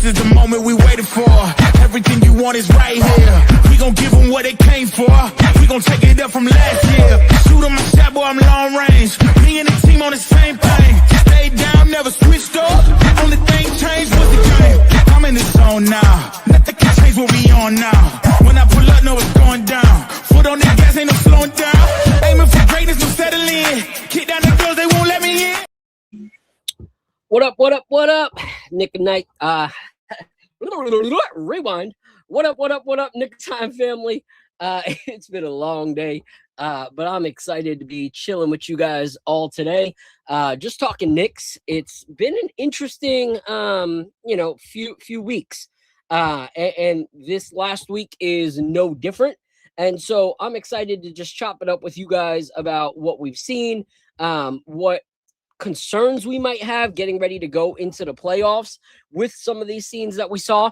is the moment we waited for. Everything you want is right here. We gon' give them what they came for. We gon' take it up from last year. Shoot on my shot, boy, I'm long range. Me and the team on the same thing. Stayed down, never switched up. Only thing changed was the game. I'm in the zone now. Nothing can change what we on now. When I pull up, know it's going down. Foot on the gas, ain't no slowing down. Aiming for greatness, no settling. Kick down the doors, they won't let me in. What up, what up, what up? Nick and Knight, rewind. What up, what up, what up, Nick Time family? It's been a long day, but I'm excited to be chilling with you guys all today. Just talking Knicks. It's been an interesting, few weeks. And this last week is no different. And so I'm excited to just chop it up with you guys about what we've seen, what concerns we might have getting ready to go into the playoffs with some of these scenes that we saw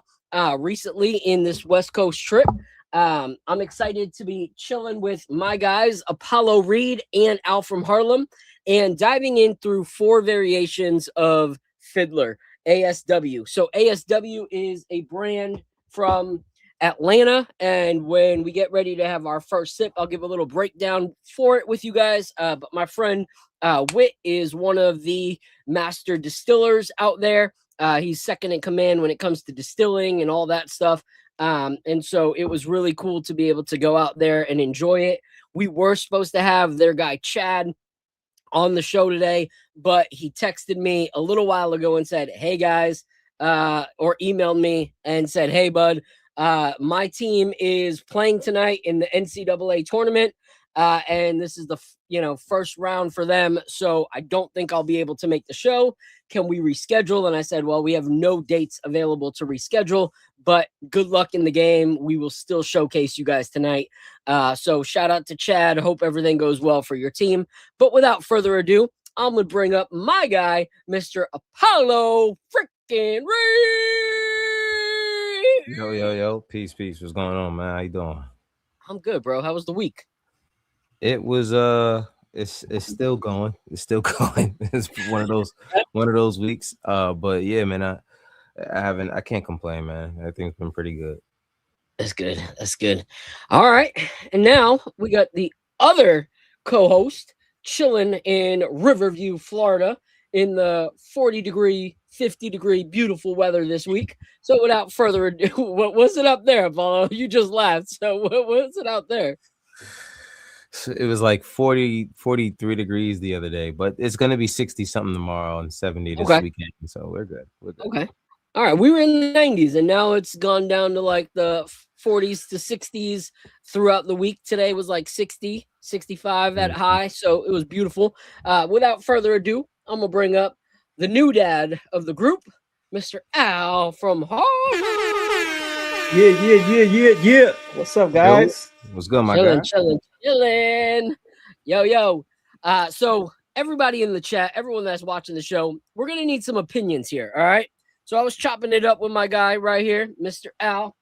recently in this West Coast trip. I'm excited to be chilling with my guys, Apollo Reed and Al from Harlem, and diving in through 4 variations of Fiddler, ASW. So ASW is a brand from Atlanta, and when we get ready to have our first sip, I'll give a little breakdown for it with you guys. But my friend Whit is one of the master distillers out there. He's second in command when it comes to distilling and all that stuff. And so it was really cool to be able to go out there and enjoy it. We were supposed to have their guy Chad on the show today, but he texted me a little while ago and said, "Hey guys," or emailed me and said, "Hey bud, my team is playing tonight in the NCAA tournament. And this is the first round for them, so I don't think I'll be able to make the show. Can we reschedule?" And I said, well, we have no dates available to reschedule, but good luck in the game. We will still showcase you guys tonight. So shout out to Chad. Hope everything goes well for your team. But without further ado, I'm going to bring up my guy, Mr. Apollo freaking Reed. Yo. Peace. What's going on, man? How you doing? I'm good, bro. How was the week? It was it's still going. It's still going. It's one of those weeks. But yeah, man, I can't complain, man. Everything's been pretty good. That's good. All right. And now we got the other co-host chilling in Riverview, Florida in the 40-degree, 50-degree beautiful weather this week. So without further ado, what was it up there, Apollo? You just laughed. So what was it out there? It was like 43 degrees the other day, but it's going to be 60 something tomorrow and 70 this weekend. So we're good. Okay. All right. We were in the 90s and now it's gone down to like the 40s to 60s throughout the week. Today was like 60, 65 at high. So it was beautiful. Without further ado, I'm going to bring up the new dad of the group, Mr. Al from Harlem. Yeah. What's up, guys? What's good, my guy? Chilling. Yo. So everybody in the chat, everyone that's watching the show, we're going to need some opinions here. All right. So I was chopping it up with my guy right here, Mr. Al,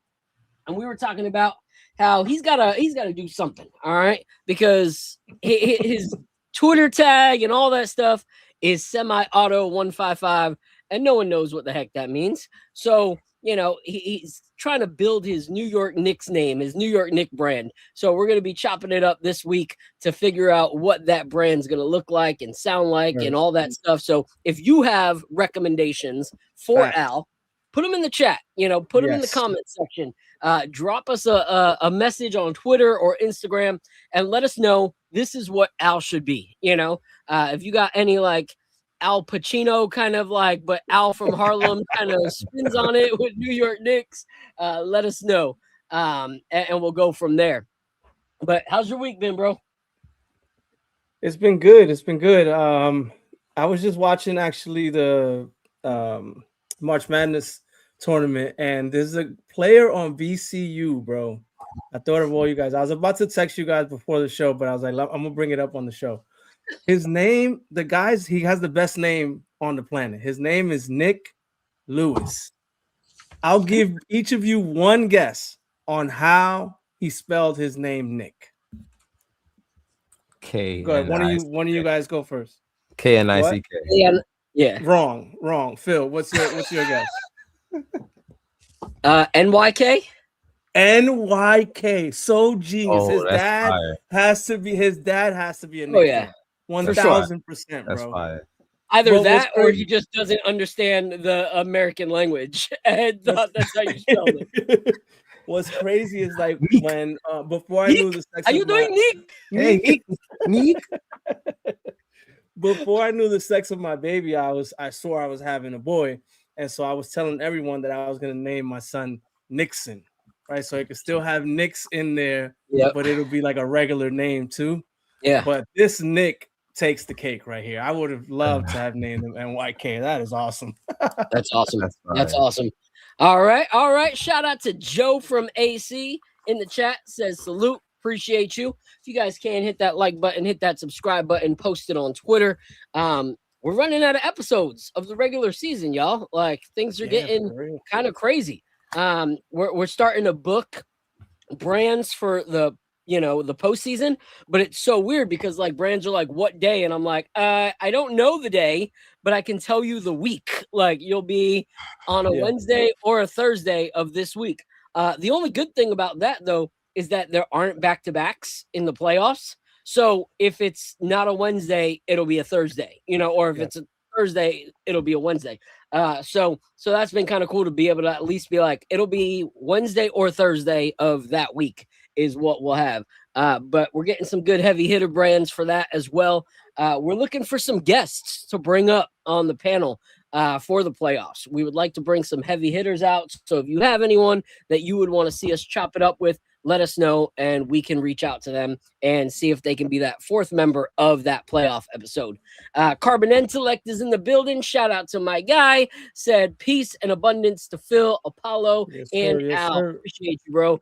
and we were talking about how he's got to do something. All right. Because his Twitter tag and all that stuff is semi-auto 155 and no one knows what the heck that means. So, he's trying to build his New York Knicks name, his New York Knicks brand. So we're going to be chopping it up this week to figure out what that brand's going to look like and sound like and all that stuff. So if you have recommendations for Al, put them in the chat, put them in the comment section. Drop us a message on Twitter or Instagram and let us know this is what Al should be. If you got any like Al Pacino kind of like, but Al from Harlem kind of spins on it with New York Knicks, let us know. And we'll go from there. But how's your week been, bro? It's been good. I was just watching actually the March Madness tournament, and there's a player on VCU, bro. I thought of all you guys. I was about to text you guys before the show, but I was like, I'm gonna bring it up on the show. His name, he has the best name on the planet. His name is Nick Lewis. I'll give each of you one guess on how he spelled his name, Nick. K. Go ahead. One of you guys go first. K-N-I-C-K. Yeah. Wrong. Phil, what's your guess? NYK. NYK, so genius. Oh, His that's dad fire. has to be a Oh Knicks yeah, fan. for sure. 1000%, That's bro. fire. Either But what's that or he crazy? just doesn't understand the American language and thought that's how you spelled it. What's crazy is like Neek. when before I knew Neek, the sex how of you my doing, Neek? Hey, Neek, Neek. before I knew the sex of my baby, I swore I was having a boy, and so I was telling everyone that I was gonna name my son Nixon, right? So it could still have Knicks in there, Yep. but it'll be like a regular name too. Yeah. But this Nick takes the cake right here. I would have loved to have named him NYK. That is awesome. That's awesome. That's That's fire. awesome. All right. All right. Shout out to Joe from AC in the chat. Says salute. Appreciate you. If you guys can hit that like button, hit that subscribe button, post it on Twitter. We're running out of episodes of the regular season, y'all. Like things are getting kind of crazy. We're starting to book brands for the the postseason, but it's so weird because like brands are like, what day? And I'm like, I don't know the day, but I can tell you the week. Like you'll be on a Wednesday or a Thursday of this week. The only good thing about that though is that there aren't back-to-backs in the playoffs. So if it's not a Wednesday, it'll be a Thursday, or if it's a Thursday, it'll be a Wednesday. So that's been kind of cool to be able to at least be like, it'll be Wednesday or Thursday of that week is what we'll have. But we're getting some good heavy hitter brands for that as well. We're looking for some guests to bring up on the panel for the playoffs. We would like to bring some heavy hitters out. So if you have anyone that you would want to see us chop it up with, let us know and we can reach out to them and see if they can be that fourth member of that playoff episode. Carbon Intellect is in the building. Shout out to my guy. Said peace and abundance to Phil, Apollo, and Al. Appreciate you, bro.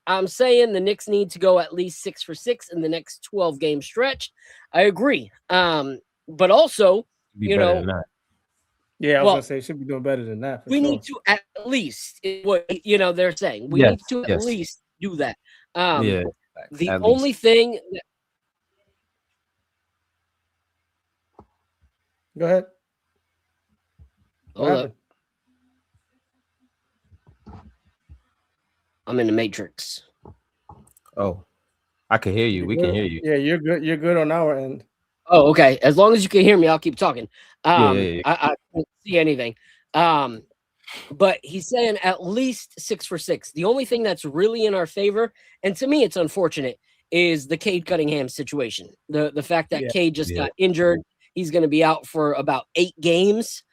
I'm saying the Knicks need to go at least 6 for 6 in the next 12 game stretch. I agree. But also, Be better than that. Yeah, I was gonna say should be doing better than that. We need to at least what they're saying. We need to at least do that. The only thing that... Go ahead. Hold up. I'm in the Matrix. Oh, I can hear you. We can hear you. Yeah, you're good. You're good on our end. Oh, okay. As long as you can hear me, I'll keep talking. Yeah. I can't see anything. But he's saying at least 6 for 6. The only thing that's really in our favor, and to me it's unfortunate, is the Cade Cunningham situation. The fact that Cade just got injured. He's going to be out for about 8 games,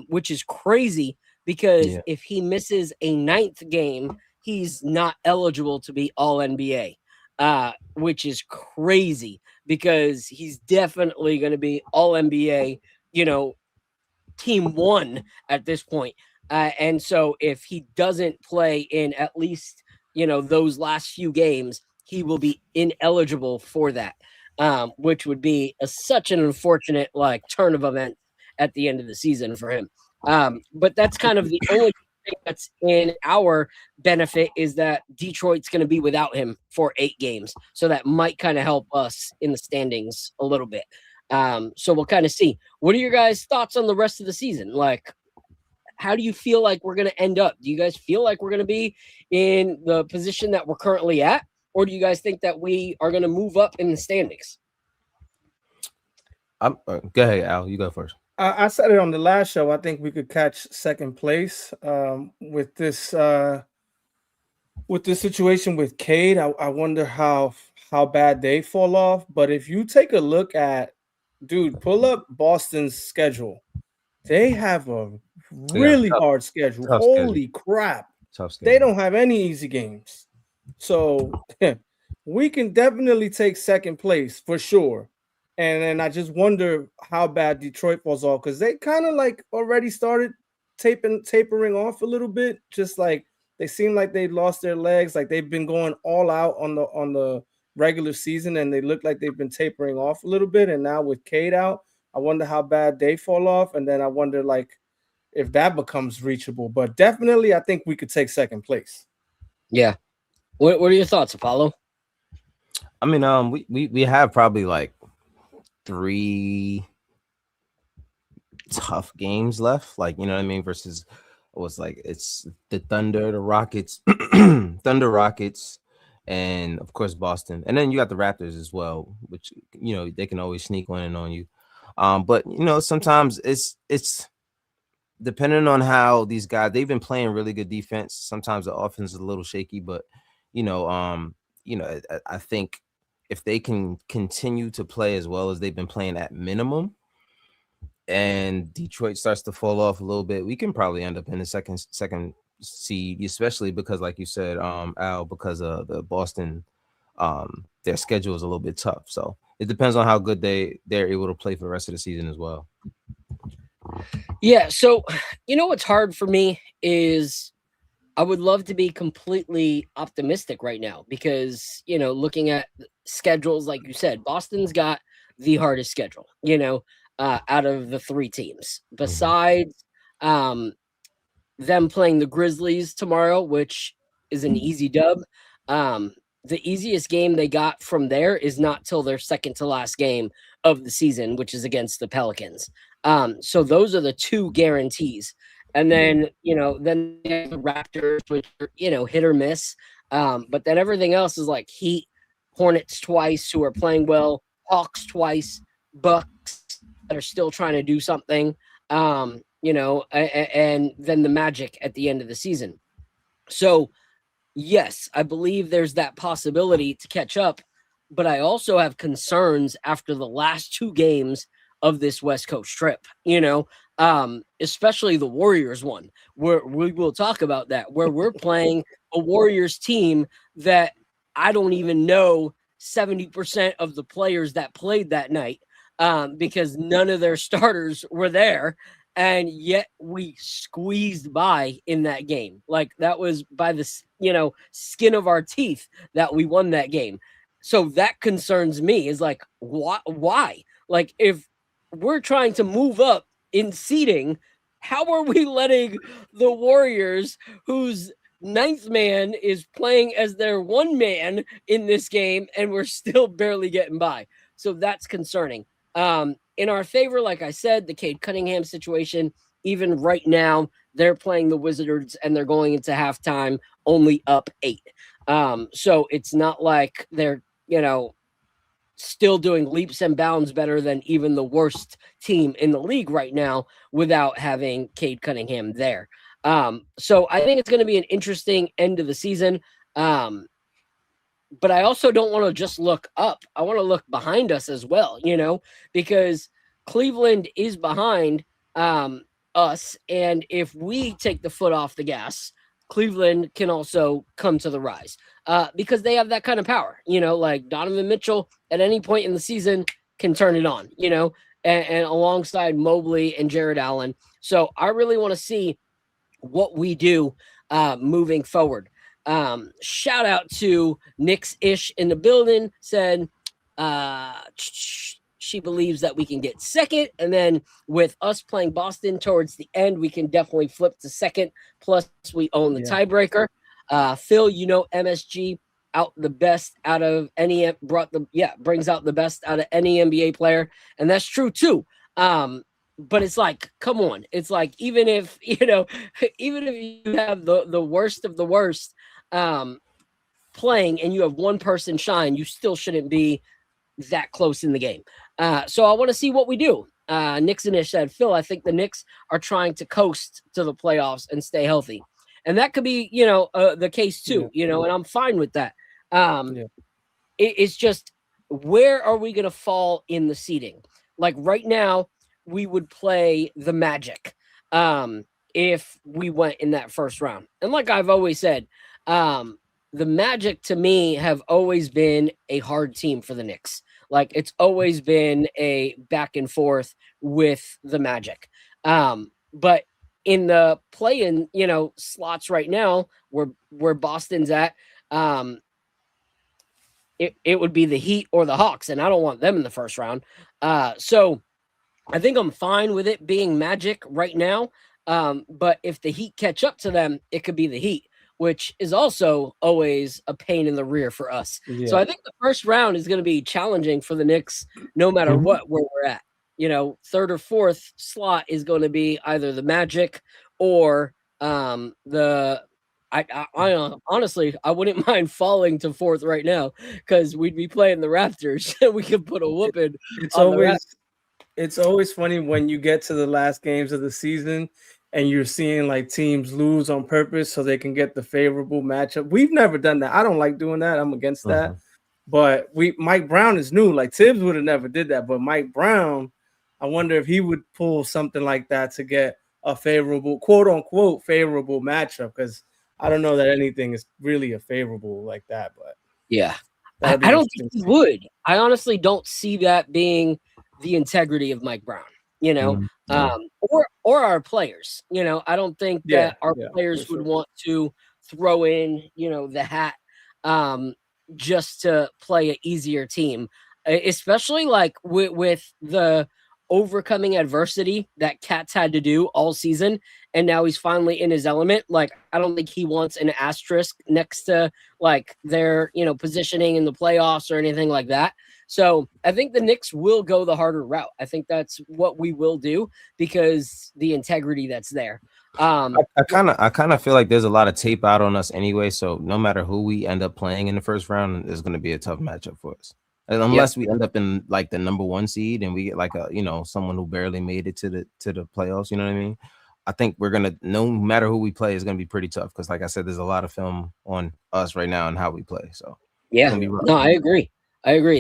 which is crazy because if he misses a 9th game, he's not eligible to be all NBA, which is crazy because he's definitely going to be all NBA, team 1 at this point. And so if he doesn't play in at least, those last few games, he will be ineligible for that, which would be such an unfortunate turn of events at the end of the season for him. But that's kind of the only thing that's in our benefit is that Detroit's going to be without him for 8 games. So that might kind of help us in the standings a little bit. So we'll kind of see. What are your guys' thoughts on the rest of the season? Like, how do you feel like we're going to end up? Do you guys feel like we're going to be in the position that we're currently at? Or do you guys think that we are going to move up in the standings? Go ahead, Al. You go first. I said it on the last show. I think we could catch second place with this situation with Cade. I wonder how bad they fall off. But if you take a look at, pull up Boston's schedule. They have a really hard schedule. Holy crap. Tough schedule. They don't have any easy games. So we can definitely take second place for sure. And then I just wonder how bad Detroit falls off because they kind of already started tapering off a little bit. Just like they seem like they lost their legs. Like they've been going all out on the regular season and they look like they've been tapering off a little bit. And now with Cade out, I wonder how bad they fall off. And then I wonder if that becomes reachable. But definitely I think we could take second place. Yeah. What are your thoughts, Apollo? I mean, we have probably 3 tough games left, you know what I mean, versus was like it's the Thunder, the Rockets, Thunder Rockets, and of course Boston. And then you got the Raptors as well, which they can always sneak one in on you. But sometimes it's depending on how these guys they've been playing really good defense. Sometimes the offense is a little shaky, but I think if they can continue to play as well as they've been playing at minimum, and Detroit starts to fall off a little bit, we can probably end up in the second seed, especially because, like you said, Al, because of the Boston, their schedule is a little bit tough. So it depends on how good they're able to play for the rest of the season as well. Yeah. So, what's hard for me is I would love to be completely optimistic right now because, looking at schedules, like you said, Boston's got the hardest schedule, out of the three teams. Besides them playing the Grizzlies tomorrow, which is an easy dub. The easiest game they got from there is not till their second to last game of the season, which is against the Pelicans. So those are the two guarantees. And then, then the Raptors, which are, hit or miss. But then everything else is like Heat, Hornets twice, who are playing well, Hawks twice, Bucks that are still trying to do something, and then the Magic at the end of the season. So, yes, I believe there's that possibility to catch up, but I also have concerns after the last two games of this West Coast trip, especially the Warriors one, where we will talk about that, where we're playing a Warriors team that I don't even know 70% of the players that played that night, because none of their starters were there. And yet we squeezed by in that game. Like that was by the, skin of our teeth that we won that game. So that concerns me is like, why? Like if we're trying to move up in seeding, how are we letting the Warriors, whose ninth man is playing as their one man in this game, and we're still barely getting by? So that's concerning. In our favor, like I said, the Cade Cunningham situation, even right now, they're playing the Wizards and they're going into halftime only up 8. So it's not like they're, still doing leaps and bounds better than even the worst team in the league right now without having Cade Cunningham there. So I think it's going to be an interesting end of the season. But I also don't want to just look up. I want to look behind us as well, because Cleveland is behind us. And if we take the foot off the gas, Cleveland can also come to the rise because they have that kind of power, like Donovan Mitchell at any point in the season can turn it on, and alongside Mobley and Jared Allen. So I really want to see what we do moving forward. Shout out to Knicks Ish in the building, said she believes that we can get second, and then with us playing Boston towards the end, we can definitely flip to second. Plus, we own the tiebreaker. Phil, MSG out the best out of any brings out the best out of any NBA player, and that's true too. But it's like, come on, it's like even if even if you have the worst of the worst playing and you have one person shine, you still shouldn't be that close in the game. So I want to see what we do. Nixonish said, Phil, I think the Knicks are trying to coast to the playoffs and stay healthy. And that could be, the case too, and I'm fine with that. It's just, where are we going to fall in the seeding? Like right now, we would play the Magic if we went in that first round. And like I've always said, the Magic to me have always been a hard team for the Knicks. Like it's always been a back and forth with the Magic. But in the play-in, slots right now, where Boston's at, it would be the Heat or the Hawks, and I don't want them in the first round. So I think I'm fine with it being Magic right now. But if the Heat catch up to them, it could be the Heat, which is also always a pain in the rear for us. Yeah. So I think the first round is going to be challenging for the Knicks, no matter where we're at. Third or fourth slot is going to be either the Magic or Honestly, I wouldn't mind falling to 4th right now because we'd be playing the Raptors and we could put a whooping It's on the Raptors. always funny when you get to the last games of the season and you're seeing like teams lose on purpose so they can get the favorable matchup. We've never done that. I don't like doing that. I'm against that. But Mike Brown is new. Like Tibbs would have never did that. But Mike Brown, I wonder if he would pull something like that to get a favorable, quote unquote, favorable matchup. Because I don't know that anything is really a favorable like that. But yeah, I don't think he would. I honestly don't see that being the integrity of Mike Brown, you know, or our players. You know, I don't think that our players would want to throw in, you know, the hat just to play an easier team, especially like with the overcoming adversity that Cat's had to do all season. And now he's finally in his element. Like, I don't think he wants an asterisk next to like their, you know, positioning in the playoffs or anything like that. So I think the Knicks will go the harder route. I think that's what we will do because the integrity that's there. I kind of feel like there's a lot of tape out on us anyway. So no matter who we end up playing in the first round, it's going to be a tough matchup for us. And unless we end up in like the number 1 seed and we get like a, you know, someone who barely made it to the playoffs, you know what I mean? I think we're gonna, no matter who we play, is gonna be pretty tough because, like I said, there's a lot of film on us right now and how we play. So yeah, no, I agree.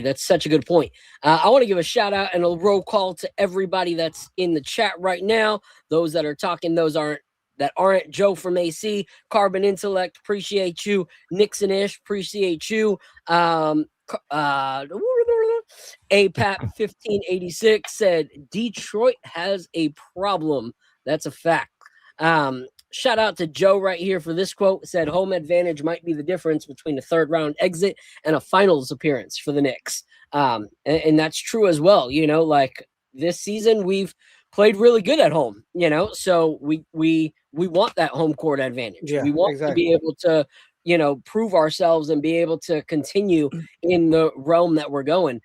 That's such a good point. I want to give a shout out and a roll call to everybody that's in the chat right now. Those that are talking, those that aren't. Joe from AC, Carbon Intellect, appreciate you. Nixon-ish, appreciate you. APAP 1586 said Detroit has a problem. That's a fact. Shout out to Joe right here for this quote. Said home advantage might be the difference between a 3rd round exit and a finals appearance for the Knicks. And that's true as well. You know, like this season we've played really good at home, you know, so we want that home court advantage. We want to be able to, you know, prove ourselves and be able to continue in the realm that we're going.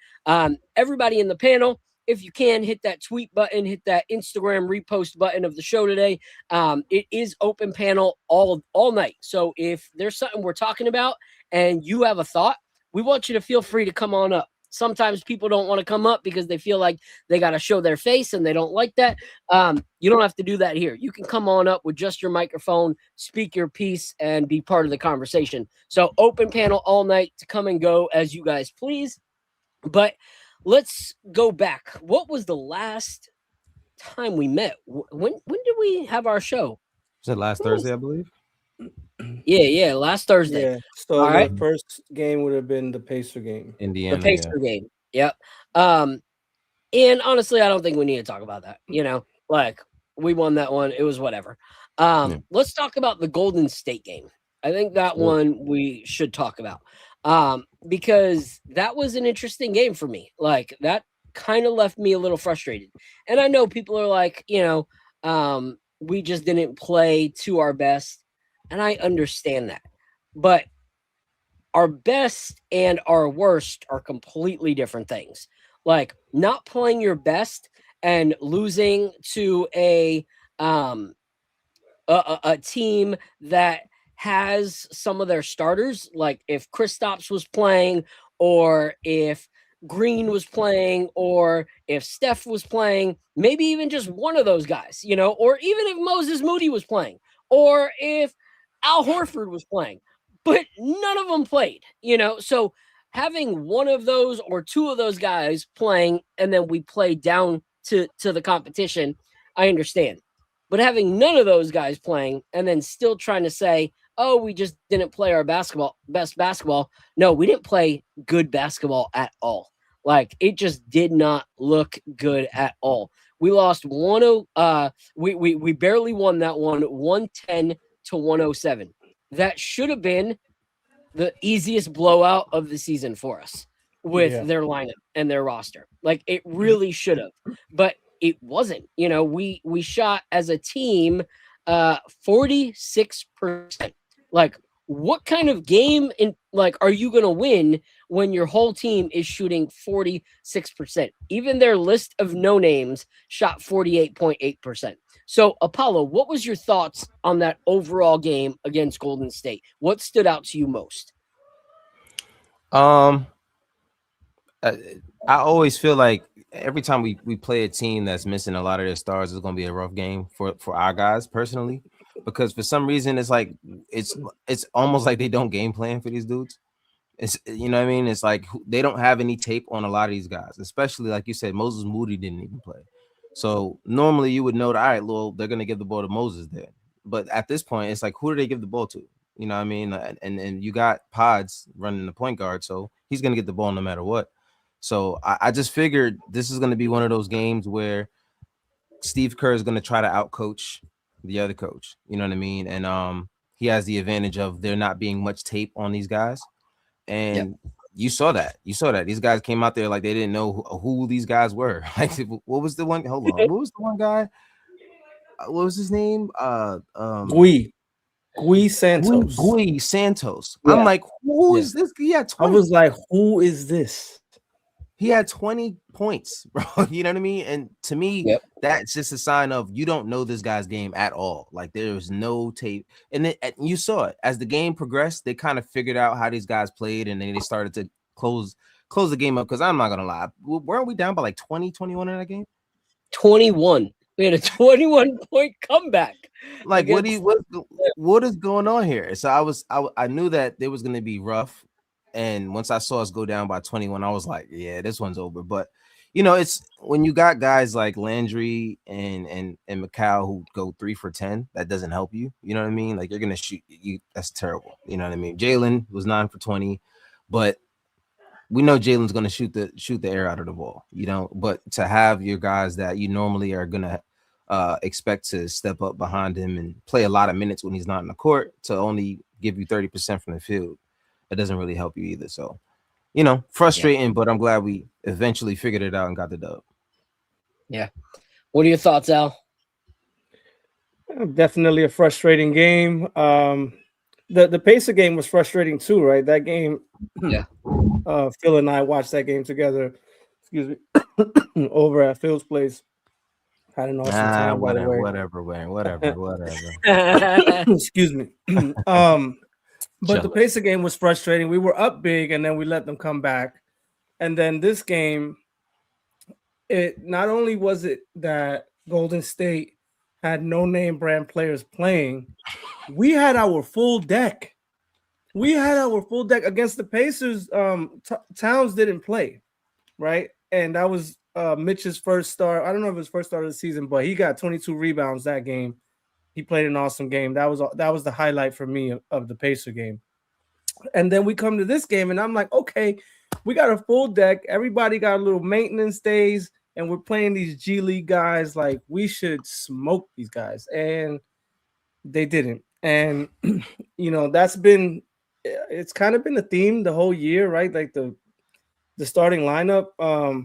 Everybody in the panel, if you can, hit that tweet button, hit that Instagram repost button of the show today. It is open panel all night. So if there's something we're talking about and you have a thought, we want you to feel free to come on up. Sometimes people don't want to come up because they feel like they got to show their face and they don't like that. You don't have to do that here. You can come on up with just your microphone, speak your piece, and be part of the conversation. So open panel all night to come and go as you guys please. But let's go back. What was the last time we met? When did we have our show? Was it last Thursday, I believe? Yeah, last Thursday. Yeah. So the first game would have been the Pacer game. Indiana. The Pacer game. Yep. And honestly, I don't think we need to talk about that. You know, like we won that one. It was whatever. Let's talk about the Golden State game. I think that one we should talk about. Because that was an interesting game for me. Like that kind of left me a little frustrated. And I know people are like, you know, we just didn't play to our best. And I understand that. But our best and our worst are completely different things. Like not playing your best and losing to a team that has some of their starters, like if Kristaps was playing or if Green was playing or if Steph was playing, maybe even just one of those guys, you know, or even if Moses Moody was playing or if Al Horford was playing, but none of them played, you know, so having one of those or two of those guys playing and then we play down to the competition, I understand. But having none of those guys playing and then still trying to say, oh, we just didn't play our best basketball. No, we didn't play good basketball at all. Like it just did not look good at all. We lost we barely won that one 110 to 107. That should have been the easiest blowout of the season for us with their lineup and their roster. Like it really should have, but it wasn't. You know, we shot as a team 46%. Like what kind of game are you going to win when your whole team is shooting 46%? Even their list of no names shot 48.8%. So, Apollo, what was your thoughts on that overall game against Golden State? What stood out to you most? Um, I always feel like every time we play a team that's missing a lot of their stars, it's going to be a rough game for our guys personally, because for some reason it's almost like they don't game plan for these dudes. It's, you know what I mean? It's like they don't have any tape on a lot of these guys, especially like you said, Moses Moody didn't even play. So normally you would know that, all right, well, they're gonna give the ball to Moses there. But at this point, it's like, who do they give the ball to? You know what I mean? And you got Pods running the point guard, so he's gonna get the ball no matter what. So I just figured this is gonna be one of those games where Steve Kerr is gonna try to outcoach the other coach. You know what I mean? And he has the advantage of there not being much tape on these guys. And you saw that. These guys came out there like they didn't know who these guys were. Like, what was the one? Hold on. What was the one guy? What was his name? Gui Santos. Gui Santos. Yeah. I'm like, who is this? He had 20. I was like, who is this? He had 20 points, bro. You know what I mean? And to me, that's just a sign of you don't know this guy's game at all. Like, there's no tape. And you saw it as the game progressed. They kind of figured out how these guys played, and then they started to close the game up. Because I'm not gonna lie, weren't we down by like 20, 21 in that game? 21. We had a 21-point comeback. Like, what is going on here? So I knew that it was gonna be rough. And once I saw us go down by 21, I was like, yeah, this one's over. But, you know, it's when you got guys like Landry and McCall who go 3 for 10, that doesn't help you. You know what I mean? Like, you're going to shoot you. That's terrible. You know what I mean? Jalen was 9 for 20, but we know Jalen's going to shoot the air out of the ball, you know, but to have your guys that you normally are going to expect to step up behind him and play a lot of minutes when he's not in the court to only give you 30% from the field, it doesn't really help you either. So, you know, frustrating, but I'm glad we eventually figured it out and got the dub. Yeah. What are your thoughts, Al? Definitely a frustrating game. The Pacer game was frustrating too, right? That game, Phil and I watched that game together. Excuse me, over at Phil's place. Had an awesome time. Whatever. Excuse me. But the Pacer game was frustrating. We were up big, and then we let them come back. And then this game, it not only was it that Golden State had no name brand players playing, we had our full deck. Against the Pacers. Towns didn't play, right? And that was Mitch's first start. I don't know if it was first start of the season, but he got 22 rebounds that game. He played an awesome game. That was the highlight for me of the Pacer game. And then we come to this game, and I'm like, okay, we got a full deck. Everybody got a little maintenance days, and we're playing these G League guys. Like, we should smoke these guys, and they didn't. And you know, it's kind of been a theme the whole year, right? Like the starting lineup,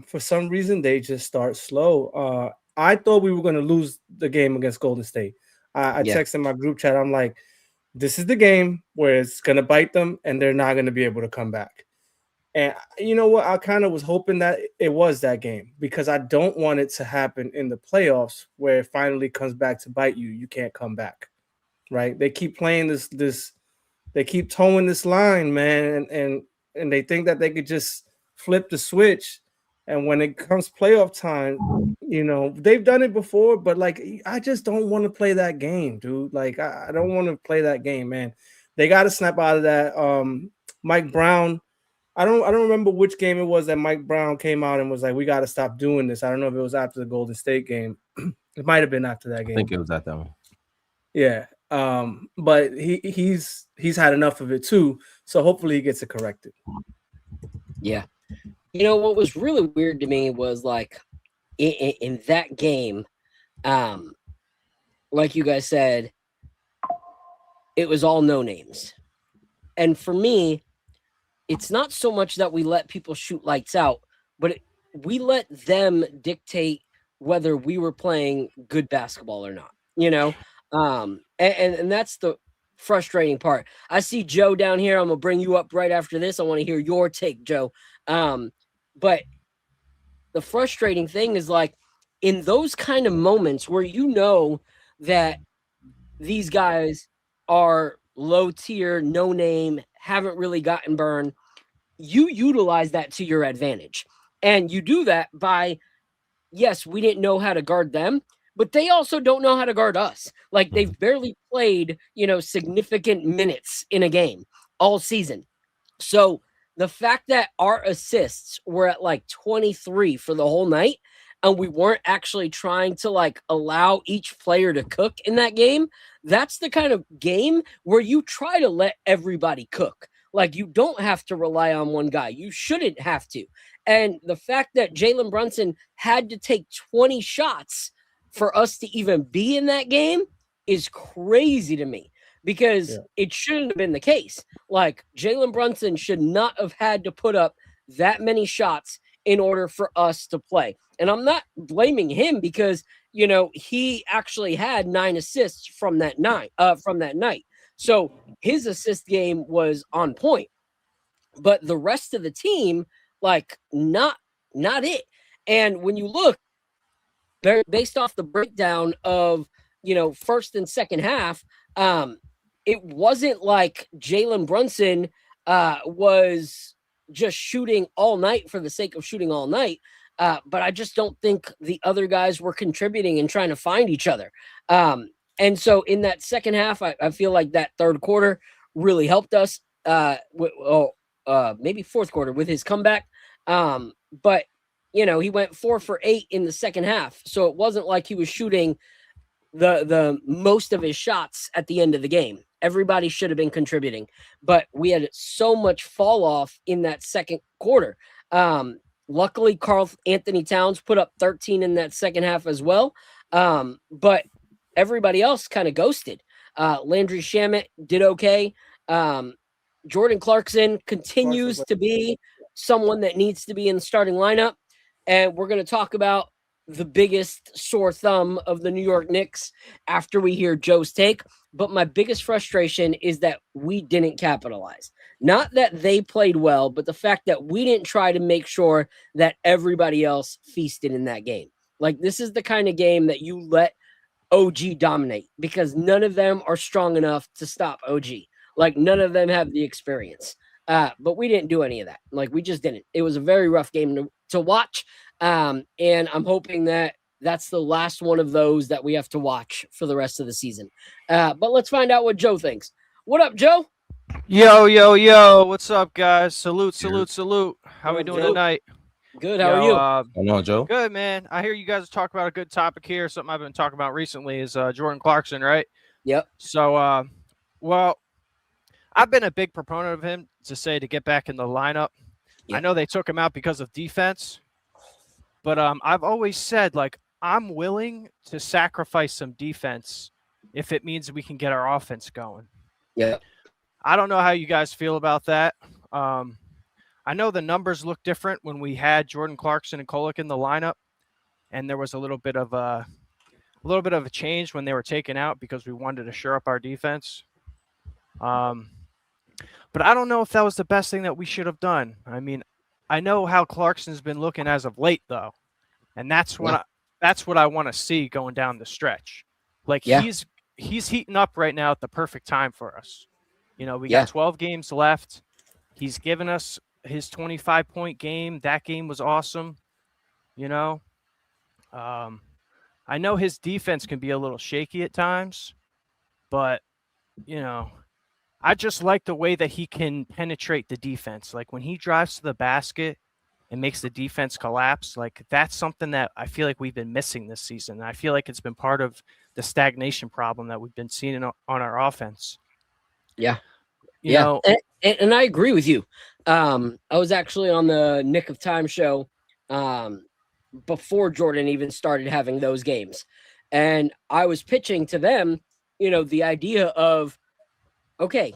for some reason they just start slow. I thought we were going to lose the game against Golden State. I texted my group chat. I'm like, this is the game where it's going to bite them and they're not going to be able to come back. And you know what? I kind of was hoping that it was that game, because I don't want it to happen in the playoffs where it finally comes back to bite you. You can't come back, right? They keep playing this they keep towing this line, man. And they think that they could just flip the switch. And when it comes playoff time, you know, they've done it before, but like, I just don't want to play that game, dude. Like, I don't want to play that game, man. They got to snap out of that. Mike Brown, I don't remember which game it was that Mike Brown came out and was like, we got to stop doing this. I don't know if it was after the Golden State game. It might have been after that game. I think it was at that one. Yeah. But he's had enough of it too. So hopefully he gets it corrected. Yeah. You know, what was really weird to me was like in that game, like you guys said, it was all no names. And for me, it's not so much that we let people shoot lights out, but we let them dictate whether we were playing good basketball or not, you know? And that's the frustrating part. I see Joe down here. I'm going to bring you up right after this. I want to hear your take, Joe. But the frustrating thing is, like, in those kind of moments where you know that these guys are low tier, no name, haven't really gotten burned, you utilize that to your advantage. And you do that by, yes, we didn't know how to guard them, but they also don't know how to guard us. Like they've barely played, significant minutes in a game all season. So the fact that our assists were at like 23 for the whole night and we weren't actually trying to like allow each player to cook in that game, that's the kind of game where you try to let everybody cook. Like you don't have to rely on one guy. You shouldn't have to. And the fact that Jalen Brunson had to take 20 shots for us to even be in that game is crazy to me because it shouldn't have been the case. Like Jalen Brunson should not have had to put up that many shots in order for us to play. And I'm not blaming him because, he actually had 9 assists from that night. So his assist game was on point. But the rest of the team, like not it. And when you look based off the breakdown of, first and second half, it wasn't like Jalen Brunson was just shooting all night for the sake of shooting all night. But I just don't think the other guys were contributing and trying to find each other. And so in that second half, I feel like that third quarter really helped us. Maybe fourth quarter with his comeback. But, he went 4 for 8 in the second half. So it wasn't like he was shooting the most of his shots at the end of the game. Everybody should have been contributing, but we had so much fall off in that second quarter. Luckily, Karl Anthony Towns put up 13 in that second half as well. But everybody else kind of ghosted. Landry Shamet did okay. Jordan Clarkson continues to be someone that needs to be in the starting lineup. And we're going to talk about the biggest sore thumb of the New York Knicks after we hear Joe's take. But my biggest frustration is that we didn't capitalize. Not that they played well, but the fact that we didn't try to make sure that everybody else feasted in that game. Like, this is the kind of game that you let OG dominate because none of them are strong enough to stop OG. Like, none of them have the experience. But we didn't do any of that. Like, we just didn't. It was a very rough game to watch. And I'm hoping that that's the last one of those that we have to watch for the rest of the season. But let's find out what Joe thinks. What up, Joe? Yo. What's up, guys? Salute. How we doing tonight? Good. How are you? I know, Joe. Good, man. I hear you guys talk about a good topic here. Something I've been talking about recently is Jordan Clarkson, right? Yep. So, well, I've been a big proponent of him to get back in the lineup. Yep. I know they took him out because of defense, but I've always said, like, I'm willing to sacrifice some defense if it means we can get our offense going. Yeah. I don't know how you guys feel about that. I know the numbers look different when we had Jordan Clarkson and Kolek in the lineup, and there was a little bit of a change when they were taken out because we wanted to shore up our defense. But I don't know if that was the best thing that we should have done. I mean, I know how Clarkson's been looking as of late, though, and that's what I want to see going down the stretch. Like, he's heating up right now at the perfect time for us. We got 12 games left. He's given us his 25-point game. That game was awesome. I know his defense can be a little shaky at times, but, I just like the way that he can penetrate the defense. Like, when he drives to the basket and makes the defense collapse, like, that's something that I feel like we've been missing this season. I feel like it's been part of the stagnation problem that we've been seeing on our offense. Yeah. You know, and I agree with you. I was actually on the Nick of Time show before Jordan even started having those games. And I was pitching to them, the idea of, okay,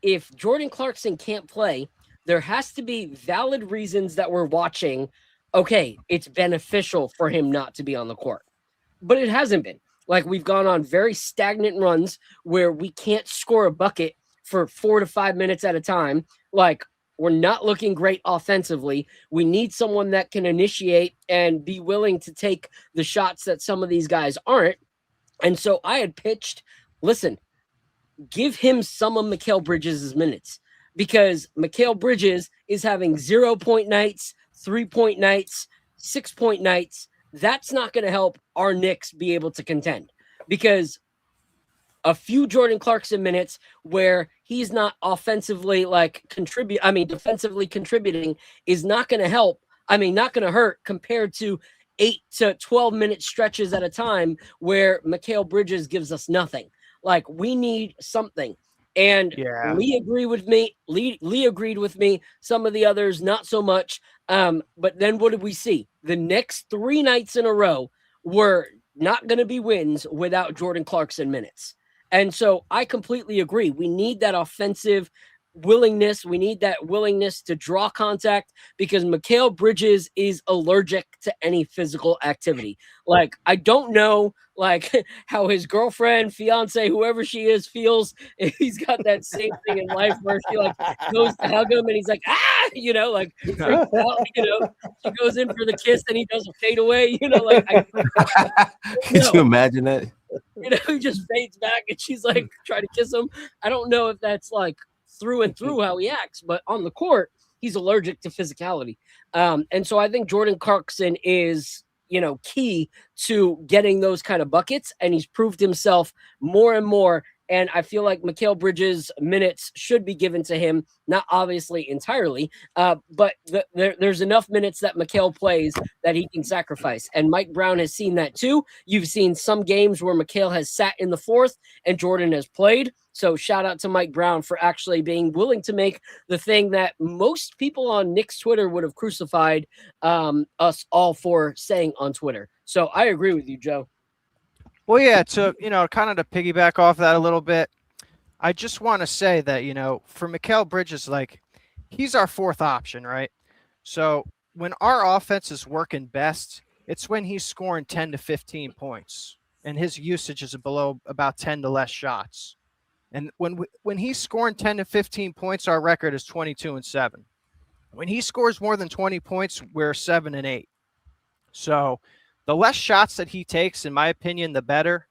if Jordan Clarkson can't play, there has to be valid reasons that we're watching. Okay, it's beneficial for him not to be on the court. But it hasn't been. Like, we've gone on very stagnant runs where we can't score a bucket for 4 to 5 minutes at a time. Like, We're not looking great offensively. We need someone that can initiate and be willing to take the shots that some of these guys aren't. And so I had pitched, listen, give him some of Mikal Bridges' minutes, because Mikal Bridges is having 0-point nights, 3-point nights, 6-point nights. That's not going to help our Knicks be able to contend, because a few Jordan Clarkson minutes where he's not offensively defensively contributing is not going to help. Not going to hurt, compared to 8 to 12 minute stretches at a time where Mikal Bridges gives us nothing. Like, we need something. And Lee agreed with me. Lee agreed with me. Some of the others, not so much. But then what did we see? The next 3 nights in a row were not going to be wins without Jordan Clarkson minutes. And so I completely agree. We need that offensive willingness. We need that willingness to draw contact, because Mikal Bridges is allergic to any physical activity. Like, I don't know, like, how his girlfriend, fiance, whoever she is, feels if he's got that same thing in life where she like goes to hug him and he's like, like freaks out, she goes in for the kiss and he does a fade away, like, could you imagine that? He just fades back and she's like trying to kiss him. I don't know if that's like through and through how he acts, but on the court, he's allergic to physicality. And so I think Jordan Clarkson is, key to getting those kind of buckets, and he's proved himself more and more. And I feel like Mikal Bridges' minutes should be given to him, not obviously entirely, but there's enough minutes that Mikal plays that he can sacrifice. And Mike Brown has seen that too. You've seen some games where Mikal has sat in the fourth and Jordan has played. So shout out to Mike Brown for actually being willing to make the thing that most people on Knicks Twitter would have crucified us all for saying on Twitter. So I agree with you, Joe. Well, yeah, to, kind of to piggyback off that a little bit, I just want to say that, for Mikal Bridges, like, he's our fourth option, right? So when our offense is working best, it's when he's scoring 10 to 15 points and his usage is below about 10 to less shots. And when he's scoring 10 to 15 points, our record is 22-7. When he scores more than 20 points, we're 7-8. So the less shots that he takes, in my opinion, the better.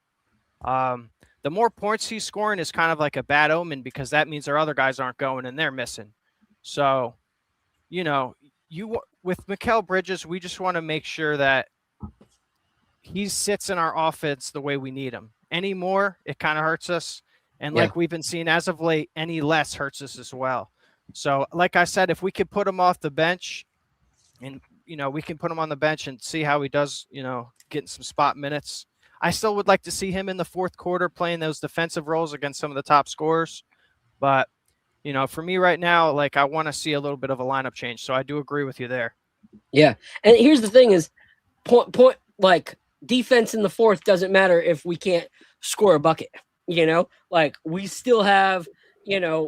The more points he's scoring is kind of like a bad omen, because that means our other guys aren't going and they're missing. So, with Mikal Bridges, we just want to make sure that he sits in our offense the way we need him. Any more, it kind of hurts us. And like we've been seeing as of late, any less hurts us as well. So, like I said, if we could put him off the bench and, we can put him on the bench and see how he does, getting some spot minutes. I still would like to see him in the fourth quarter playing those defensive roles against some of the top scorers. But, for me right now, like, I want to see a little bit of a lineup change. So I do agree with you there. Yeah. And here's the thing is, like, defense in the fourth doesn't matter if we can't score a bucket. Like, we still have, OG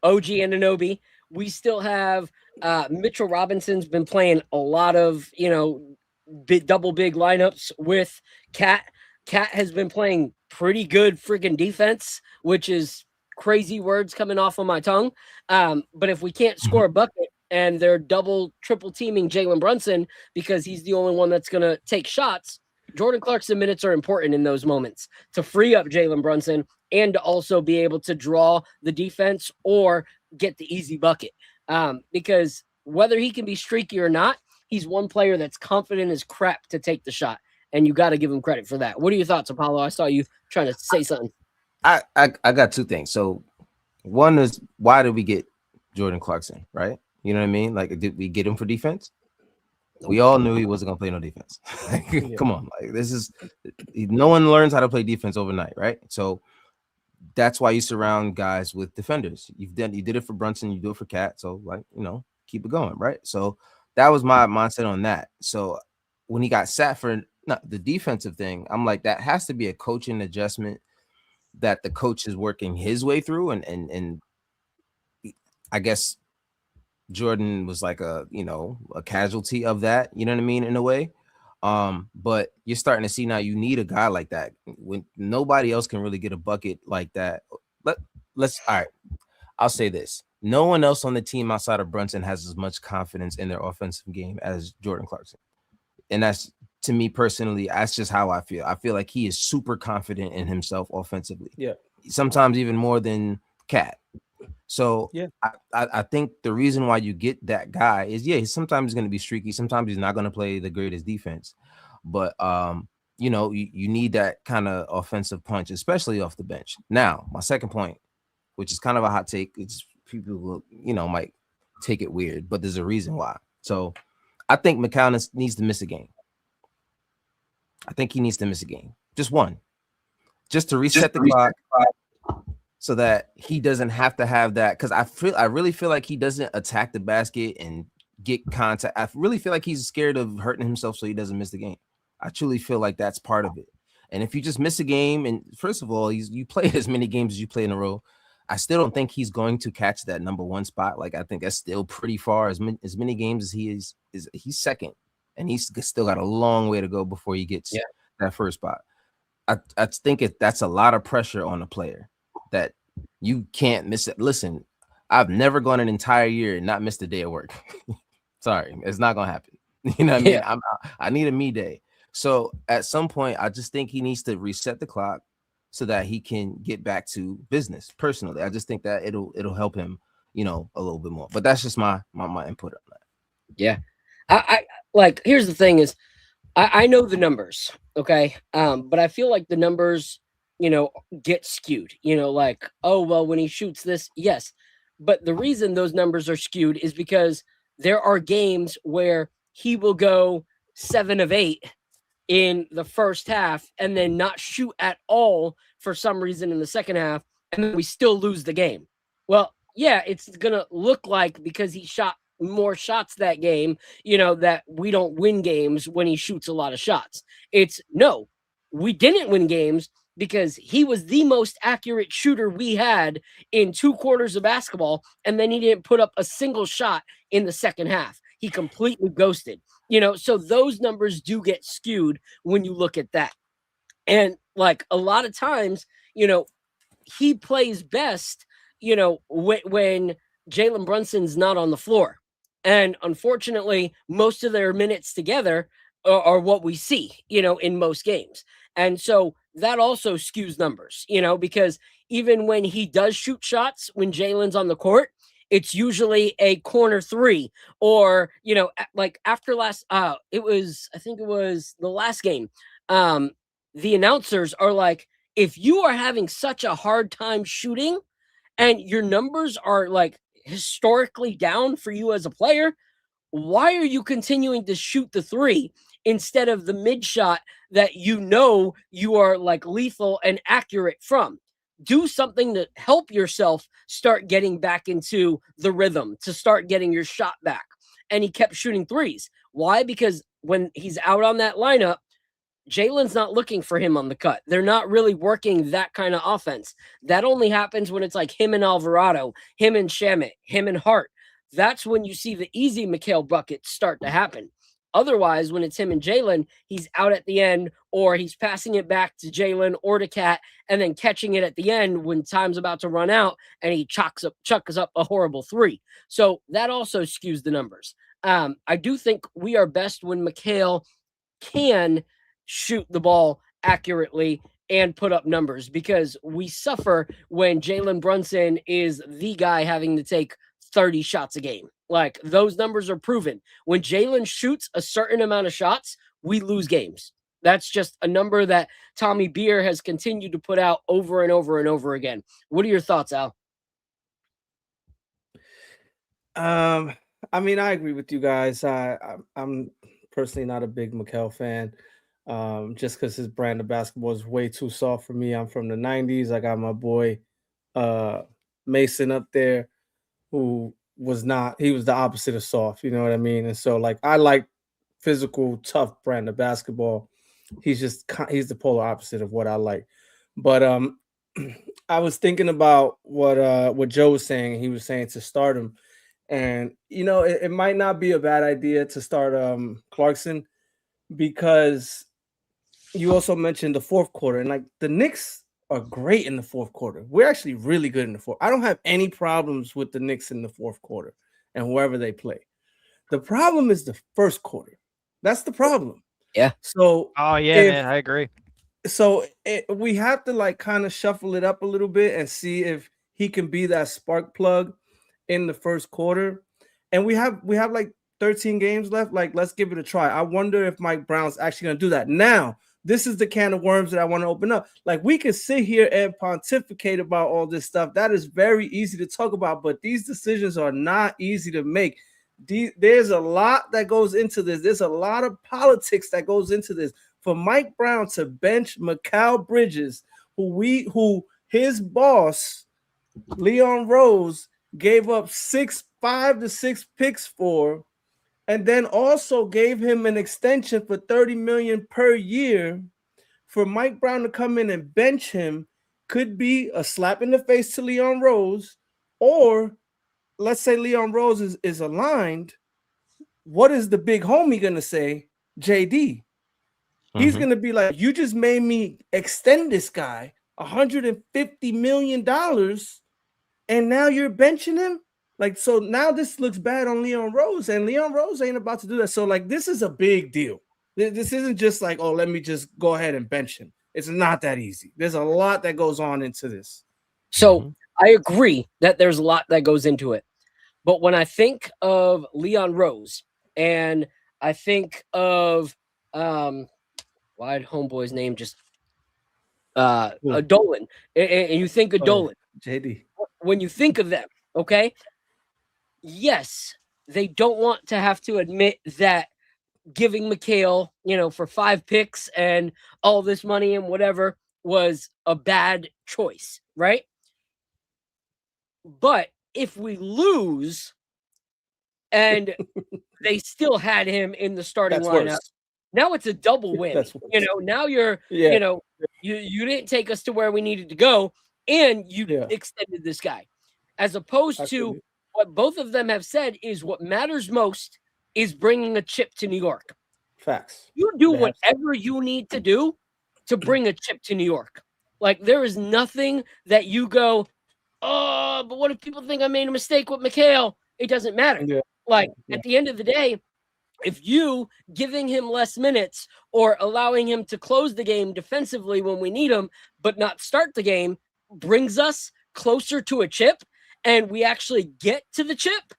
Anunoby. We still have Mitchell Robinson's been playing a lot of, double big lineups with Cat. Cat has been playing pretty good freaking defense, which is crazy words coming off of my tongue. But if we can't score a bucket and they're double, triple teaming Jalen Brunson because he's the only one that's going to take shots, Jordan Clarkson minutes are important in those moments to free up Jalen Brunson and to also be able to draw the defense or get the easy bucket. Because whether he can be streaky or not, he's one player that's confident as crap to take the shot. And you got to give him credit for that. What are your thoughts, Apollo? I saw you trying to say something. I got two things. So one is, why did we get Jordan Clarkson, right? You know what I mean? Like, did we get him for defense? We all knew he wasn't gonna play no defense. Come on, like, no one learns how to play defense overnight, right? So that's why you surround guys with defenders. You did it for Brunson, you do it for Cat. So, like, keep it going, right? So that was my mindset on that. So when he got sat for the defensive thing, I'm like, that has to be a coaching adjustment that the coach is working his way through, and I guess Jordan was like a casualty of that, you know what I mean, in a way. But you're starting to see now you need a guy like that when nobody else can really get a bucket like that. Let's all right. I'll say this. No one else on the team outside of Brunson has as much confidence in their offensive game as Jordan Clarkson. And that's, to me personally, that's just how I feel. I feel like he is super confident in himself offensively. Yeah. Sometimes even more than Cat. So yeah, I think the reason why you get that guy is, yeah, he's sometimes going to be streaky. Sometimes he's not going to play the greatest defense. But, you know, you need that kind of offensive punch, especially off the bench. Now, my second point, which is kind of a hot take, it's people will, you know, might take it weird, but there's a reason why. So I think McCown needs to miss a game. I think he needs to miss a game. Just one. Just to reset the clock so that he doesn't have to have that. Because I really feel like he doesn't attack the basket and get contact. I really feel like he's scared of hurting himself so he doesn't miss the game. I truly feel like that's part of it. And if you just miss a game, and first of all, you play as many games as you play in a row, I still don't think he's going to catch that number one spot. Like, I think that's still pretty far. As many games as he is he's second, and he's still got a long way to go before he gets that first spot. I think that's a lot of pressure on a player that you can't miss it. Listen, I've never gone an entire year and not missed a day of work. Sorry, it's not gonna happen. You know what I mean? Yeah. I need a me day. So at some point, I just think he needs to reset the clock so that he can get back to business. Personally, I just think that it'll help him, you know, a little bit more. But that's just my input on that. Yeah. I like, here's the thing is, I know the numbers, okay? But I feel like the numbers, you know, get skewed. You know, like, oh, well, when he shoots this, yes. But the reason those numbers are skewed is because there are games where he will go 7 of 8 in the first half and then not shoot at all for some reason in the second half, and then we still lose the game. Well, yeah, it's going to look like because he shot more shots that game, you know, that we don't win games when he shoots a lot of shots. It's no, we didn't win games because he was the most accurate shooter we had in 2 quarters of basketball, and then he didn't put up a single shot in the second half. He completely ghosted, you know, so those numbers do get skewed when you look at that. And like a lot of times, you know, he plays best, you know, when Jalen Brunson's not on the floor. And unfortunately, most of their minutes together are what we see, you know, in most games. And so that also skews numbers, you know, because even when he does shoot shots, when Jalen's on the court, it's usually a corner 3 or, you know, like after last, I think it was the last game. The announcers are like, if you are having such a hard time shooting and your numbers are like historically down for you as a player, why are you continuing to shoot the 3 instead of the mid shot that you know you are like lethal and accurate from? Do something to help yourself start getting back into the rhythm, to start getting your shot back. And he kept shooting 3s. Why? Because when he's out on that lineup, Jalen's not looking for him on the cut. They're not really working that kind of offense. That only happens when it's like him and Alvarado, him and Shamet, him and Hart. That's when you see the easy Mikhail buckets start to happen. Otherwise, when it's him and Jalen, he's out at the end, or he's passing it back to Jalen or to Cat, and then catching it at the end when time's about to run out, and he chucks up a horrible 3. So that also skews the numbers. I do think we are best when Mikhail can shoot the ball accurately and put up numbers, because we suffer when Jalen Brunson is the guy having to take 30 shots a game. Like, those numbers are proven. When Jalen shoots a certain amount of shots, we lose games. That's just a number that Tommy Beer has continued to put out over and over and over again. What are your thoughts, Al? I mean, I agree with you guys. I'm personally not a big Mikal fan, just because his brand of basketball is way too soft for me. I'm from the '90s. I got my boy Mason up there, who was not. He was the opposite of soft. You know what I mean? And so, like, I like physical, tough brand of basketball. He's the polar opposite of what I like. But I was thinking about what Joe was saying. He was saying to start him. And, you know, it might not be a bad idea to start Clarkson, because you also mentioned the fourth quarter. And, like, the Knicks are great in the fourth quarter. We're actually really good in the fourth. I don't have any problems with the Knicks in the fourth quarter and whoever they play. The problem is the first quarter. That's the problem. Yeah. So, Oh yeah, man, I agree. So we have to like kind of shuffle it up a little bit and see if he can be that spark plug in the first quarter. And we have like 13 games left. Like, let's give it a try. I wonder if Mike Brown's actually going to do that. Now, this is the can of worms that I want to open up. Like, we can sit here and pontificate about all this stuff. That is very easy to talk about, but these decisions are not easy to make. There's a lot that goes into this. There's a lot of politics that goes into this. For Mike Brown to bench Mikal Bridges, who his boss, Leon Rose, gave up 5 to 6 picks for, and then also gave him an extension for $30 million per year. For Mike Brown to come in and bench him could be a slap in the face to Leon Rose, or let's say Leon Rose is aligned. What is the big homie gonna say? JD. He's going to be like, you just made me extend this guy $150 million, and now you're benching him? Like, so now this looks bad on Leon Rose, and Leon Rose ain't about to do that. So, like, this is a big deal. This isn't just like, oh, let me just go ahead and bench him. It's not that easy. There's a lot that goes on into this. So I agree that there's a lot that goes into it. But when I think of Leon Rose, and I think of why did homeboy's name just Dolan, and you think of Dolan, JD. When you think of them, okay, yes, they don't want to have to admit that giving Mikal, for 5 picks and all this money and whatever was a bad choice, right? But if we lose and they still had him in the starting lineup, worse. Now it's a double win. Now you're, you didn't take us to where we needed to go, and you extended this guy. As opposed to what both of them have said is what matters most is bringing a chip to New York. Facts. You do whatever you need to do to bring a chip to New York. Like, there is nothing that you go, oh, but what if people think I made a mistake with Mikal? It doesn't matter. Yeah. At the end of the day, if you giving him less minutes or allowing him to close the game defensively when we need him, but not start the game, brings us closer to a chip, and we actually get to the chip,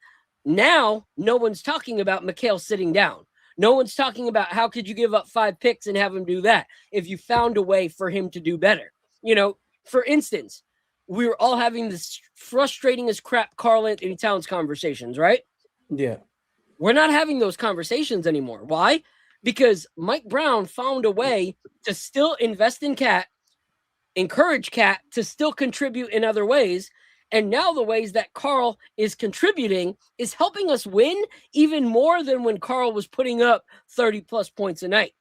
now no one's talking about Mikal sitting down. No one's talking about how could you give up 5 picks and have him do that if you found a way for him to do better. For instance, we were all having this frustrating as crap Karl Anthony Towns conversations, right? Yeah. We're not having those conversations anymore. Why? Because Mike Brown found a way to still invest in Cat, encourage Cat to still contribute in other ways. And now the ways that Karl is contributing is helping us win even more than when Karl was putting up 30-plus points a night.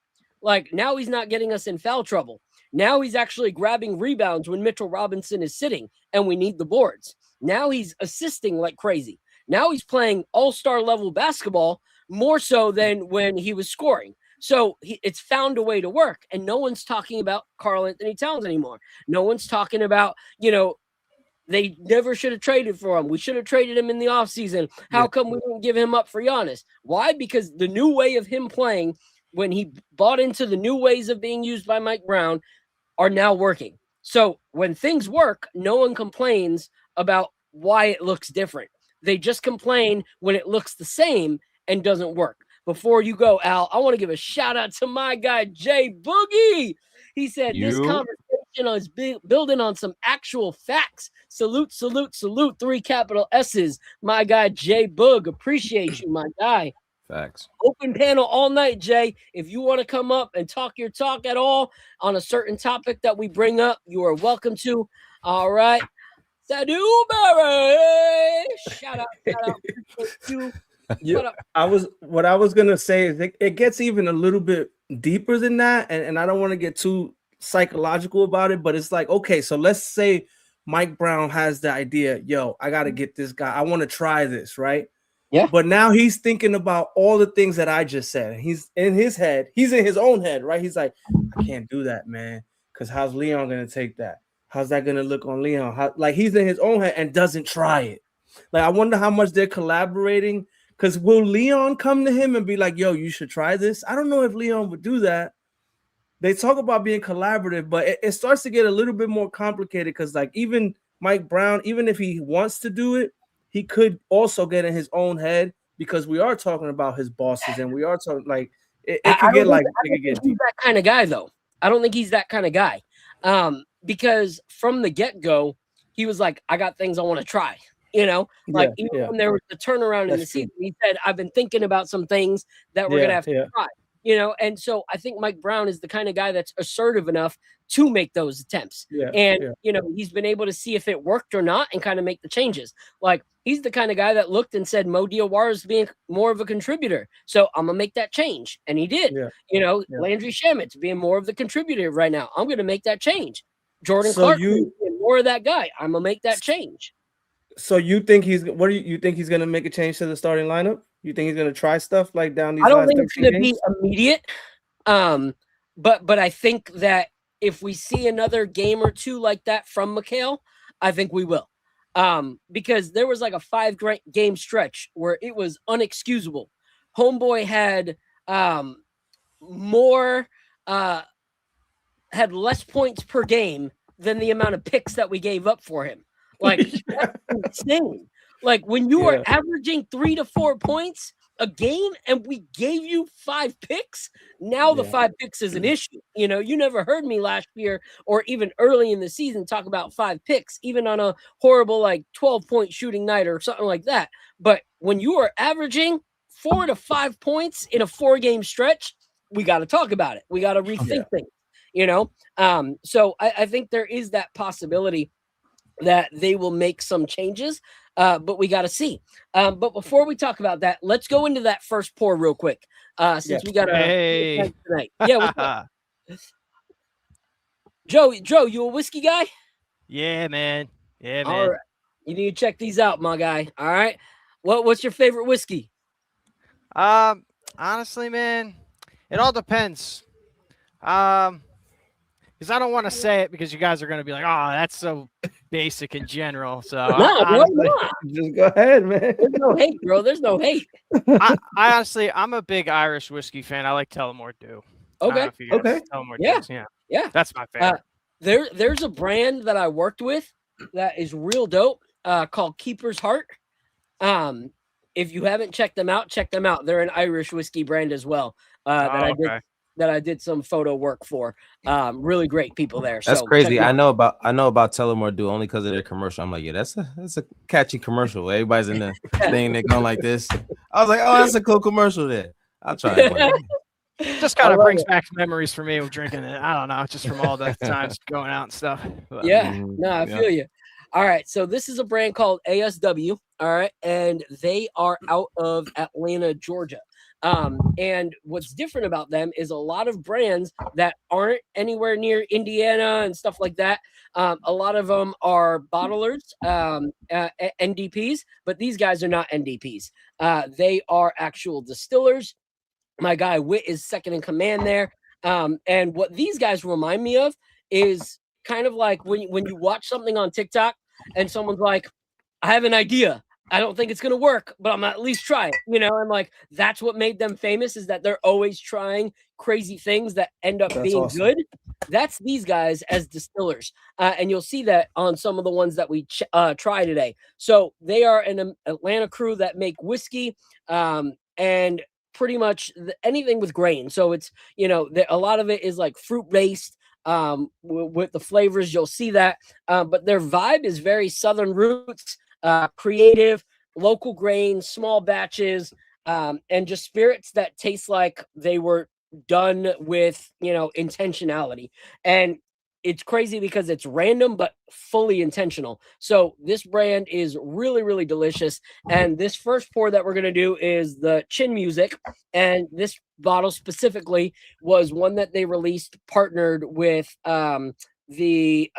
Like, now he's not getting us in foul trouble. Now he's actually grabbing rebounds when Mitchell Robinson is sitting and we need the boards. Now he's assisting like crazy. Now he's playing all-star level basketball more so than when he was scoring. So it's found a way to work, and no one's talking about Karl Anthony Towns anymore. No one's talking about, they never should have traded for him. We should have traded him in the offseason. How come we didn't give him up for Giannis? Why? Because the new way of him playing, when he bought into the new ways of being used by Mike Brown, are now working. So when things work, no one complains about why it looks different. They just complain when it looks the same and doesn't work. Before you go, Al, I want to give a shout out to my guy, Jay Boogie. He said this conversation is building on some actual facts. Salute, salute, salute. 3 capital S's. My guy, Jay Boog. Appreciate you, my guy. Facts. Open panel all night, Jay. If you want to come up and talk your talk at all on a certain topic that we bring up, you are welcome to. All right. Sadu Barry. Shout out. Appreciate you. What I was gonna say is it gets even a little bit deeper than that, and I don't want to get too psychological about it, but it's like, okay, so let's say Mike Brown has the idea, I gotta get this guy, I want to try this, right? Yeah. But now he's thinking about all the things that I just said. He's in his head, he's in his own head, right? He's like, I can't do that, man, because how's Leon gonna take that? how's that gonna look on Leon? Like he's in his own head and doesn't try it. Like I wonder how much they're collaborating. Because will Leon come to him and be like, "Yo, you should try this"? I don't know if Leon would do that. They talk about being collaborative, but it starts to get a little bit more complicated because, like, even Mike Brown, even if he wants to do it, he could also get in his own head because we are talking about his bosses and we are talking like it could get like he's that kind of guy though. I don't think he's that kind of guy. Because from the get-go, he was like, I got things I want to try. When there was the turnaround in the season, he said, I've been thinking about some things that we're gonna have to try. And so I think Mike Brown is the kind of guy that's assertive enough to make those attempts. He's been able to see if it worked or not and kind of make the changes. Like he's the kind of guy that looked and said Mo Diawara is being more of a contributor, so I'm gonna make that change, and he did. Landry Shamit's being more of the contributor right now. I'm gonna make that change. Jordan Clark being more of that guy. I'm gonna make that change. So you think you think he's gonna make a change to the starting lineup? You think he's gonna try stuff like down these? I don't think it's gonna be immediate. But I think that if we see another game or two like that from Mikal, I think we will. Because there was like a 5-game stretch where it was unexcusable. Homeboy had had less points per game than the amount of picks that we gave up for him. Like that's insane. Like when you are averaging 3 to 4 points a game and we gave you 5 picks, now the 5 picks is an issue. You never heard me last year or even early in the season talk about 5 picks, even on a horrible like 12-point shooting night or something like that. But when you are averaging 4 to 5 points in a 4-game stretch, we got to talk about it. We got to rethink things, So I think there is that possibility that they will make some changes, but we got to see. But before we talk about that, let's go into that first pour real quick, since we got a tonight. Yeah, Joe, you a whiskey guy? Yeah, man. Yeah, man. All right, you need to check these out, my guy. All right, what's your favorite whiskey? Honestly, man, it all depends. Because I don't want to say it because you guys are going to be like, oh, that's so basic in general. So just go ahead, man. There's no hate, bro. There's no hate. I honestly, I'm a big Irish whiskey fan. I like Tullamore Dew. Okay. Tullamore Dew. Yeah. That's my favorite. There's a brand that I worked with that is real dope, called Keeper's Heart. If you haven't checked them out, check them out. They're an Irish whiskey brand as well. That I did some photo work for. Really great people there. That's so crazy. I know about Tullamore Dew only because of their commercial. I'm like, yeah, that's a catchy commercial. Everybody's in the thing, they're going like this. I was like, oh, that's a cool commercial there. I'll try it. Just kind of brings back memories for me of drinking it. I don't know, just from all the times going out and stuff. But, I feel you. All right, so this is a brand called ASW. All right, and they are out of Atlanta, Georgia. And what's different about them is a lot of brands that aren't anywhere near Indiana and stuff like that. A lot of them are bottlers, NDPs, but these guys are not NDPs. They are actual distillers. My guy Witt is second in command there. And what these guys remind me of is kind of like when you watch something on TikTok and someone's like, I have an idea. I don't think it's going to work, but I'm gonna at least try it, and like, that's what made them famous, is that they're always trying crazy things that end up being awesome. Good. That's these guys as distillers. And you'll see that on some of the ones that we try today. So they are an Atlanta crew that make whiskey, and pretty much anything with grain. So it's, a lot of it is like fruit based, with the flavors, you'll see that. But their vibe is very Southern roots, creative, local grain, small batches, and just spirits that taste like they were done with, intentionality. And it's crazy because it's random, but fully intentional. So this brand is really, really delicious. And this first pour that we're going to do is the Chin Music. And this bottle specifically was one that they released partnered with the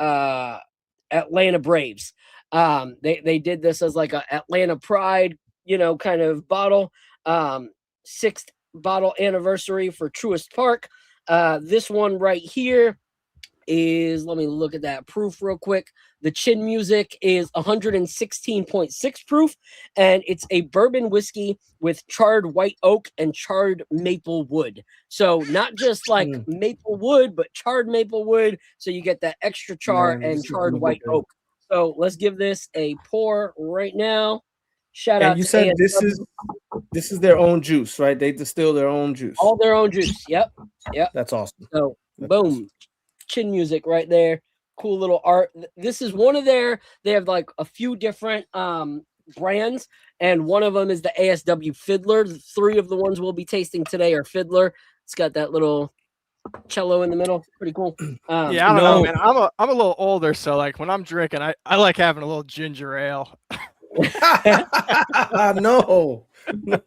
Atlanta Braves. They did this as like a Atlanta Pride, kind of bottle, 6th bottle anniversary for Truist Park. This one right here is, let me look at that proof real quick. The Chin Music is 116.6 proof, and it's a bourbon whiskey with charred white oak and charred maple wood. So not just like maple wood, but charred maple wood. So you get that extra char Man, and this is charred gonna be white good. oak. So let's give this a pour right now. Shout And out you to said ASW. this is their own juice, right? They distill their own juice. All their own juice. Yep. That's awesome. So That's boom. awesome. Chin Music right there. Cool little art. This is one of their, they have like a few different brands, and one of them is the ASW Fiddler. 3 of the ones we'll be tasting today are Fiddler. It's got that little cello in the middle. Pretty cool. Yeah, I don't know, man. I'm a little older, so like when I'm drinking, I like having a little ginger ale. No, No,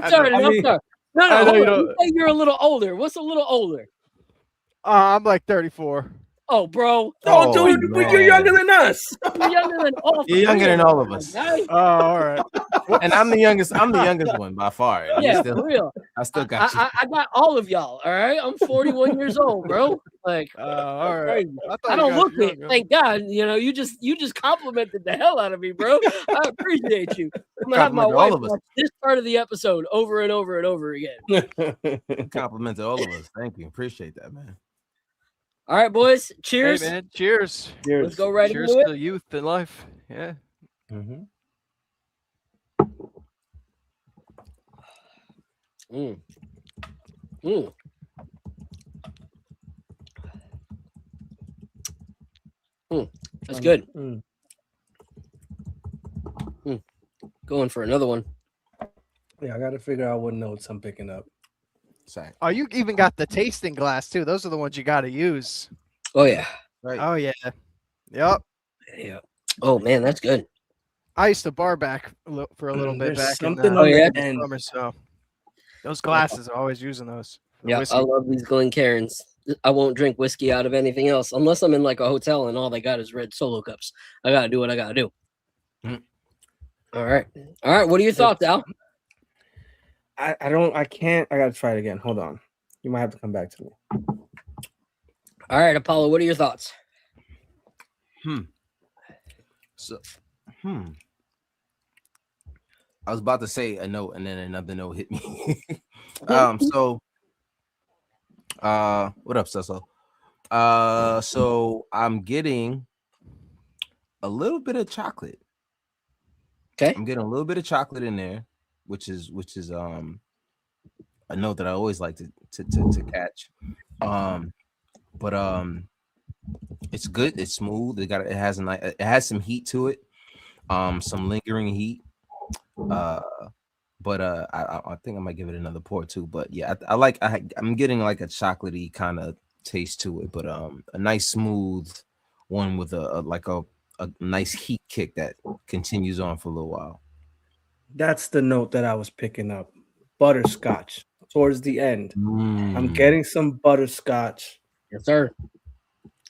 sir. I No, mean, sir. No, I know hold you on. don't- You say you're a little older. What's a little older? I'm like 34. Oh, bro. no, Oh, dude, you're younger than us. You're younger than all You're younger three than of all us, of us. my guy. Oh, all right. And I'm the youngest. I'm the youngest one by far. And Yeah, still, for real. I still got you. I got all of y'all. All right, I'm 41 years old, bro. Like, All right. crazy. thought I you don't guys look were it. younger. Thank God. You just complimented the hell out of me, bro. I appreciate you. I'm gonna have my Complimented all wife of us. watch this part of the episode over and over and over again. You complimented all of us. Thank you. Appreciate that, man. All right, boys. Hey, Cheers. man. Cheers. Let's go right Cheers into to it. youth and life. Yeah. Mhm. Mm. Mm. That's good. Going for another one. Yeah, I got to figure out what notes I'm picking up. Sorry. Oh, you even got the tasting glass too. Those are the ones you got to use. Oh yeah. Right. Oh yeah. Yep. Yeah. Oh man, that's good. I used to bar back for a little bit There's back in something the on the end. summer, so those glasses are always using those. for Yeah, whiskey. I love these Glencairns. I won't drink whiskey out of anything else unless I'm in like a hotel and all they got is red Solo cups. I gotta do what I gotta do. Mm. All right. What are your thoughts, Al? I can't. I got to try it again. Hold on. You might have to come back to me. All right, Apollo. What are your thoughts? So, I was about to say a note, and then another note hit me. So, what up, Cecil? So I'm getting a little bit of chocolate. Okay. I'm getting a little bit of chocolate in there, which is a note that I always like to catch. But it's good. It's smooth. It has some heat to it. Some lingering heat. But I think I might give it another pour too. But yeah, I'm getting like a chocolatey kind of taste to it, but a nice smooth one with a nice heat kick that continues on for a little while. That's the note that I was picking up. Butterscotch towards the end. I'm getting some butterscotch. Yes, sir.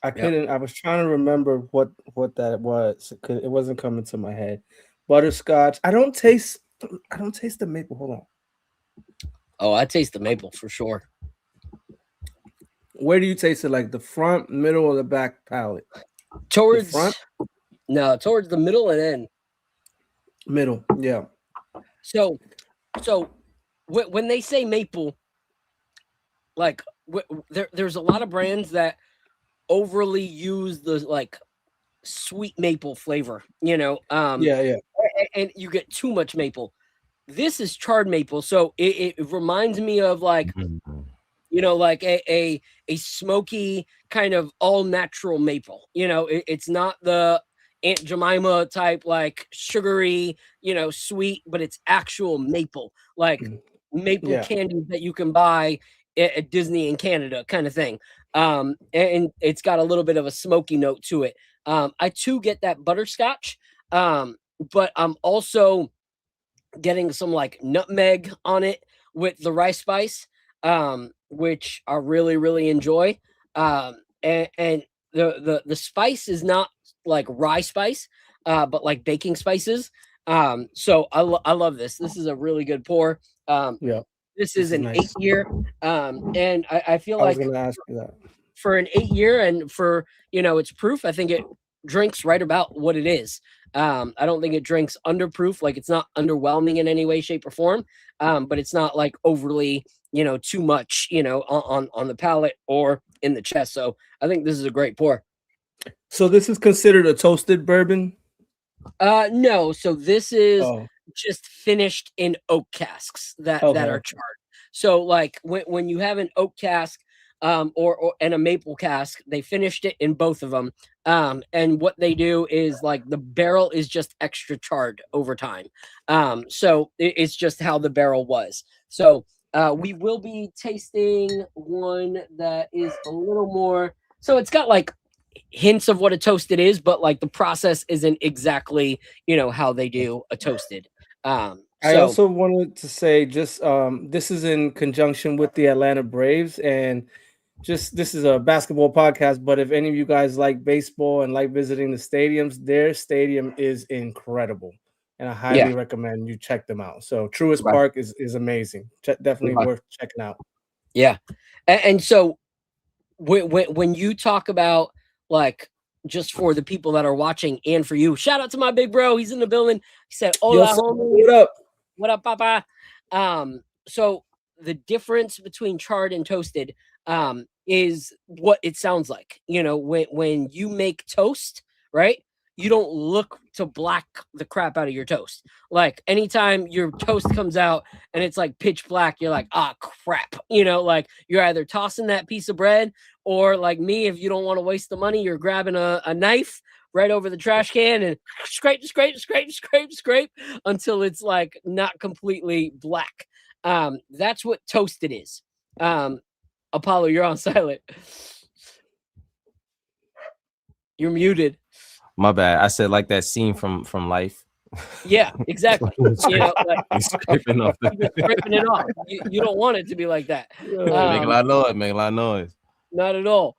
I couldn't. I was trying to remember what that was. It wasn't coming to my head. Butterscotch. I don't taste the maple. Hold on. Oh, I taste the maple for sure. Where do you taste it? Like the front, middle, or the back palate? Towards front? No, towards the middle and end. Middle. Yeah. So when they say maple, like there's a lot of brands that overly use the like sweet maple flavor, Yeah. and you get too much maple. This is charred maple, so it reminds me of like like a smoky kind of all natural maple. It's not the Aunt Jemima type like sugary, sweet, but it's actual maple, like maple candy that you can buy at Disney in Canada kind of thing. And it's got a little bit of a smoky note to it. I too get that butterscotch, but I'm also getting some like nutmeg on it with the rice spice, which I really, really enjoy. And the spice is not like rye spice, but like baking spices. So I love this. This is a really good pour. This is an nice 8-year. And I feel like I was gonna ask you that. for an 8-year and for, its proof, I think it drinks right about what it is. I don't think it drinks under proof. Like, it's not underwhelming in any way, shape, or form. But it's not like overly, too much, on the palate or in the chest. So I think this is a great pour. So this is considered a toasted bourbon? No. So this is Oh, just finished in oak casks that okay. are charred. So like when you have an oak cask or and a maple cask, they finished it in both of them. And what they do is like the barrel is just extra charred over time. So it's just how the barrel was. So we will be tasting one that is a little more. So it's got like hints of what a toasted is, but like the process isn't exactly, how they do a toasted. I also wanted to say just this is in conjunction with the Atlanta Braves, and just this is a basketball podcast, but if any of you guys like baseball and like visiting the stadiums, their stadium is incredible, and I highly recommend you check them out. So Truist Park is amazing. Definitely worth checking out. Yeah. And so when you talk about, like, just for the people that are watching and for you, shout out to my big bro. He's in the building. He said, "Hola, homie. What up? What up, papa?" So the difference between charred and toasted is what it sounds like. When you make toast, right? You don't look to black the crap out of your toast. Like anytime your toast comes out and it's like pitch black, you're like, ah, crap. Like you're either tossing that piece of bread, or like me, if you don't want to waste the money, you're grabbing a knife right over the trash can and scrape until it's like not completely black. That's what toasted is. Apollo, you're on silent. You're muted. My bad. I said like that scene from Life. Yeah, exactly. Like, Scraping off scraping it off. You don't want it to be like that. make a lot of noise. Make a lot of noise. Not at all.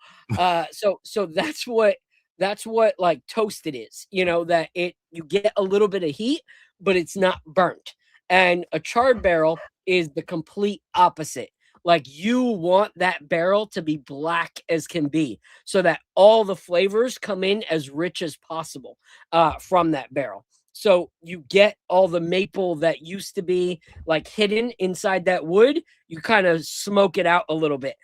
So that's what like toasted is. That you get a little bit of heat, but it's not burnt. And a charred barrel is the complete opposite. Like you want that barrel to be black as can be, so that all the flavors come in as rich as possible from that barrel. So you get all the maple that used to be like hidden inside that wood. You kind of smoke it out a little bit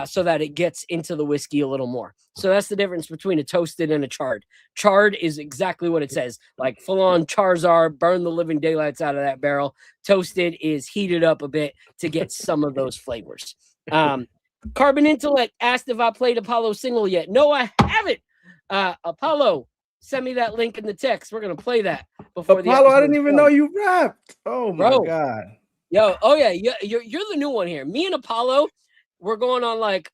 so that it gets into the whiskey a little more. So that's the difference between a toasted and a charred. Charred is exactly what it says, like full on Charizard, burn the living daylights out of that barrel. Toasted is heated up a bit to get some of those flavors. Carbon Intellect asked if I played Apollo single yet. No, I haven't. Apollo, send me that link in the text. We're gonna play that before the Apollo. I didn't even know you rapped. Oh my god. Yo, oh yeah, you're the new one here. Me and Apollo, we're going on like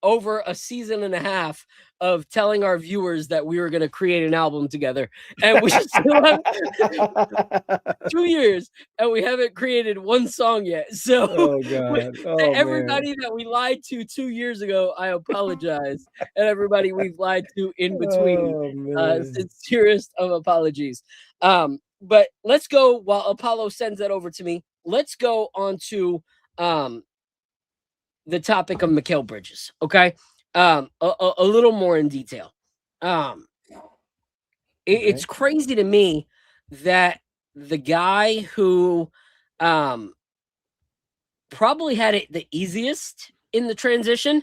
over a season and a half of telling our viewers that we were going to create an album together, and we still have 2 years and we haven't created one song yet. So everybody that we lied to 2 years ago, I apologize. And everybody we've lied to in between, sincerest of apologies. But let's go, while Apollo sends that over to me, let's go on to the topic of Mikal Bridges. Okay. A little more in detail. It's crazy to me that the guy who probably had it the easiest in the transition,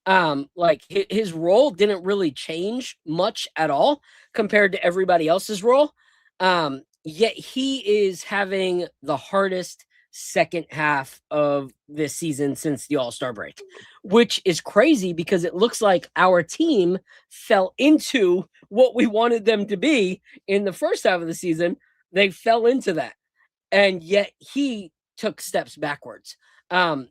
like his role didn't really change much at all compared to everybody else's role. Yet he is having the hardest second half of this season since the All-Star break, which is crazy because it looks like our team fell into what we wanted them to be in the first half of the season. They fell into that, and yet he took steps backwards. I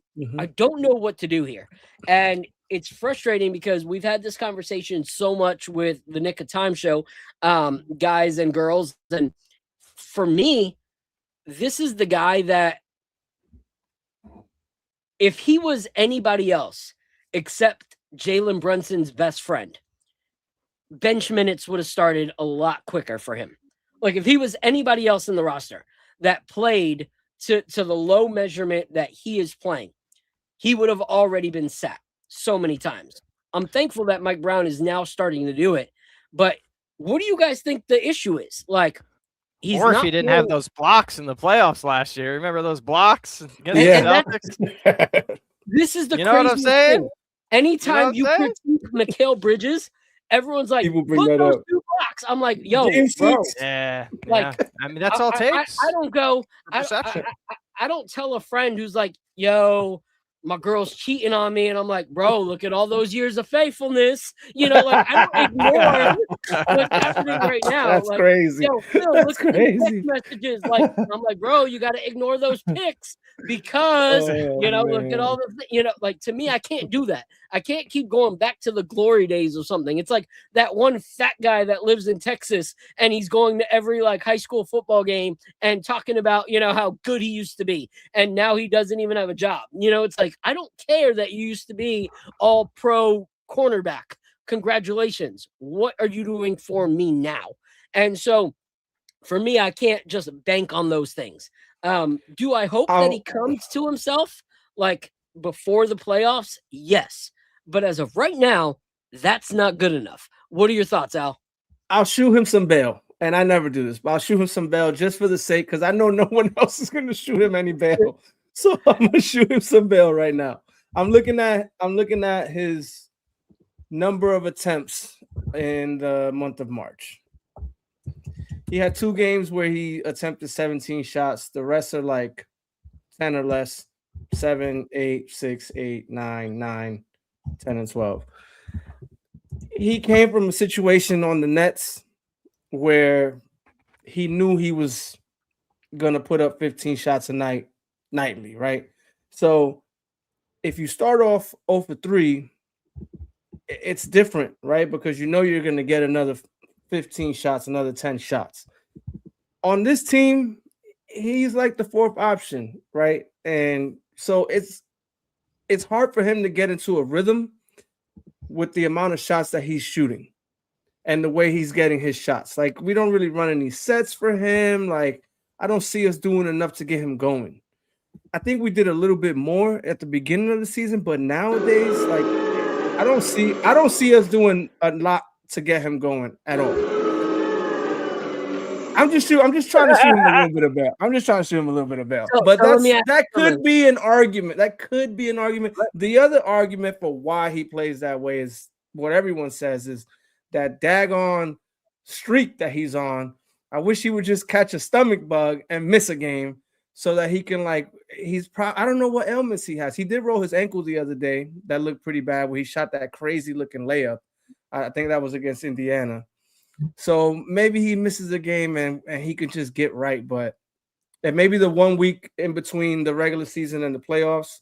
don't know what to do here, and it's frustrating because we've had this conversation so much with the Nick of Time show, guys and girls, and for me, this is the guy that if he was anybody else except Jalen Brunson's best friend, bench minutes would have started a lot quicker for him. Like if he was anybody else in the roster that played to the low measurement that he is playing, he would have already been sat so many times. I'm thankful that Mike Brown is now starting to do it. But what do you guys think the issue is? Like, he's or if not he didn't throwing- have those blocks in the playoffs last year. Remember those blocks against the Yeah. Celtics? This is the You know what I'm craziest saying? thing. Anytime You know what I'm you critique Mikal Bridges, everyone's like, People bring look that those up. 2 blocks. I'm like, yo, Game bro. 6. Yeah. Like, yeah. I mean, that's all it takes. I don't go. for perception. I don't tell a friend who's like, yo, my girl's cheating on me, and I'm like, bro, look at all those years of faithfulness. You know, like I don't ignore what's happening right now. That's like, crazy. Yo, Phil, That's look at the text crazy. messages. Like, I'm like, bro, you got to ignore those pics because Oh, you know, look at man. all the, you know, like to me, I can't do that. I can't keep going back to the glory days or something. It's like that one fat guy that lives in Texas and he's going to every like high school football game and talking about, you know, how good he used to be. And now he doesn't even have a job. You know, it's like, I don't care that you used to be all pro cornerback. Congratulations. What are you doing for me now? And so for me, I can't just bank on those things. Do I hope that he comes to himself like before the playoffs? Yes. But as of right now, that's not good enough. What are your thoughts, Al? I'll shoot him some bail. And I never do this, but I'll shoot him some bail just for the sake, because I know no one else is going to shoot him any bail. So I'm gonna shoot him some bail right now. I'm looking at his number of attempts in the month of March. He had 2 games where he attempted 17 shots. The rest are like 10 or less, 7, 8, 6, 8, 9, 9, 10, and 12. He came from a situation on the Nets where he knew he was going to put up 15 shots a night, nightly, right? So if you start off 0 for 3, it's different, right? Because you know you're going to get another 15 shots, another 10 shots. On this team, he's like the 4th option, right? And so it's hard for him to get into a rhythm with the amount of shots that he's shooting and the way he's getting his shots. Like, we don't really run any sets for him. Like, I don't see us doing enough to get him going. I think we did a little bit more at the beginning of the season, but nowadays, like, I don't see us doing a lot to get him going at all. I'm just trying to shoot him a little bit of bail. I'm just trying to shoot him a little bit of bail. But that could be an argument. That could be an argument. The other argument for why he plays that way is what everyone says is that daggone streak that he's on. I wish he would just catch a stomach bug and miss a game so that he can, like, I don't know what ailments he has. He did roll his ankle the other day. That looked pretty bad where he shot that crazy looking layup. I think that was against Indiana. So maybe he misses a game and he can just get right. But and maybe the 1 week in between the regular season and the playoffs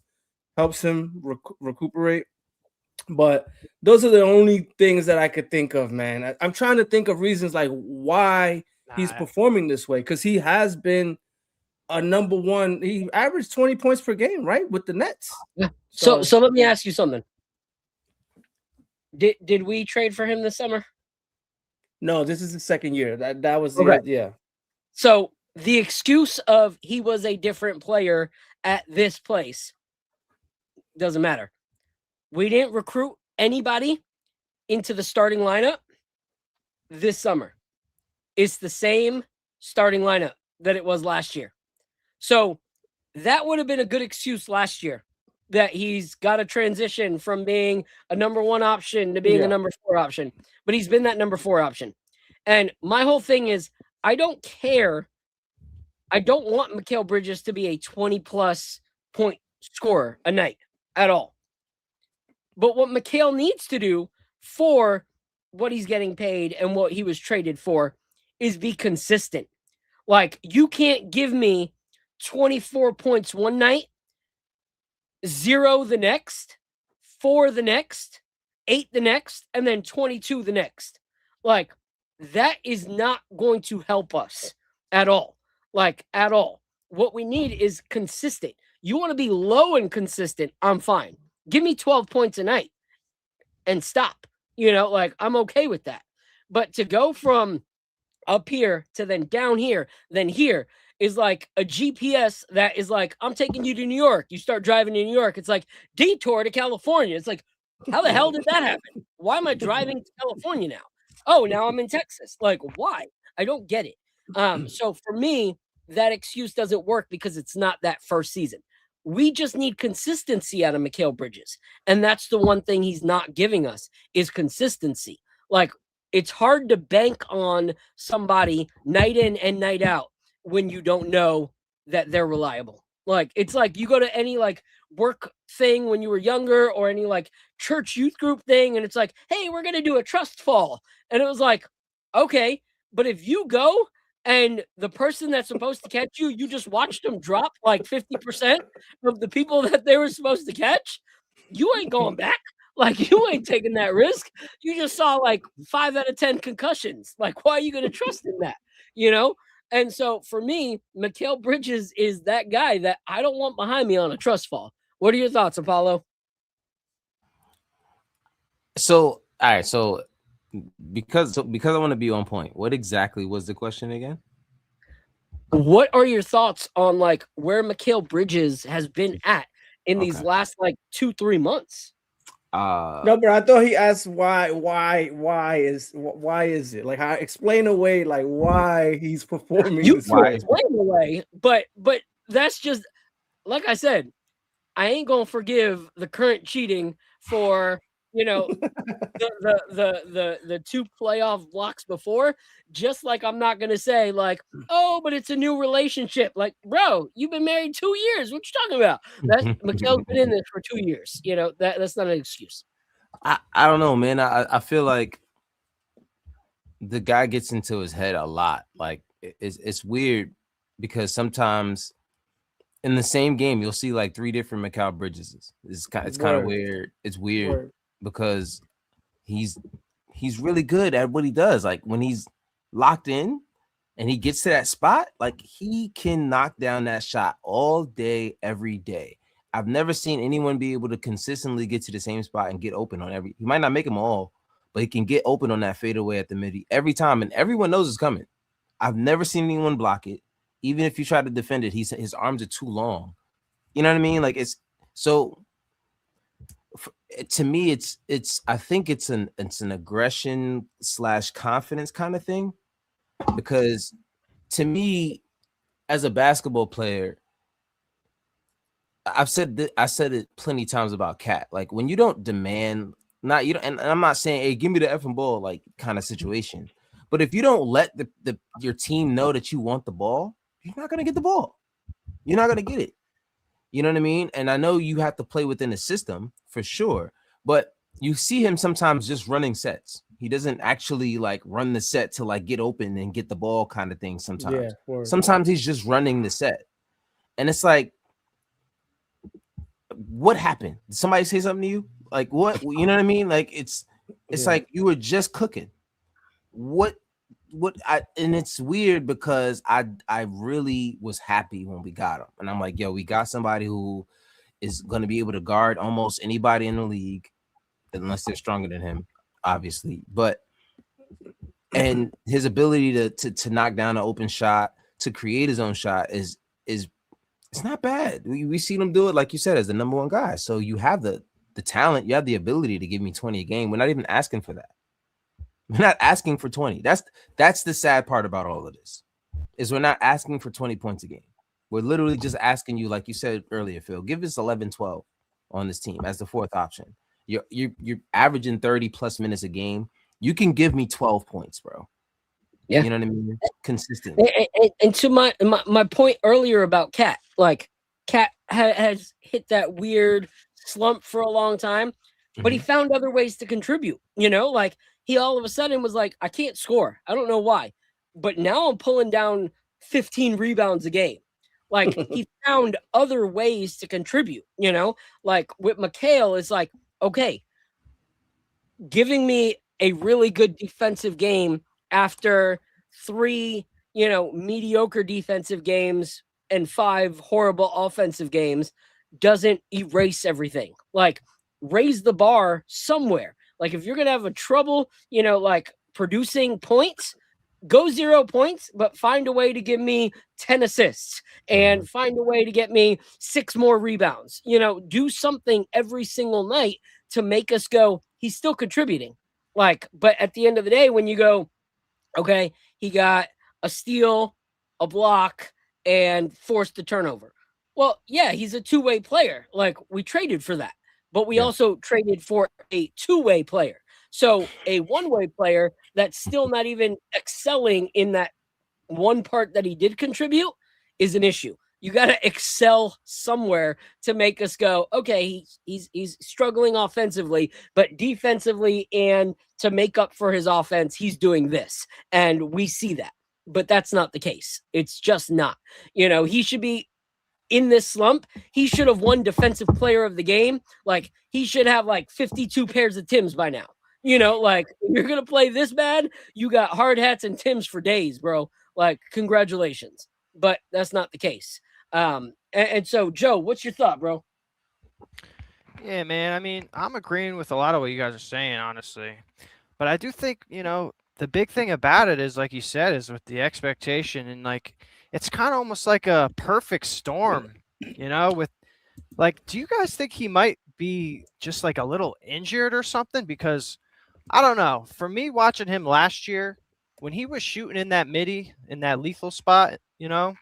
helps him recuperate. But those are the only things that I could think of, man. I'm trying to think of reasons like why he's performing this way, because he has been a number one. He averaged 20 points per game, right, with the Nets. Yeah. So let me ask you something. Did we trade for him this summer? No, this is the second year. That was yeah. So the excuse of he was a different player at this place doesn't matter. We didn't recruit anybody into the starting lineup this summer. It's the same starting lineup that it was last year. So that would have been a good excuse last year, that he's got to transition from being a number 1 option to being a number 4 option. But he's been that number 4 option. And my whole thing is, I don't care. I don't want Mikal Bridges to be a 20-plus point scorer a night at all. But what Mikal needs to do for what he's getting paid and what he was traded for is be consistent. Like, you can't give me 24 points one night, 0 the next, 4 the next, 8 the next, and then 22 the next. Like, that is not going to help us at all. Like, at all. What we need is consistent. You want to be low and consistent, I'm fine. Give me 12 points a night and stop. You know, like, I'm okay with that. But to go from up here to then down here, then here, is like a GPS that is like, I'm taking you to New York. You start driving to New York. It's like detour to California. It's like, How the hell did that happen? Why am I driving to California now? Oh, now I'm in Texas. Like, why? I don't get it. So for me, that excuse doesn't work because it's not that first season. We just need consistency out of Mikal Bridges. And that's the one thing he's not giving us is consistency. Like, it's hard to bank on somebody night in and night out when you don't know that they're reliable. Like, it's like you go to any like work thing when you were younger or any like church youth group thing, and it's like, hey, we're gonna do a trust fall. And it was like, okay, but if you go and the person that's supposed to catch you, you just watched them drop like 50% of the people that they were supposed to catch, you ain't going back. Like, you ain't taking that risk. You just saw like 5 out of 10 concussions. Like, why are you going to trust in that? You know? And so for me, Mikal Bridges is that guy that I don't want behind me on a trust fall. What are your thoughts, Apollo? So, all right. So because I want to be on point, what exactly was the question again? What are your thoughts on like where Mikal Bridges has been at in these last like 2-3 months? No, but I thought he asked why is it like explain away like why he's performing You this way. explain away, but that's just like I said. I ain't gonna forgive the current cheating for the 2 playoff blocks before. Just like I'm not gonna say like, oh, but it's a new relationship. Like, bro, you've been married 2 years. What you talking about? That Mikal's been in this for 2 years. That's not an excuse. I don't know, man. I feel like the guy gets into his head a lot. Like it's weird because sometimes in the same game you'll see like 3 different Mikal Bridges. It's kind of weird. It's weird because he's really good at what he does. Like when he's locked in and he gets to that spot, like he can knock down that shot all day, every day. I've never seen anyone be able to consistently get to the same spot and get open on every. He might not make them all, but he can get open on that fadeaway at the midi every time, and everyone knows it's coming. I've never seen anyone block it. Even if you try to defend it, his arms are too long. You know what I mean? Like it's so. To me, it's. I think it's an aggression / confidence kind of thing, because to me, as a basketball player, I said it plenty of times about Cat. Like when you don't demand, and I'm not saying, hey, give me the effing ball, like kind of situation. But if you don't let your team know that you want the ball, you're not gonna get the ball. You're not gonna get it. You know what I mean? And I know you have to play within the system for sure, but you see him sometimes just running sets. He doesn't actually like run the set to like get open and get the ball kind of thing. Sometimes he's just running the set, and it's like, what happened? Did somebody say something to you? Like what? You know what I mean? Like it's like you were just cooking. And it's weird because I really was happy when we got him, and I'm like, yo, we got somebody who is going to be able to guard almost anybody in the league, unless they're stronger than him, obviously. And his ability to knock down an open shot, to create his own shot is it's not bad. We seen him do it, like you said, as the number 1 guy. So you have the talent, you have the ability to give me 20 a game. We're not even asking for that. We're not asking for 20. That's the sad part about all of this, is we're not asking for 20 points a game. We're literally just asking you, like you said earlier, Phil, give us 11, 12 on this team as the 4th option. You're averaging 30 plus minutes a game. You can give me 12 points, bro. Yeah, you know what I mean? Consistently. And to my point earlier about Cat, like Cat has hit that weird slump for a long time, but he found other ways to contribute. Like he all of a sudden was like, I can't score. I don't know why, but now I'm pulling down 15 rebounds a game. Like he found other ways to contribute. Like with Mikal, it's like, okay, giving me a really good defensive game after 3, mediocre defensive games and 5 horrible offensive games doesn't erase everything. Like raise the bar somewhere. Like if you're going to have a trouble, like producing points, go 0 points, but find a way to give me 10 assists and find a way to get me 6 more rebounds. Do something every single night to make us go, he's still contributing. Like, but at the end of the day, when you go, okay, he got a steal, a block, and forced the turnover. Well, yeah, he's a two-way player. Like, we traded for that, but we also traded for a two-way player. So a one-way player that's still not even excelling in that one part that he did contribute is an issue. You got to excel somewhere to make us go, okay, he's struggling offensively, but defensively and to make up for his offense, he's doing this. And we see that. But that's not the case. It's just not. You know, he should be in this slump. He should have won defensive player of the game. Like, he should have like 52 pairs of Tims by now. You know, like, you're going to play this bad, you got hard hats and Tims for days, bro. Like, congratulations. But that's not the case. And so, Joe, what's your thought, bro? Yeah, man. I mean, I'm agreeing with a lot of what you guys are saying, honestly. But I do think, you know, the big thing about it is, like you said, is with the expectation, and like it's kind of almost like a perfect storm, you know, with like, do you guys think he might be just like a little injured or something? Because I don't know. For me, watching him last year, when he was shooting in that midi, in that lethal spot, you know,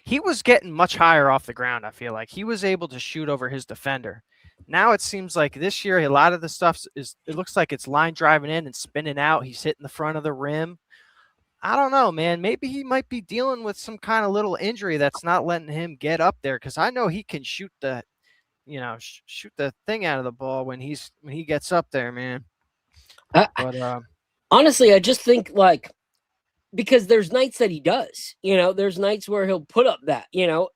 he was getting much higher off the ground. I feel like he was able to shoot over his defender. Now it seems like this year, a lot of the stuff is, it looks like it's line driving in and spinning out. He's hitting the front of the rim. I don't know, man. Maybe he might be dealing with some kind of little injury that's not letting him get up there. Cause I know he can shoot the, you know, shoot the thing out of the ball when he gets up there, man. But honestly, I just think like, because there's nights that he does, you know, there's nights where he'll put up that, you know,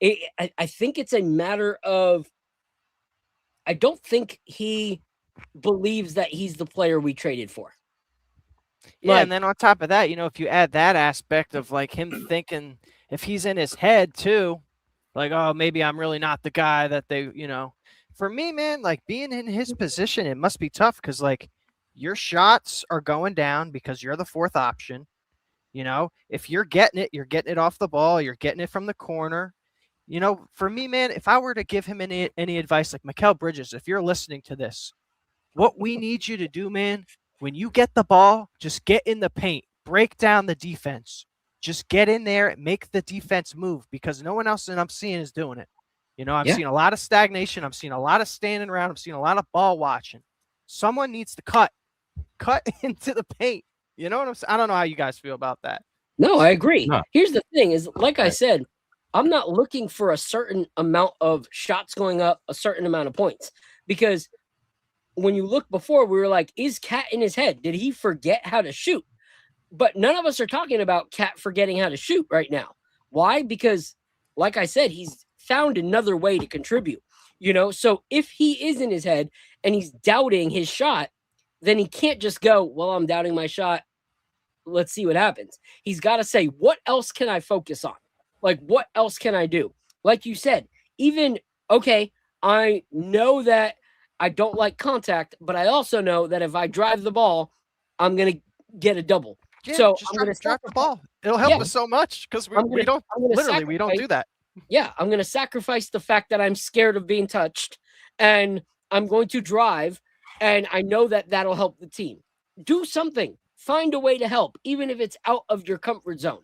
I think it's a matter of, I don't think he believes that he's the player we traded for. yeah, Like, and then on top of that, you know, if you add that aspect of like him thinking, if he's in his head too, like, oh, maybe I'm really not the guy that they, you know, for me, man, like being in his position, it must be tough because like your shots are going down because you're the fourth option. You know, if you're getting it off the ball, you're getting it from the corner. You know, for me, man, if I were to give him any advice, like Mikal Bridges, if you're listening to this, what we need you to do, man, when you get the ball, just get in the paint, break down the defense, just get in there and make the defense move because no one else that I'm seeing is doing it. You know, I've seen a lot of stagnation. I'm seeing a lot of standing around. I'm seeing a lot of ball watching. Someone needs to cut into the paint. You know what I'm saying? I don't know how you guys feel about that. no, I agree. No. Here's the thing is, like I said, I'm not looking for a certain amount of shots going up, a certain amount of points. Because when you look before, we were like, is Cat in his head? Did he forget how to shoot? But none of us are talking about Cat forgetting how to shoot right now. Why? Because, like I said, he's found another way to contribute. You know, so if he is in his head and he's doubting his shot, then he can't just go, well, I'm doubting my shot. Let's see what happens. He's got to say, what else can I focus on? Like, what else can I do? Like you said, even, okay, I know that I don't like contact, but I also know that if I drive the ball, I'm going to get a double. Yeah, so just I'm going to drop the ball. It'll help us so much because we don't do that. Yeah, I'm going to sacrifice the fact that I'm scared of being touched, and I'm going to drive, and I know that that'll help the team. Do something. Find a way to help, even if it's out of your comfort zone.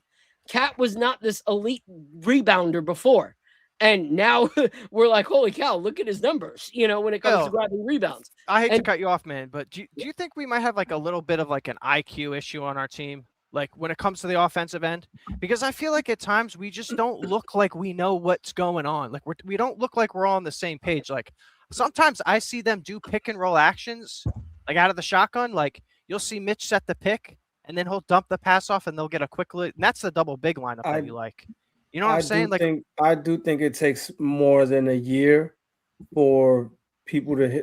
Cat was not this elite rebounder before, and now we're like, holy cow, look at his numbers, you know, when it comes to grabbing rebounds. I hate to cut you off, man, but do you think we might have like a little bit of like an IQ issue on our team? Like when it comes to the offensive end, because I feel like at times we just don't look like we know what's going on. Like we don't look like we're all on the same page. Like sometimes I see them do pick and roll actions, like out of the shotgun. Like you'll see Mitch set the pick and then he'll dump the pass off and they'll get a quick look. And that's the double big lineup that you like. You know what I'm saying? I do think it takes more than a year for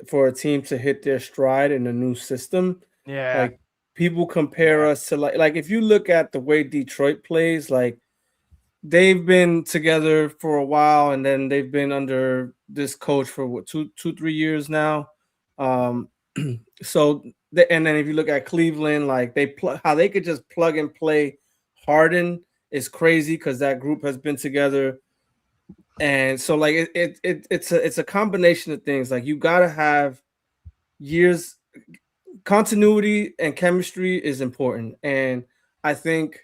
for a team to hit their stride in a new system. Yeah. Like people compare us to like if you look at the way Detroit plays, like they've been together for a while and then they've been under this coach for what 3 years now. So and then if you look at Cleveland, like how they could just plug and play Harden is crazy because that group has been together. And so like it's a combination of things. Like you gotta have years. Continuity and chemistry is important, and I think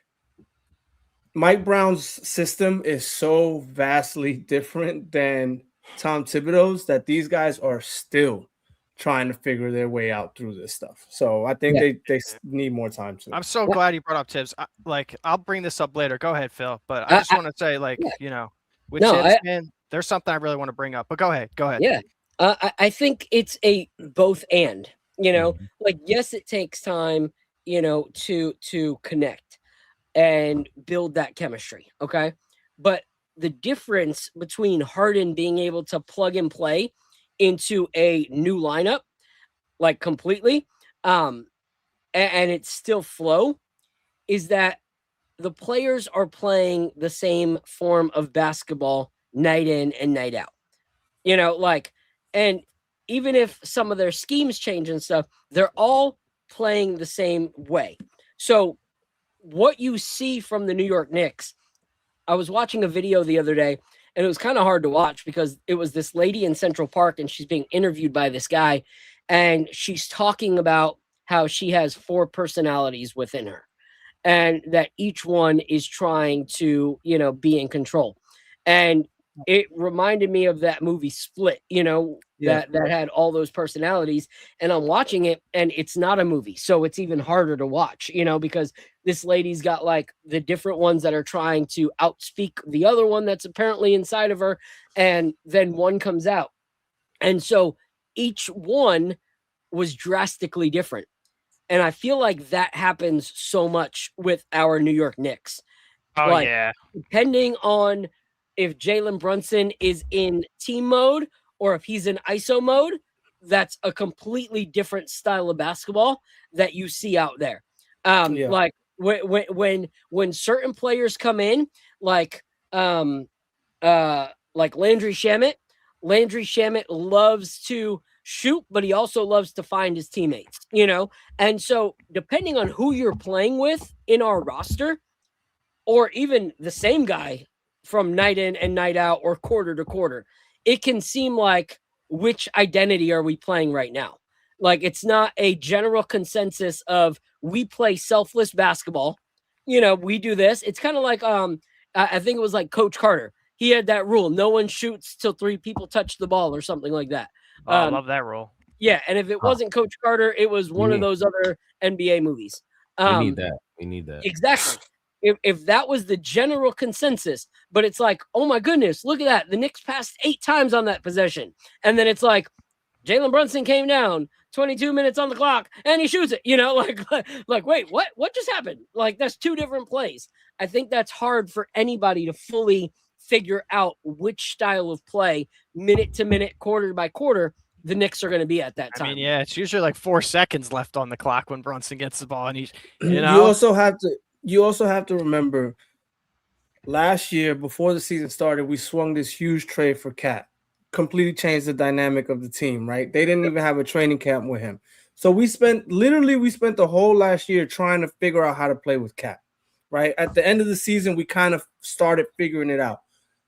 Mike Brown's system is so vastly different than Tom Thibodeau's that these guys are still trying to figure their way out through this stuff. So I think they need more time to. I'm so glad you brought up Tibbs. I'll bring this up later. Go ahead, Phil. But I just want to say, with Tibbs, man, there's something I really want to bring up. But go ahead. Yeah, I think it's a both and. Yes, it takes time, to connect and build that chemistry. Okay. But the difference between Harden being able to plug and play into a new lineup, like completely, and it's still flow, is that the players are playing the same form of basketball night in and night out. And even if some of their schemes change and stuff, they're all playing the same way. So what you see from the New York Knicks, I was watching a video the other day, and it was kind of hard to watch because it was this lady in Central Park, and she's being interviewed by this guy, and she's talking about how she has 4 personalities within her, and that each one is trying to, be in control. And it reminded me of that movie Split, that had all those personalities. And I'm watching it, and it's not a movie, so it's even harder to watch, because this lady's got like the different ones that are trying to outspeak the other one that's apparently inside of her, and then one comes out. And so each one was drastically different. And I feel like that happens so much with our New York Knicks. Oh, yeah. Depending on if Jalen Brunson is in team mode or if he's in ISO mode, that's a completely different style of basketball that you see out there. Like when certain players come in, like Landry Shamet loves to shoot, but he also loves to find his teammates, And so depending on who you're playing with in our roster, or even the same guy from night in and night out or quarter to quarter, it can seem like, which identity are we playing right now? Like, it's not a general consensus of we play selfless basketball. We do this. It's kind of like, I think it was like Coach Carter. He had that rule. No one shoots till 3 people touch the ball or something like that. I love that rule. Yeah. And if it wasn't Coach Carter, it was one of those other NBA movies. We need that. Exactly. If that was the general consensus, but it's like, oh my goodness, look at that. The Knicks passed 8 times on that possession. And then it's like, Jalen Brunson came down, 22 minutes on the clock, and he shoots it, like, wait, what just happened? Like, that's 2 different plays. I think that's hard for anybody to fully figure out which style of play, minute to minute, quarter by quarter, the Knicks are going to be at that time. I mean, yeah, it's usually like 4 seconds left on the clock when Brunson gets the ball, and he's, You also have to remember last year, before the season started, we swung this huge trade for Cat. Completely changed the dynamic of the team, right? They didn't even have a training camp with him. So we spent the whole last year trying to figure out how to play with Cat, right? At the end of the season, we kind of started figuring it out.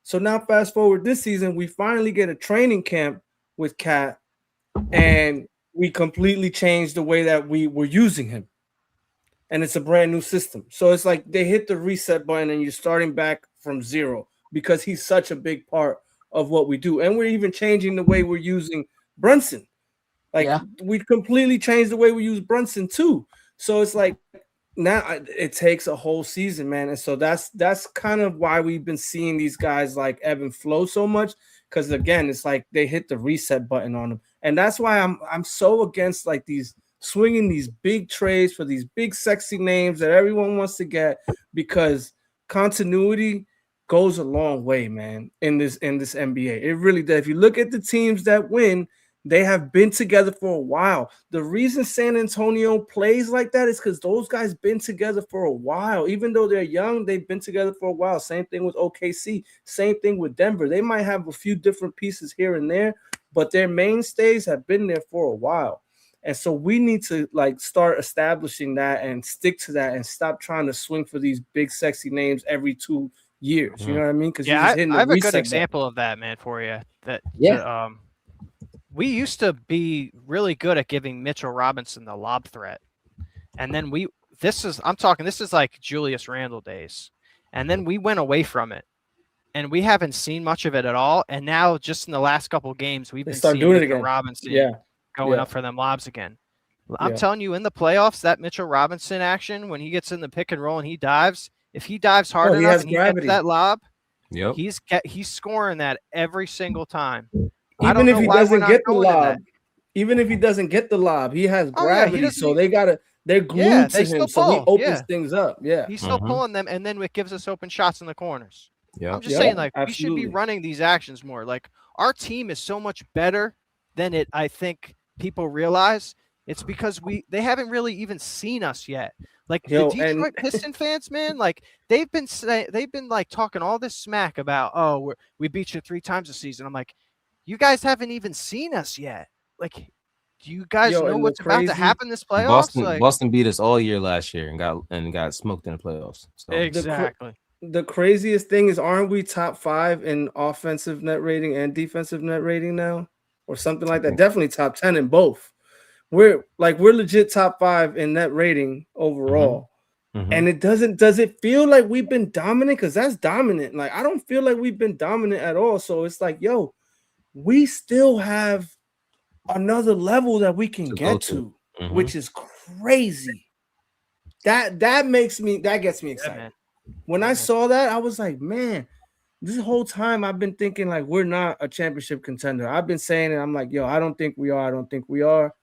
So now fast forward this season, we finally get a training camp with Cat, and we completely changed the way that we were using him. And it's a brand new system. So it's like they hit the reset button and you're starting back from zero because he's such a big part of what we do. And we're even changing the way we're using Brunson. We completely changed the way we use Brunson too. So it's like now it takes a whole season, man. And so that's kind of why we've been seeing these guys like ebb and flow so much. Because again, it's like they hit the reset button on them. And that's why I'm so against like these swinging these big trades for these big sexy names that everyone wants to get, because continuity goes a long way, man, in this NBA. It really does. If you look at the teams that win, they have been together for a while. The reason San Antonio plays like that is because those guys been together for a while. Even though they're young, they've been together for a while. Same thing with OKC. Same thing with Denver. They might have a few different pieces here and there, but their mainstays have been there for a while. And so we need to like start establishing that and stick to that and stop trying to swing for these big, sexy names every 2 years. You know what I mean? Because I have a good example of that, man, for you. we used to be really good at giving Mitchell Robinson the lob threat. And then this is like Julius Randle days. And then we went away from it. And we haven't seen much of it at all. And now just in the last couple of games, we've been seeing Mitchell Robinson going up for them lobs again. I'm telling you, in the playoffs, that Mitchell Robinson action, when he gets in the pick and roll and he dives, if he dives hard enough and he gets that lob, he's scoring that every single time. Even if he doesn't get the lob, he has gravity. So they're glued to him. So he opens things up. Yeah. He's still pulling them, and then it gives us open shots in the corners. Yeah. I'm just saying, like, we should be running these actions more. Like, our team is so much better than I think people realize. It's because they haven't really even seen us yet. Like, the Detroit Piston fans, man, like, they've been like talking all this smack about, we beat you 3 times this season. I'm like, you guys haven't even seen us yet. Like, do you guys know what's about to happen this playoffs? Boston beat us all year last year and got smoked in the playoffs. So. Exactly. The craziest thing is, aren't we top 5 in offensive net rating and defensive net rating now, or something like that? Definitely top 10 in both. We're legit top 5 in net rating overall. And does it feel like we've been dominant? Because that's dominant. Like, I don't feel like we've been dominant at all. So it's like, we still have another level that we can get to, which is crazy. That gets me excited. When I saw that, I was like, man, this whole time I've been thinking like we're not a championship contender. I've been saying it. I'm like, I don't think we are.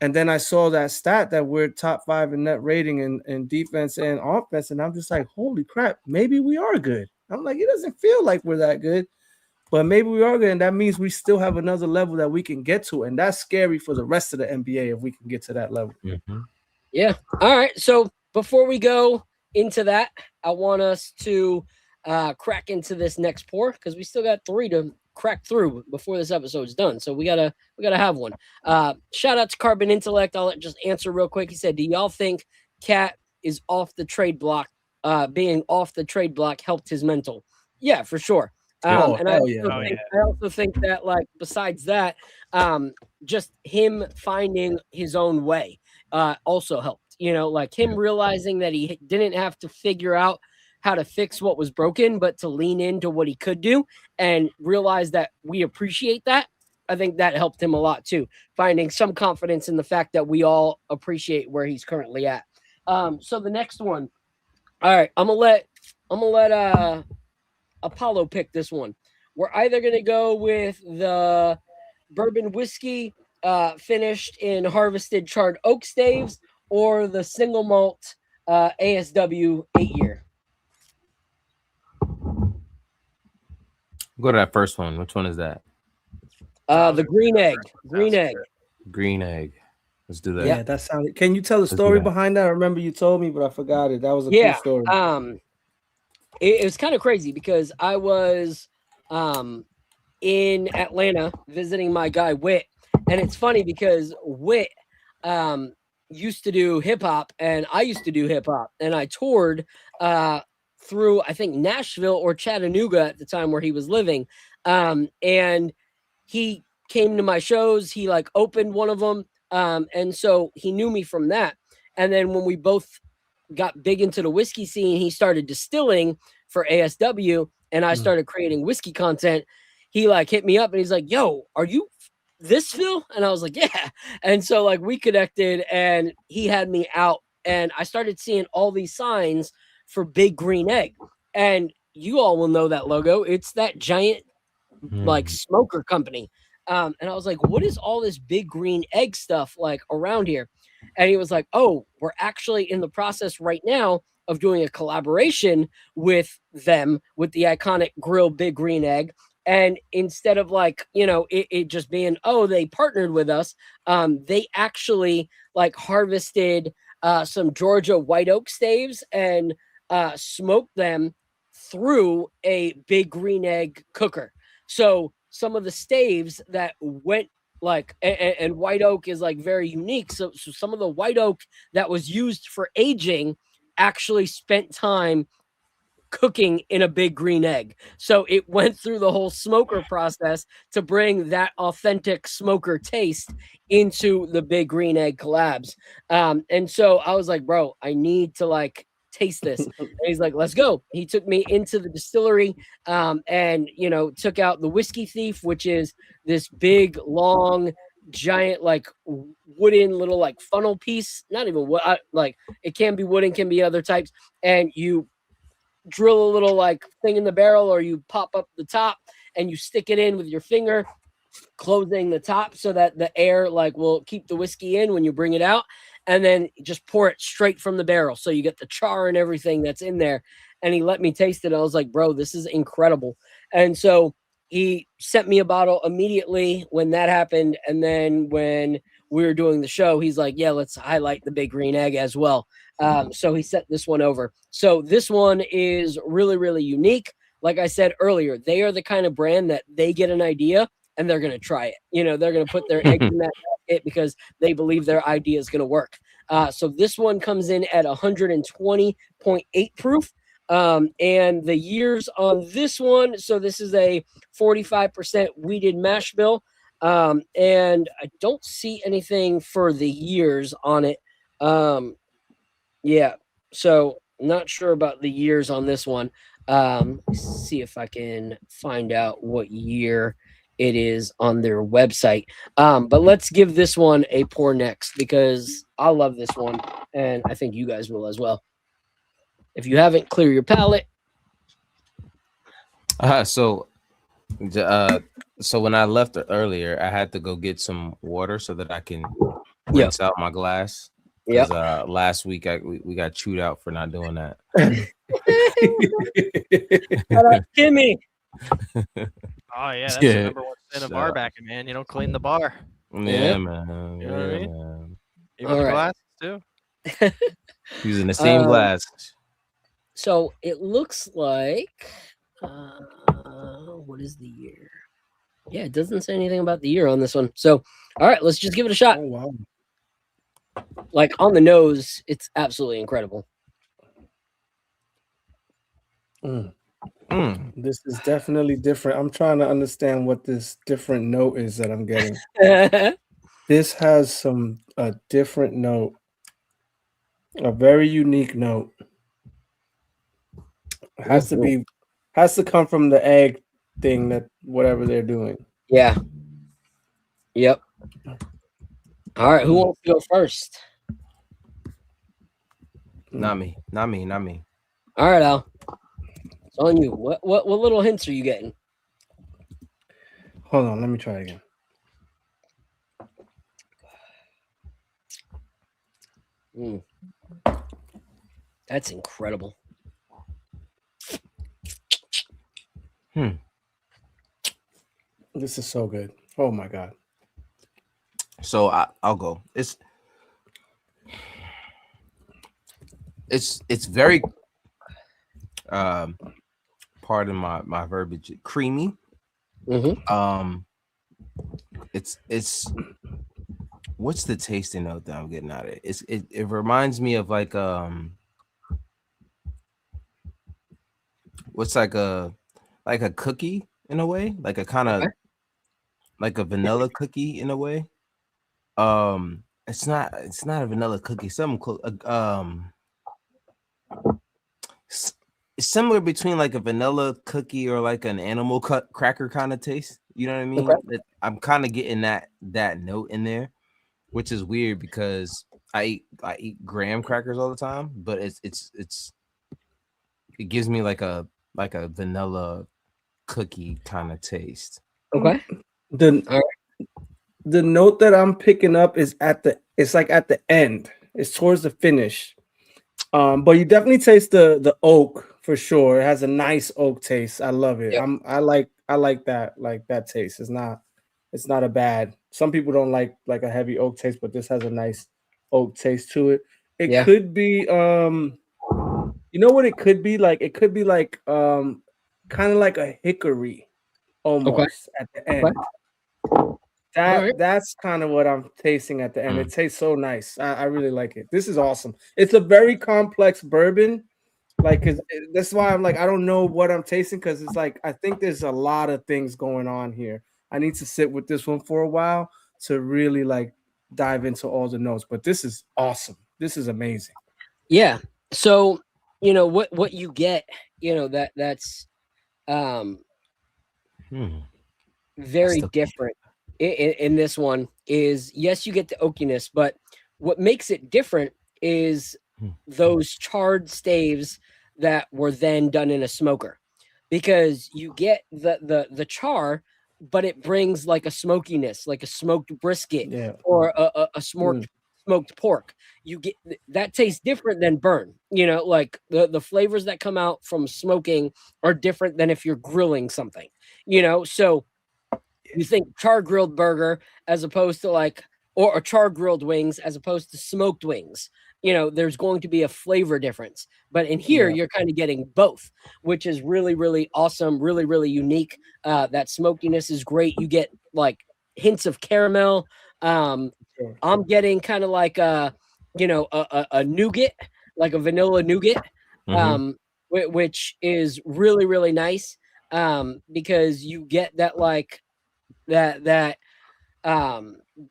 And then I saw that stat that we're top 5 in net rating in defense and offense. And I'm just like, holy crap, maybe we are good. I'm like, it doesn't feel like we're that good, but maybe we are good. And that means we still have another level that we can get to. And that's scary for the rest of the NBA if we can get to that level. Yeah. All right. So before we go into that, I want us to crack into this next pour, because we still got 3 to crack through before this episode's done. So we gotta have one. Shout out to Carbon Intellect. I'll just answer real quick. He said, do y'all think Cat is off the trade block? Being off the trade block helped his mental? Yeah, for sure. And I also think that, like, besides that, just him finding his own way also helped. Like him realizing that he didn't have to figure out how to fix what was broken, but to lean into what he could do and realize that we appreciate that. I think that helped him a lot too, finding some confidence in the fact that we all appreciate where he's currently at. So the next one, all right, I'm gonna let Apollo pick this one. We're either gonna go with the bourbon whiskey finished in harvested charred oak staves, or the single malt ASW 8-year. Go to that first one. Which one is that? The green egg. Green egg. Let's do that. Yeah, that sounded. Can you tell the story behind that? I remember you told me, but I forgot it. That was a cool story. It was kind of crazy because I was in Atlanta visiting my guy Wit, and it's funny because Wit used to do hip hop and I used to do hip hop, and I toured through, I think, Nashville or Chattanooga at the time where he was living. And he came to my shows. He like opened one of them. And so he knew me from that. And then when we both got big into the whiskey scene, he started distilling for ASW and I started creating whiskey content. He like hit me up and he's like, yo, are you this Phil? And I was like, yeah. And so like we connected and he had me out and I started seeing all these signs for Big Green Egg. And you all will know that logo. It's that giant like smoker company. And I was like, what is all this Big Green Egg stuff like around here? And he was like, oh, we're actually in the process right now of doing a collaboration with them, with the iconic grill Big Green Egg. And instead of like, it just being, oh, they partnered with us, they actually like harvested some Georgia white oak staves and smoked them through a Big Green Egg cooker. So some of the staves that went like, and white oak is like very unique. So some of the white oak that was used for aging actually spent time cooking in a big green egg. So it went through the whole smoker process to bring that authentic smoker taste into the big green egg collabs. And so I was like, bro, I need to like taste this. And he's like, let's go. He took me into the distillery and, you know, took out the Whiskey Thief, which is this big, long, giant, like wooden little like funnel piece. Not even what, like it can be wooden, can be other types. And you drill a little like thing in the barrel, or you pop up the top and you stick it in with your finger, closing the top so that the air like will keep the whiskey in when you bring it out, and then just pour it straight from the barrel so you get the char and everything that's in there. And he let me taste it. I was like, bro, this is incredible. And so he sent me a bottle immediately when that happened. And then when we were doing the show, he's like, yeah, let's highlight the big green egg as well. So he sent this one over. So this one is really, really unique. Like I said earlier, they are the kind of brand that they get an idea and they're going to try it. You know, they're going to put their eggs in that basket because they believe their idea is going to work. So this one comes in at 120.8 proof. And the years on this one, so this is a 45% wheated mash bill. And I don't see anything for the years on it. Yeah, so not sure about the years on this one. See if I can find out what year it is on their website. But let's give this one a pour next because I love this one and I think you guys will as well. If you haven't, clear your palate. So when I left earlier, I had to go get some water so that I can rinse out my glass. Yeah. Last week we got chewed out for not doing that. Shout out Kimmy. Oh yeah, that's the number one sin of bar backing, man. You don't clean the bar. Yeah, man. You know what I mean? Man. Even the glasses too. Using the same glass. So it looks like what is the year? Yeah, it doesn't say anything about the year on this one. So all right, let's just give it a shot. Oh wow. Like on the nose, it's absolutely incredible. This is definitely different. I'm trying to understand what this different note is that I'm getting. This has a different note, a very unique note. Has to come from the egg thing, that whatever they're doing. Yeah. Yep. All right, who wants to go first? Not me. All right, Al. It's on you. What little hints are you getting? Hold on, let me try again. That's incredible. This is so good. Oh my god. So I'll go. It's very pardon my verbiage, creamy. It's what's the tasting note that I'm getting out of it? It reminds me of like what's like a cookie in a way, like a kind of like a vanilla cookie in a way. It's not a vanilla cookie. It's similar between like a vanilla cookie or like an animal cracker kind of taste. You know what I mean? Okay. I'm kind of getting that note in there, which is weird because I eat graham crackers all the time, but it gives me like a vanilla cookie kind of taste. Okay. The note that I'm picking up is it's like at the end. It's towards the finish. But you definitely taste the oak for sure. It has a nice oak taste. I love it. Yep. I like that taste. It's not a bad. Some people don't like a heavy oak taste, but this has a nice oak taste to it. It could be you know what it could be like? It could be like kind of like a hickory almost at the end. That's kind of what I'm tasting at the end. It tastes so nice. I really like it. This is awesome. It's a very complex bourbon. Like, cause that's why I'm like, I don't know what I'm tasting, because it's like I think there's a lot of things going on here. I need to sit with this one for a while to really like dive into all the notes. But this is awesome. This is amazing. Yeah. So, what you get, that's very Still- different in this one is, yes, you get the oakiness, but what makes it different is those charred staves that were then done in a smoker, because you get the char, but it brings like a smokiness, like a smoked brisket or a smoked pork. You get that tastes different than burn. Like the flavors that come out from smoking are different than if you're grilling something. So you think char grilled burger as opposed to or char grilled wings as opposed to smoked wings. There's going to be a flavor difference. But in here, you're kind of getting both, which is really, really awesome, really, really unique. That smokiness is great. You get like hints of caramel. I'm getting kind of like a nougat, like a vanilla nougat, which is really, really nice, because you get that like that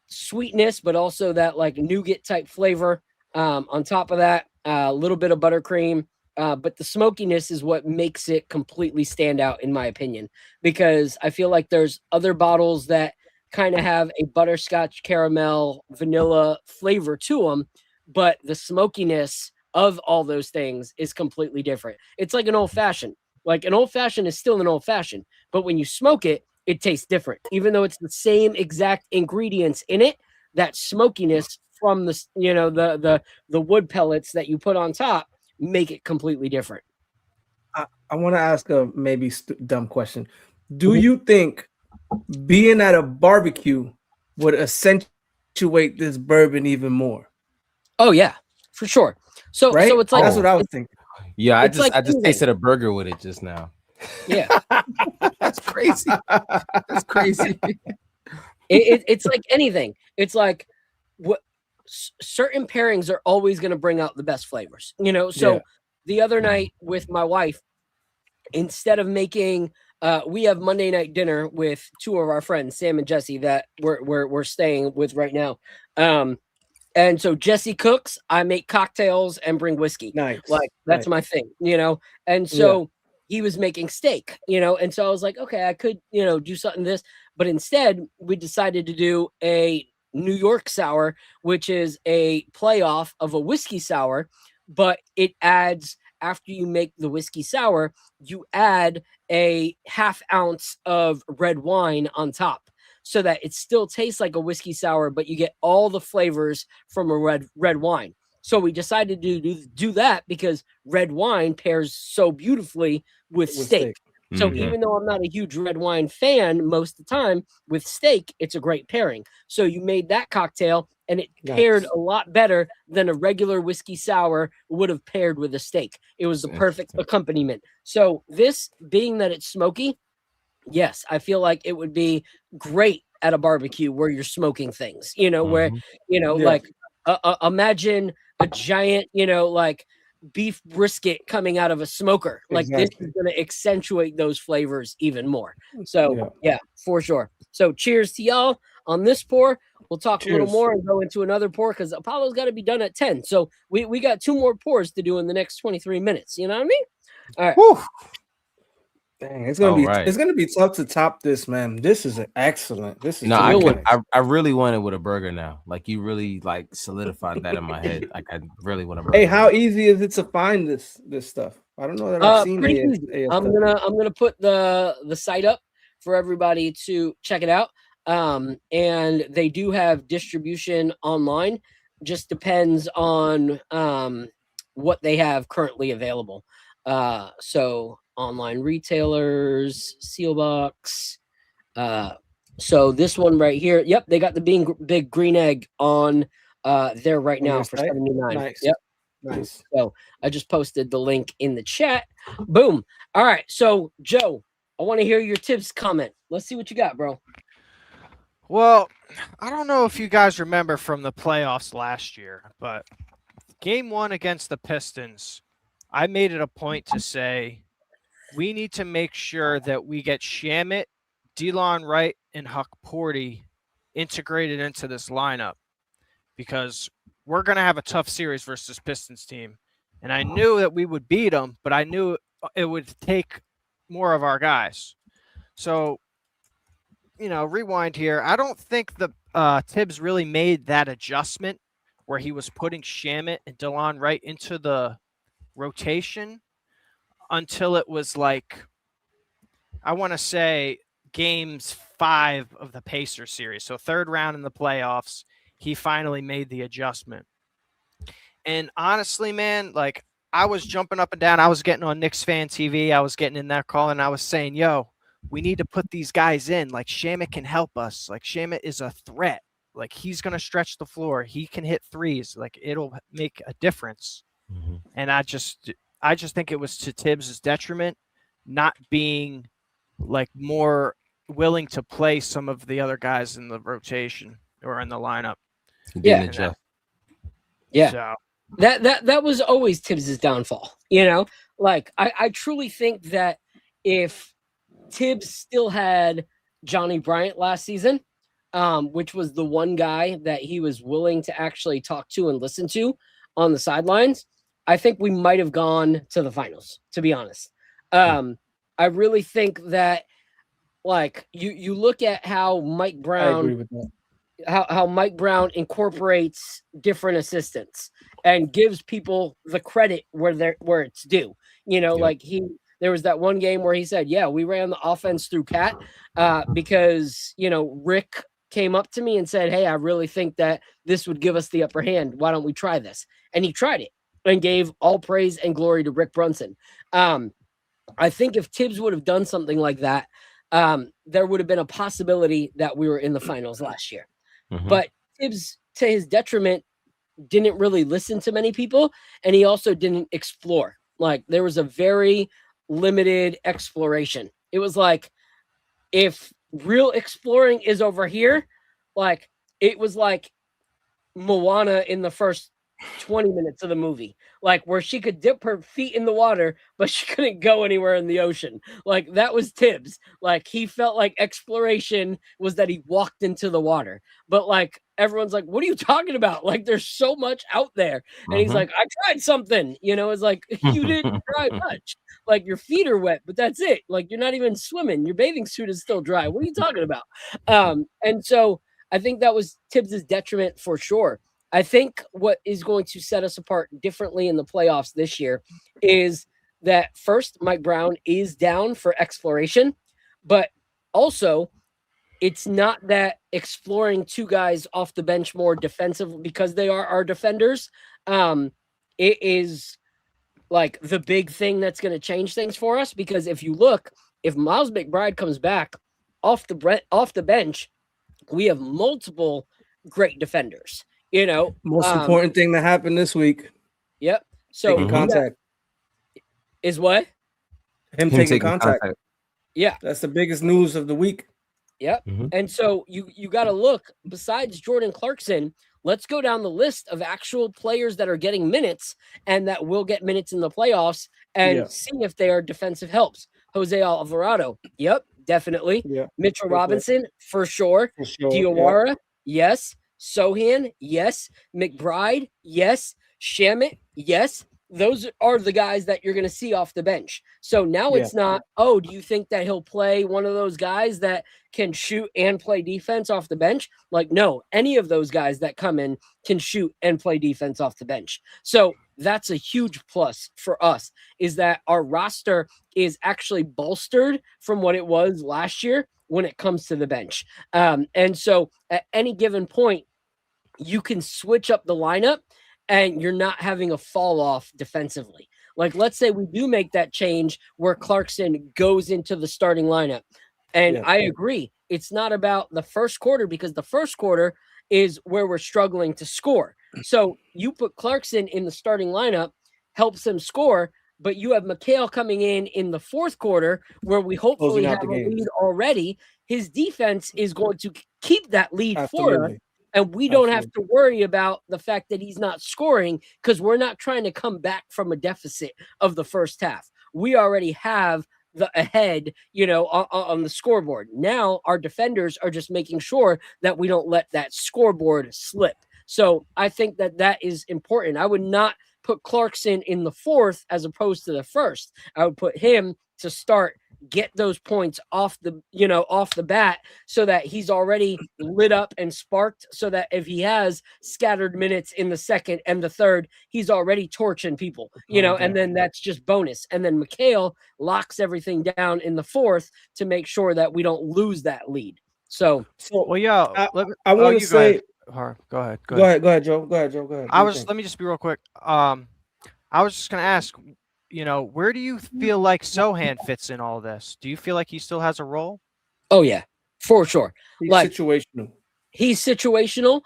sweetness, but also that like nougat type flavor. On top of that, a little bit of buttercream, but the smokiness is what makes it completely stand out, in my opinion, because I feel like there's other bottles that kind of have a butterscotch, caramel, vanilla flavor to them, but the smokiness of all those things is completely different. It's like an old fashioned. Like an old fashioned is still an old fashioned, but when you smoke it, it tastes different, even though it's the same exact ingredients in it. That smokiness from the wood pellets that you put on top make it completely different. I want to ask a maybe dumb question. Do you think being at a barbecue would accentuate this bourbon even more? Oh yeah, for sure. So right? So it's like, that's what I was thinking. Yeah, I It's just like anything. tasted a burger with it just now. Yeah, That's crazy. That's crazy. it's like anything. It's like what certain pairings are always going to bring out the best flavors. So the other night with my wife, instead of making, we have Monday night dinner with two of our friends, Sam and Jesse, that we're staying with right now. And so Jesse cooks, I make cocktails and bring whiskey. Nice. Like that's my thing, And so he was making steak, and so I was like, okay, I could, do something this, but instead we decided to do a New York sour, which is a playoff of a whiskey sour, but it adds, after you make the whiskey sour, you add a half ounce of red wine on top, so that it still tastes like a whiskey sour, but you get all the flavors from a red wine. So we decided to do that because red wine pairs so beautifully with steak. So even though I'm not a huge red wine fan most of the time, with steak, it's a great pairing. So you made that cocktail and it paired a lot better than a regular whiskey sour would have paired with a steak. It was the perfect accompaniment. So this, being that it's smoky, yes, I feel like it would be great at a barbecue where you're smoking things, where, like imagine a giant, like beef brisket coming out of a smoker. Like this is going to accentuate those flavors even more. So yeah, for sure. So cheers to y'all on this pour. We'll talk a little more and go into another pour because Apollo's got to be done at 10. So we got 2 more pours to do in the next 23 minutes. You know what I mean? All right. Whew. Dang, it's gonna be tough to top this, man. This is excellent. This is I really want it with a burger now. Like you really like solidified that in my head. Like I really want a burger. Hey, how easy is it to find this stuff? I don't know that I've seen it. I'm gonna put the site up for everybody to check it out. And they do have distribution online. Just depends on what they have currently available. So online retailers, Sealbox. So this one right here, yep, they got the big green egg on there right now for $79. Nice. Yep. Nice. So I just posted the link in the chat. Boom. All right. So Joe, I want to hear your tips comment. Let's see what you got, bro. Well, I don't know if you guys remember from the playoffs last year, but game 1 against the Pistons, I made it a point to say we need to make sure that we get Shamit, Delon Wright, and Huck Porty integrated into this lineup, because we're going to have a tough series versus Pistons team. And I knew that we would beat them, but I knew it would take more of our guys. So, rewind here. I don't think the Tibbs really made that adjustment where he was putting Shamit and Delon Wright into the rotation until it was like, I want to say, games 5 of the Pacers series. So third round in the playoffs, he finally made the adjustment. And honestly, man, like, I was jumping up and down. I was getting on Knicks Fan TV. I was getting in that call, and I was saying, yo, we need to put these guys in. Like, Shamit can help us. Like, Shamit is a threat. Like, he's going to stretch the floor. He can hit threes. Like, it'll make a difference. Mm-hmm. And I just think it was to Tibbs' detriment, not being, like, more willing to play some of the other guys in the rotation or in the lineup. Yeah. Yeah. So. That was always Tibbs' downfall. Like, I truly think that if Tibbs still had Johnny Bryant last season, which was the one guy that he was willing to actually talk to and listen to on the sidelines, I think we might have gone to the finals, to be honest. I really think that, like, you look at how Mike Brown, I agree with that. How Mike Brown incorporates different assistants and gives people the credit where it's due. Like there was that one game where he said, yeah, we ran the offense through Cat because, Rick came up to me and said, hey, I really think that this would give us the upper hand. Why don't we try this? And he tried it and gave all praise and glory to Rick Brunson. I think if Tibbs would have done something like that, there would have been a possibility that we were in the finals last year. Mm-hmm. But Tibbs, to his detriment, didn't really listen to many people, and he also didn't explore. Like, there was a very limited exploration. It was like, if real exploring is over here, like, it was like Moana in the first 20 minutes of the movie, like, where she could dip her feet in the water, but she couldn't go anywhere in the ocean. Like, that was Tibbs. Like, he felt like exploration was that he walked into the water. But, like, everyone's like, what are you talking about? Like, there's so much out there. And he's like, I tried something. It's like, you didn't try much. Like, your feet are wet, but that's it. Like, you're not even swimming. Your bathing suit is still dry. What are you talking about? And so I think that was Tibbs' detriment for sure. I think what is going to set us apart differently in the playoffs this year is that, first, Mike Brown is down for exploration, but also it's not that exploring two guys off the bench more defensive because they are our defenders. It is like the big thing that's going to change things for us, because if you look, if Miles McBride comes back off the bench, we have multiple great defenders. Most important thing that happened this week. Yep. So taking contact is what? Him taking contact. Yeah. That's the biggest news of the week. Yep. Mm-hmm. And so you got to look, besides Jordan Clarkson, let's go down the list of actual players that are getting minutes and that will get minutes in the playoffs and see if they are defensive helps. Jose Alvarado. Yep, definitely. Yeah. Mitchell Robinson, for sure. Diawara, yes. Sohan, yes. McBride, yes. Shamit, yes. Those are the guys that you're going to see off the bench. So now it's not, do you think that he'll play one of those guys that can shoot and play defense off the bench? Like, no, any of those guys that come in can shoot and play defense off the bench. So that's a huge plus for us, is that our roster is actually bolstered from what it was last year when it comes to the bench. And so at any given point, you can switch up the lineup and you're not having a fall off defensively. Like, let's say we do make that change where Clarkson goes into the starting lineup. And I agree, it's not about the first quarter, because the first quarter is where we're struggling to score. So you put Clarkson in the starting lineup, helps him score, but you have Mikal coming in the fourth quarter where we hopefully have a lead already. His defense is going to keep that lead for us. And we don't have to worry about the fact that he's not scoring because we're not trying to come back from a deficit of the first half. We already have the ahead, on the scoreboard. Now our defenders are just making sure that we don't let that scoreboard slip. So I think that is important. I would not put Clarkson in the fourth as opposed to the first. I would put him to start, get those points off the bat so that he's already lit up and sparked, so that if he has scattered minutes in the second and the third, he's already torching people, and then that's just bonus. And then Mikhail locks everything down in the fourth to make sure that we don't lose that lead. So well, yeah, I want to say, go ahead, Joe. Go ahead. Let me just be real quick. I was just gonna ask, where do you feel like Sohan fits in all this? Do you feel like he still has a role? Oh yeah, for sure. He's situational. He's situational,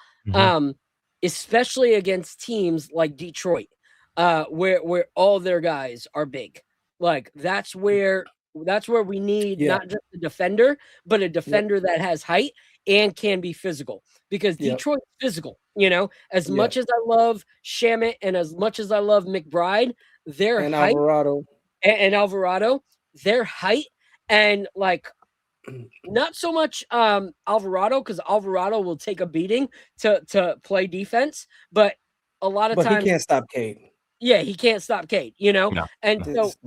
especially against teams like Detroit, where all their guys are big. Like that's where we need not just a defender, but a defender that has height and can be physical. Because Detroit's physical, as much as I love Shamit and as much as I love McBride, their height and Alvarado, their height and like not so much Alvarado, because Alvarado will take a beating to play defense, but a lot of times he can't stop Cade. Yeah, he can't stop Cade, No. And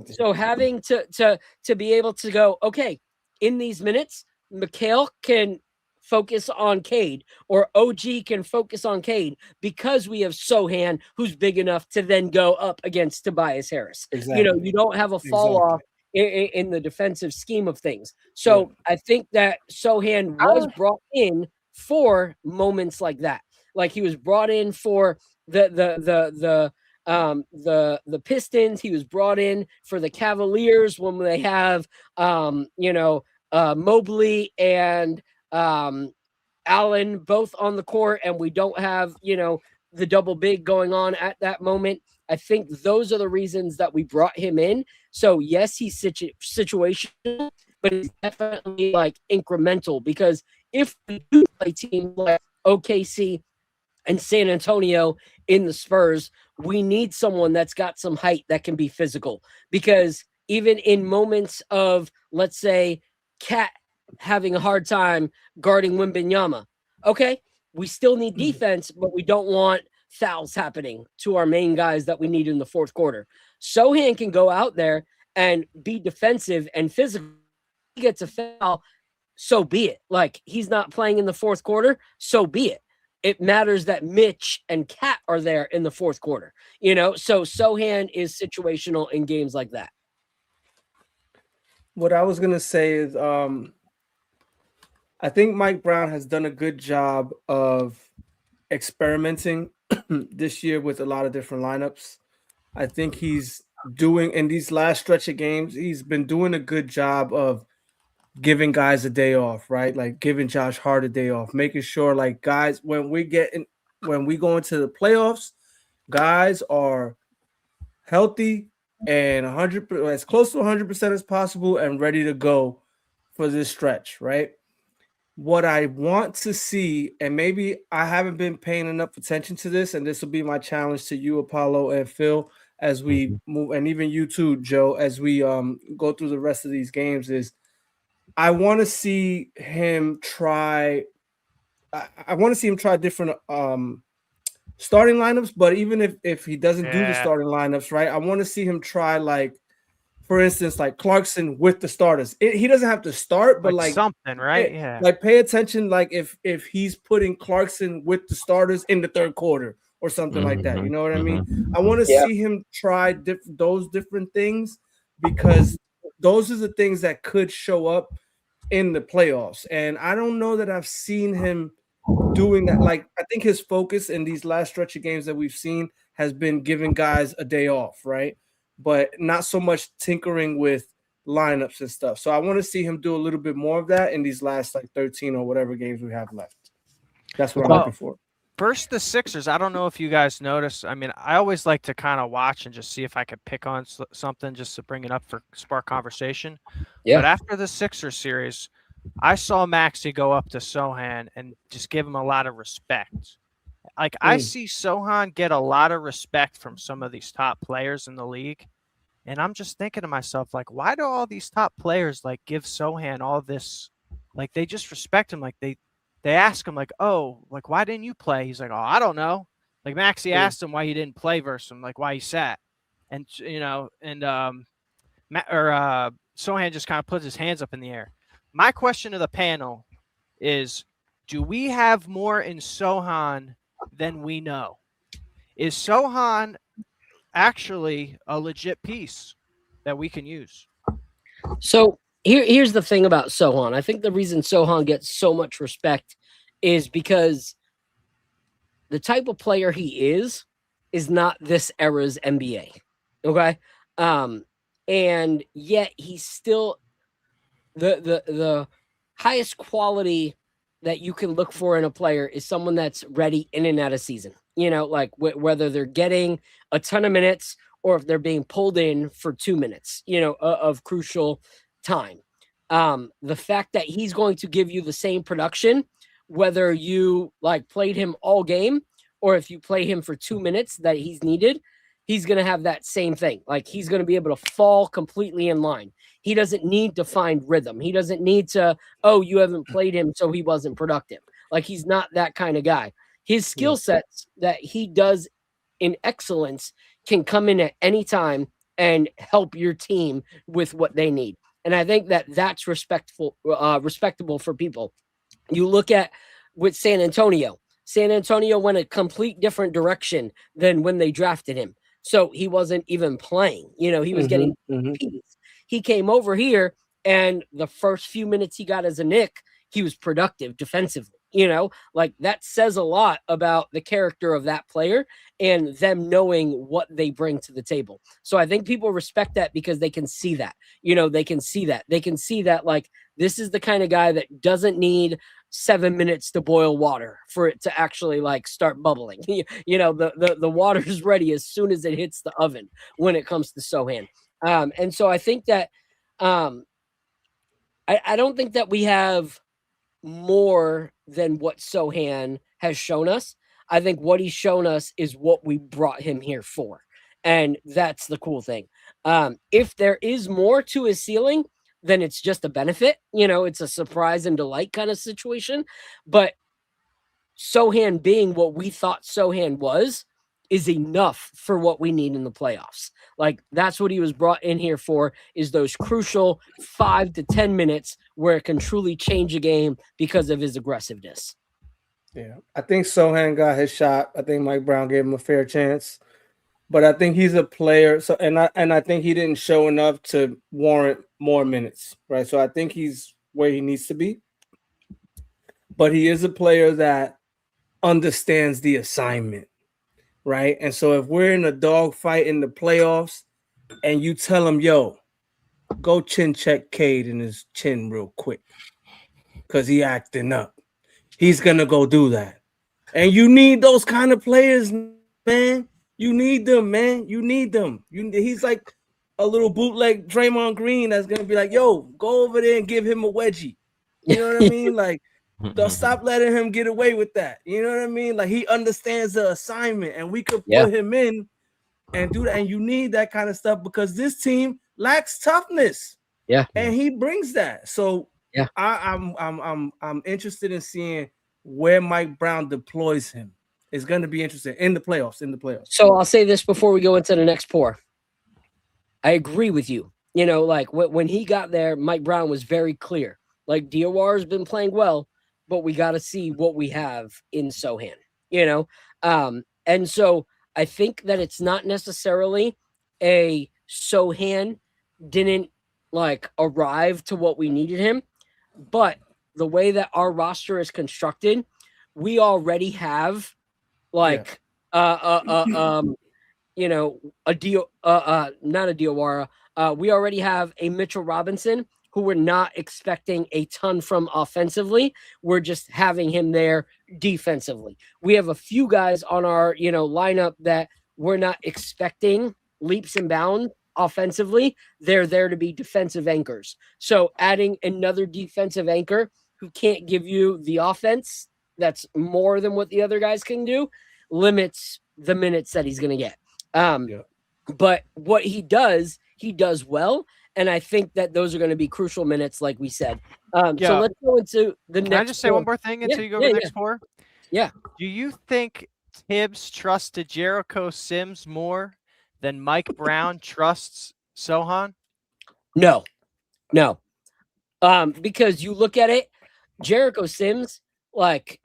so having to be able to go, okay, in these minutes, Mikhail can focus on Cade, or OG can focus on Cade, because we have Sohan, who's big enough to then go up against Tobias Harris. Exactly. You don't have a fall off in the defensive scheme of things. So I think that Sohan was brought in for moments like that. Like he was brought in for the Pistons. He was brought in for the Cavaliers when they have Mobley and Allen both on the court, and we don't have the double big going on at that moment. I think those are the reasons that we brought him in. So yes, he's situational, but he's definitely like incremental, because if we do play teams like OKC and San Antonio in the Spurs, we need someone that's got some height that can be physical, because even in moments of, let's say, Cat having a hard time guarding Wembanyama, okay, we still need defense, but we don't want fouls happening to our main guys that we need in the fourth quarter. Sohan can go out there and be defensive and physical. He gets a foul, so be it. Like, he's not playing in the fourth quarter, so be it. It matters that Mitch and Cat are there in the fourth quarter, so Sohan is situational in games like that. What I was going to say is I think Mike Brown has done a good job of experimenting this year with a lot of different lineups. I think he's doing, in these last stretch of games, he's been doing a good job of giving guys a day off, right? Like giving Josh Hart a day off, making sure like guys, when we go into the playoffs, guys are healthy and 100%, as close to 100% as possible, and ready to go for this stretch, right? What I want to see, and maybe I haven't been paying enough attention to this, and this will be my challenge to you, Apollo and Phil, as we move, and even you too, Joe, as we go through the rest of these games, is I want to see him try. I want to see him try different starting lineups, but even if he doesn't do the starting lineups, right, I want to see him try, like, for instance, like Clarkson with the starters. He doesn't have to start, but like something, right? Like pay attention, like if he's putting Clarkson with the starters in the third quarter or something like that. You know what I mean? I want to see him try those different things, because those are the things that could show up in the playoffs. And I don't know that I've seen him doing that. Like, I think his focus in these last stretch of games that we've seen has been giving guys a day off, right? But not so much tinkering with lineups and stuff. So I want to see him do a little bit more of that in these last like 13 or whatever games we have left. That's what I'm looking for. First, the Sixers. I don't know if you guys noticed. I mean, I always like to kind of watch and just see if I could pick on something just to bring it up for spark conversation. Yeah. But after the Sixers series, I saw Maxey go up to Sohan and just give him a lot of respect. Like I see Sohan get a lot of respect from some of these top players in the league. And I'm just thinking to myself, like, why do all these top players like give Sohan all this? Like they just respect him. Like they ask him, like, oh, like why didn't you play? He's like, oh, I don't know. Like Maxey asked him why he didn't play versus him, like why he sat. And Sohan just kind of puts his hands up in the air. My question to the panel is, do we have more in Sohan than we know? Is Sohan actually a legit piece that we can use? So here's the thing about Sohan. I think the reason Sohan gets so much respect is because the type of player he is not this era's NBA. Okay. And yet he's still the highest quality that you can look for in a player is someone that's ready in and out of season. You know, like whether they're getting a ton of minutes or if they're being pulled in for 2 minutes, you know, of crucial time. The fact that he's going to give you the same production, whether you like played him all game or if you play him for 2 minutes that he's needed, he's going to have that same thing. Like he's going to be able to fall completely in line. He doesn't need to find rhythm. He doesn't need to, oh, you haven't played him, so he wasn't productive. Like he's not that kind of guy. His skill sets that he does in excellence can come in at any time and help your team with what they need. And I think that that's respectable for people. You look at with San Antonio. San Antonio went a complete different direction than when they drafted him. So he wasn't even playing. You know, he was getting peas. He came over here, and the first few minutes he got as a Knick, he was productive defensively. You know, like that says a lot about the character of that player and them knowing what they bring to the table. So I think people respect that because they can see that. You know, they can see that. They can see that, like, this is the kind of guy that doesn't need 7 minutes to boil water for it to actually like start bubbling. You know, the water's ready as soon as it hits the oven when it comes to Sohan. And so I think that I don't think that we have more than what Sohan has shown us. I think what he's shown us is what we brought him here for. And that's the cool thing. If there is more to his ceiling, then it's just a benefit. You know, it's a surprise and delight kind of situation. But Sohan being what we thought Sohan was is enough for what we need in the playoffs. Like that's what he was brought in here for, is those crucial 5 to 10 minutes where it can truly change a game because of his aggressiveness. Yeah, I think Sohan got his shot. I think Mike Brown gave him a fair chance, but I think he's a player. So and I think he didn't show enough to warrant more minutes, right? So I think he's where he needs to be, but he is a player that understands the assignment, right? And so if we're in a dogfight in the playoffs and you tell him, yo, go chin check Cade in his chin real quick because he acting up, he's going to go do that. And you need those kind of players, man. You need them, man. You need them. He's like a little bootleg Draymond Green that's going to be like, yo, go over there and give him a wedgie. You know what I mean? Like, don't stop letting him get away with that. You know what I mean? Like he understands the assignment, and we could put him in and do that. And you need that kind of stuff because this team lacks toughness. Yeah, and he brings that. So yeah, I'm interested in seeing where Mike Brown deploys him. It's going to be interesting in the playoffs. So I'll say this before we go into the next pour. I agree with you. You know, like when he got there, Mike Brown was very clear. Like Diawara has been playing well, but we got to see what we have in Sohan, you know? And so I think that it's not necessarily a Sohan didn't like arrive to what we needed him, but the way that our roster is constructed, we already have like, you know, not a Diawara. We already have a Mitchell Robinson who we're not expecting a ton from offensively. We're just having him there defensively. We have a few guys on our, you know, lineup that we're not expecting leaps and bounds offensively. They're there to be defensive anchors. So adding another defensive anchor who can't give you the offense that's more than what the other guys can do limits the minutes that he's going to get. But what he does well. And I think that those are going to be crucial minutes, like we said. So let's go into the next. Can I just say one more thing until you go to the next four? Yeah. Do you think Tibbs trusted Jericho Sims more than Mike Brown trusts Sohan? No. Because you look at it, Jericho Sims, like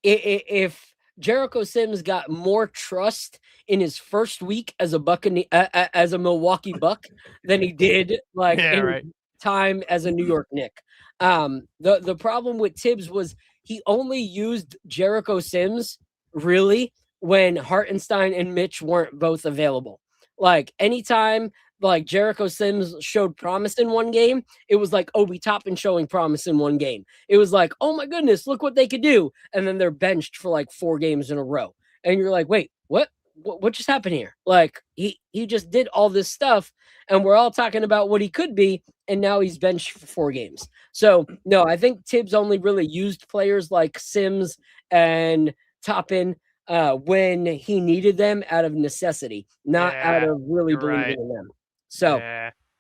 if Jericho Sims got more trust in his first week as a as a Milwaukee Buck than he did in time as a New York Knick. The problem with Tibbs was he only used Jericho Sims really when Hartenstein and Mitch weren't both available. Like anytime like Jericho Sims showed promise in one game, it was like Obi Toppin showing promise in one game. It was like, oh my goodness, look what they could do. And then they're benched for like 4 games in a row. And you're like, wait, what just happened here? Like he just did all this stuff and we're all talking about what he could be. And now he's benched for 4 games. So no, I think Tibbs only really used players like Sims and Toppin when he needed them out of necessity, not out of really believing in them. So,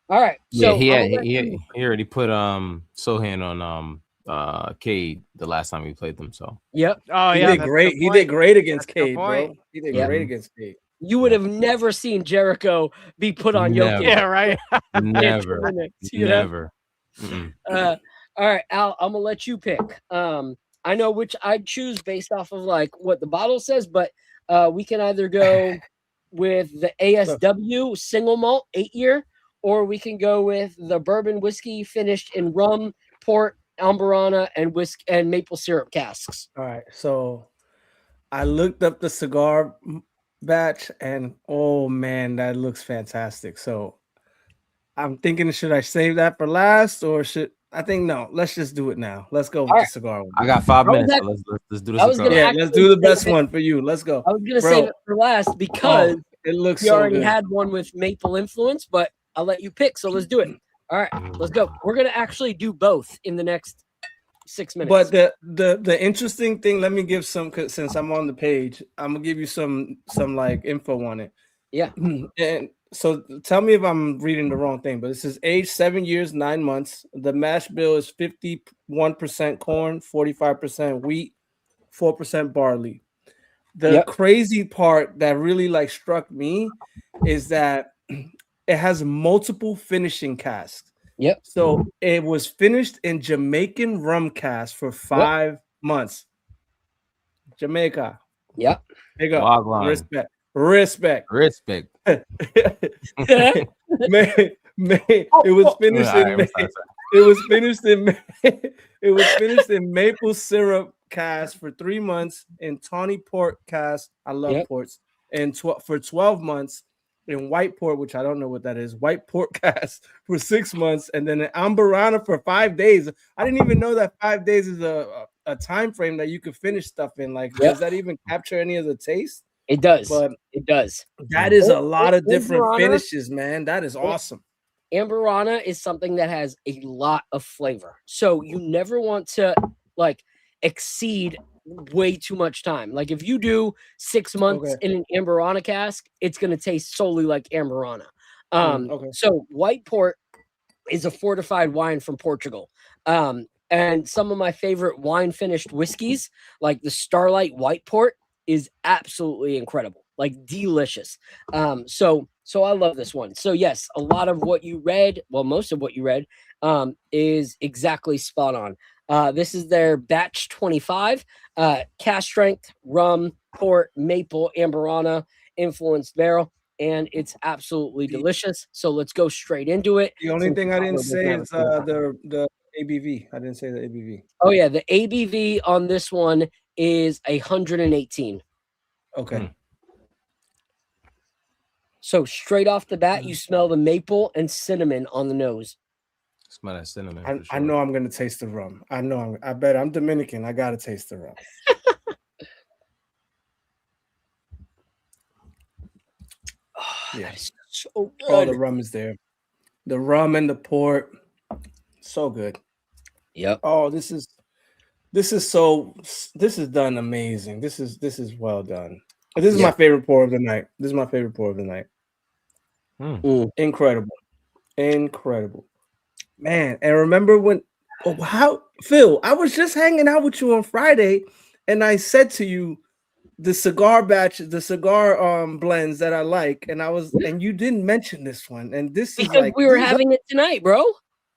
all right. So he already put Sohan on Cade the last time we played them. So yep. Oh yeah, he did great. He did great against Cade, bro. He did great against Cade. You would have never seen Jericho be put on Jokic. Yeah, right. Never. All right, Al, I'm gonna let you pick. I know which I'd choose based off of like what the bottle says, but we can either go with the ASW single malt 8-year, or we can go with the bourbon whiskey finished in rum, port, Amberana, and whiskey and maple syrup casks. All right, so I looked up the cigar batch, and oh man, that looks fantastic. So I'm thinking, should I save that for last, or should I think no? Let's just do it now. Let's go with the cigar one. I got 5 minutes. So let's do this. Let's do the best one for you. Let's go. I was gonna save it for last because it looks. We already had one with maple influence, but I'll let you pick. So let's do it. All right, let's go. We're gonna actually do both in the next 6 minutes. But the interesting thing, let me give some, since I'm on the page, I'm gonna give you some like info on it. Yeah. And so tell me if I'm reading the wrong thing, but this is age 7 years, 9 months. The mash bill is 51% corn, 45% wheat, 4% barley. The crazy part that really like struck me is that it has multiple finishing casks. Yep. So it was finished in Jamaican rum cask for 5 months. Jamaica. Yep. Big up. Respect. It was finished in May. It was finished in May. It was finished in maple syrup cask for 3 months, in tawny port cask. I love ports. And for 12 months in white port, which I don't know what that is, white port cask for 6 months, and then an Amberana for 5 days. I didn't even know that 5 days is a time frame that you could finish stuff in. Like, does that even capture any of the taste? It does. But it does. That is a lot of different finishes, man. That is awesome. Amberana is something that has a lot of flavor. So you never want to like exceed way too much time. Like if you do 6 months in an Amberana cask, it's going to taste solely like Amberana. So white port is a fortified wine from Portugal. And some of my favorite wine finished whiskeys, like the Starlight White Port, is absolutely incredible, like delicious. So I love this one. So yes, a lot of what you read, well, most of what you read, is exactly spot on. This is their batch 25, cask strength, rum, port, maple, Amberana, influenced barrel, and it's absolutely delicious. So let's go straight into it. The only thing I didn't say is the ABV. I didn't say the ABV. Oh yeah, the ABV on this one is 118. Okay. So straight off the bat, you smell the maple and cinnamon on the nose. Smell that cinnamon. I know I'm gonna taste the rum. I bet I'm Dominican. I gotta taste the rum. That is So Oh, the good. rum is there. The rum and the port, so good. Yep. Oh, this is done amazing. This is well done. This is Yeah. my favorite pour of the night. This is my favorite pour of the night. Incredible. Incredible. Man, and remember when how Phil, I was just hanging out with you on Friday and I said to you the cigar blends that I like, and you didn't mention this one. And this is Because like we were having it tonight, bro.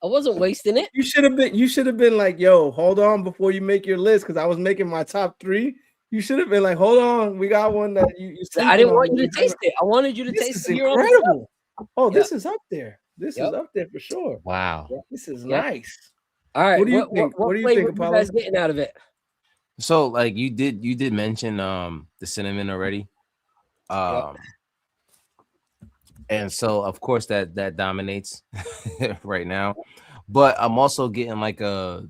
I wasn't wasting it. you should have been like, yo, hold on before you make your list, because I was making my top 3. You should have been like, hold on, we got one that you I didn't want you to taste it. I wanted you to This taste is it here on the show. incredible. Oh, this is up there. This is Yep. up there for sure. Wow. This is Yep. nice. All right. What do you think? What What do you flavor think, you Apollo? guys getting out of it? So like you did mention the cinnamon already. And so of course that dominates right now. But I'm also getting like a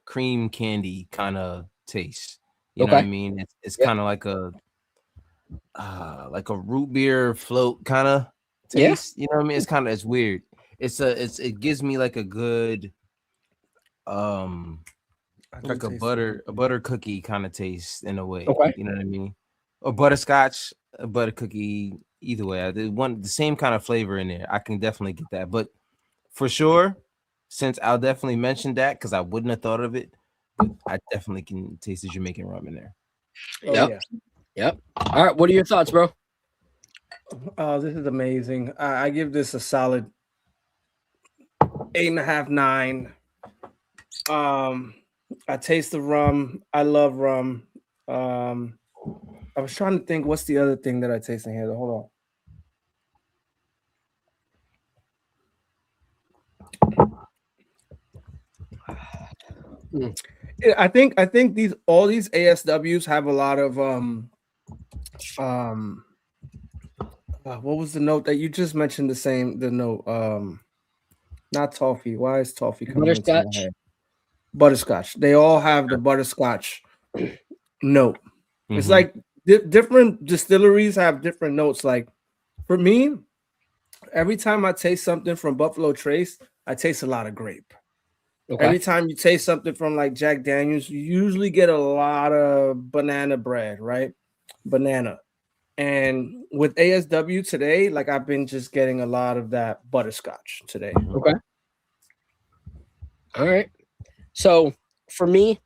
cream candy kind of taste. You know what I mean? It's kind of like a root beer float kind of taste. You know what I mean? It's weird. It gives me like a good like a butter cookie kind of taste in a way. Okay. You know what I mean? Or butterscotch, a butter cookie. Either way, the same kind of flavor in there. I can definitely get that, but for sure, since I'll definitely mention that because I wouldn't have thought of it, but I definitely can taste the Jamaican rum in there. Yep. All right. What are your thoughts, bro? Oh, this is amazing. I give this a solid 8.5, 9. I taste the rum. I love rum. I was trying to think what's the other thing that I taste in here. Hold on. I think all these ASWs have a lot of what was the note that you just mentioned? The note not toffee. Why is toffee coming into my head? Butterscotch. They all have the butterscotch note. It's like different distilleries have different notes. Like for me, every time I taste something from Buffalo Trace, I taste a lot of grape. Every time you taste something from like Jack Daniels, you usually get a lot of banana bread, right? Banana. And with ASW today, like I've been just getting a lot of that butterscotch today. Okay. All right. So for me,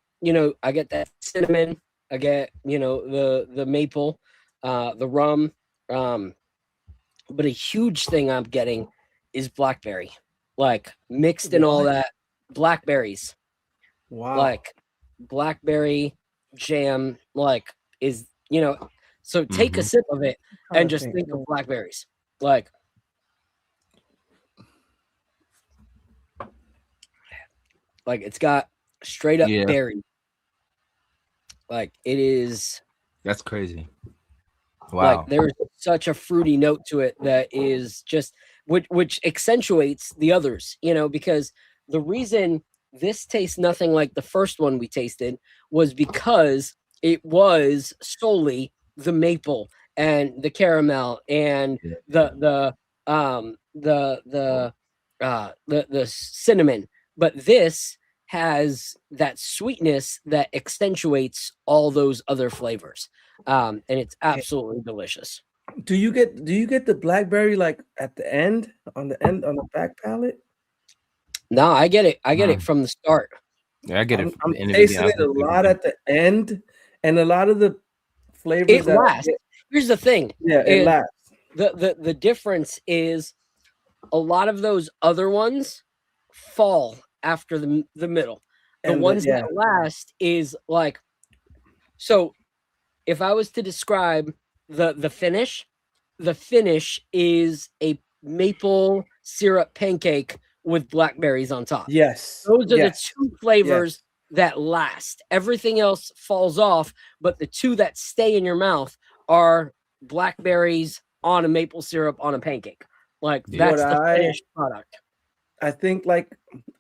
I get that cinnamon. I get, the maple, the rum. But a huge thing I'm getting is blackberry, like mixed in all that blackberries. Wow. Like blackberry jam, like is, so take a sip of it and just think of blackberries. Like it's got straight up berry. Like it is. That's crazy. Wow. Like there's such a fruity note to it that is just which accentuates the others, because the reason this tastes nothing like the first one we tasted was because it was solely the maple and the caramel and the cinnamon, but this has that sweetness that accentuates all those other flavors, and it's absolutely delicious. Do you get the blackberry like at the end on the back palate? No, I get it from the start. Yeah, I get it. I'm tasting it a lot at the end, and a lot of the flavors it lasts. Here's the thing. Yeah, it lasts. The difference is a lot of those other ones fall after the middle. The ones that last is like, so if I was to describe the finish is a maple syrup pancake with blackberries on top. Yes. Those are the two flavors that last. Everything else falls off, but the two that stay in your mouth are blackberries on a maple syrup on a pancake. Like that's the finished product. I think like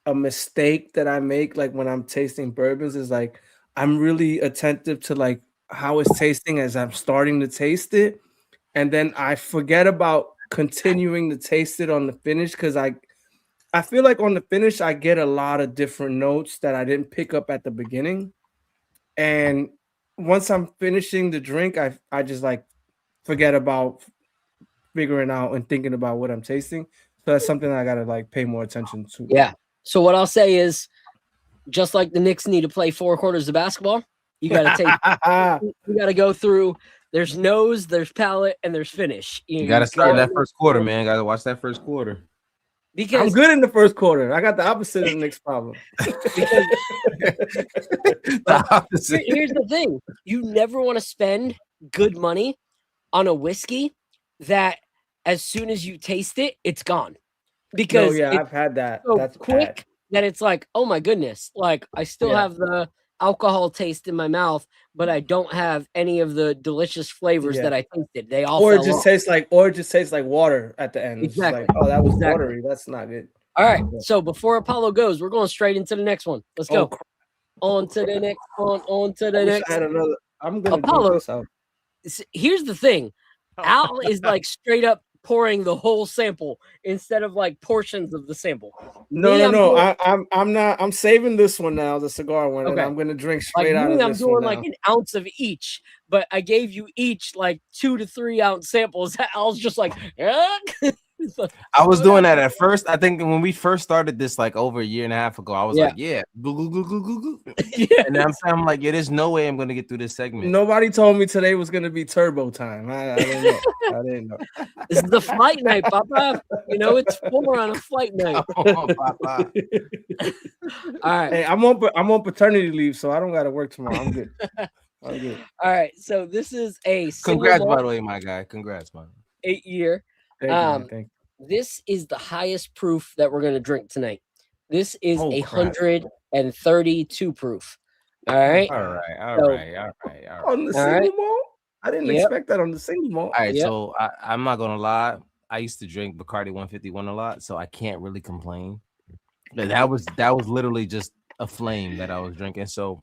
a mistake that I make like when I'm tasting bourbons is like I'm really attentive to like how it's tasting as I'm starting to taste it, and then I forget about continuing to taste it on the finish because I feel like on the finish I get a lot of different notes that I didn't pick up at the beginning, and once I'm finishing the drink, I just like forget about figuring out and thinking about what I'm tasting. So that's something I gotta like pay more attention to. Yeah. So what I'll say is, just like the Knicks need to play 4 quarters of basketball, you got to take. You got to go through. There's nose, there's palate, and there's finish. You got to start that first quarter, man. Got to watch that first quarter. Because I'm good in the first quarter. I got the opposite of the Knicks problem. The opposite. Here's the thing: you never want to spend good money on a whiskey that, as soon as you taste it, it's gone. Because I've had that. So That's quick bad. that it's like, oh my goodness, like I still have the alcohol taste in my mouth, but I don't have any of the delicious flavors that I tasted. They all or it fell just off. tastes like water at the end. Exactly. It's like, oh, that was watery. That's not good. All right. So before Apollo goes, we're going straight into the next one. Let's go. On to the next. On to the next. I'm gonna Apollo. drink this out. Here's the thing. Al is like straight up pouring the whole sample instead of like portions of the sample. No. I'm not. I'm saving this one now, the cigar one, and I'm gonna drink straight out of this one. I'm doing like an ounce of each, but I gave you each like 2 to 3 ounce samples. Al's just like, I was doing that at first. I think when we first started this, like over a year and a half ago, I was like, "Yeah, goo." Yeah, and I'm like, "Yeah, there's no way I'm gonna get through this segment." Nobody told me today was gonna be turbo time. I didn't know. I didn't know. This is the flight night, Papa. You know it's 4 on a flight night. Oh, Papa. All right. Hey, I'm on paternity leave, so I don't got to work tomorrow. I'm good. I'm good. All right. So this is a congrats, by the way, my guy. Congrats, man. 8-year. Thank you. This is the highest proof that we're going to drink tonight. This is 132 proof. All right. All right. On the single malt? I didn't expect that on the single malt. All right. So I'm not gonna lie. I used to drink Bacardi 151 a lot, so I can't really complain. But that was literally just a flame that I was drinking. So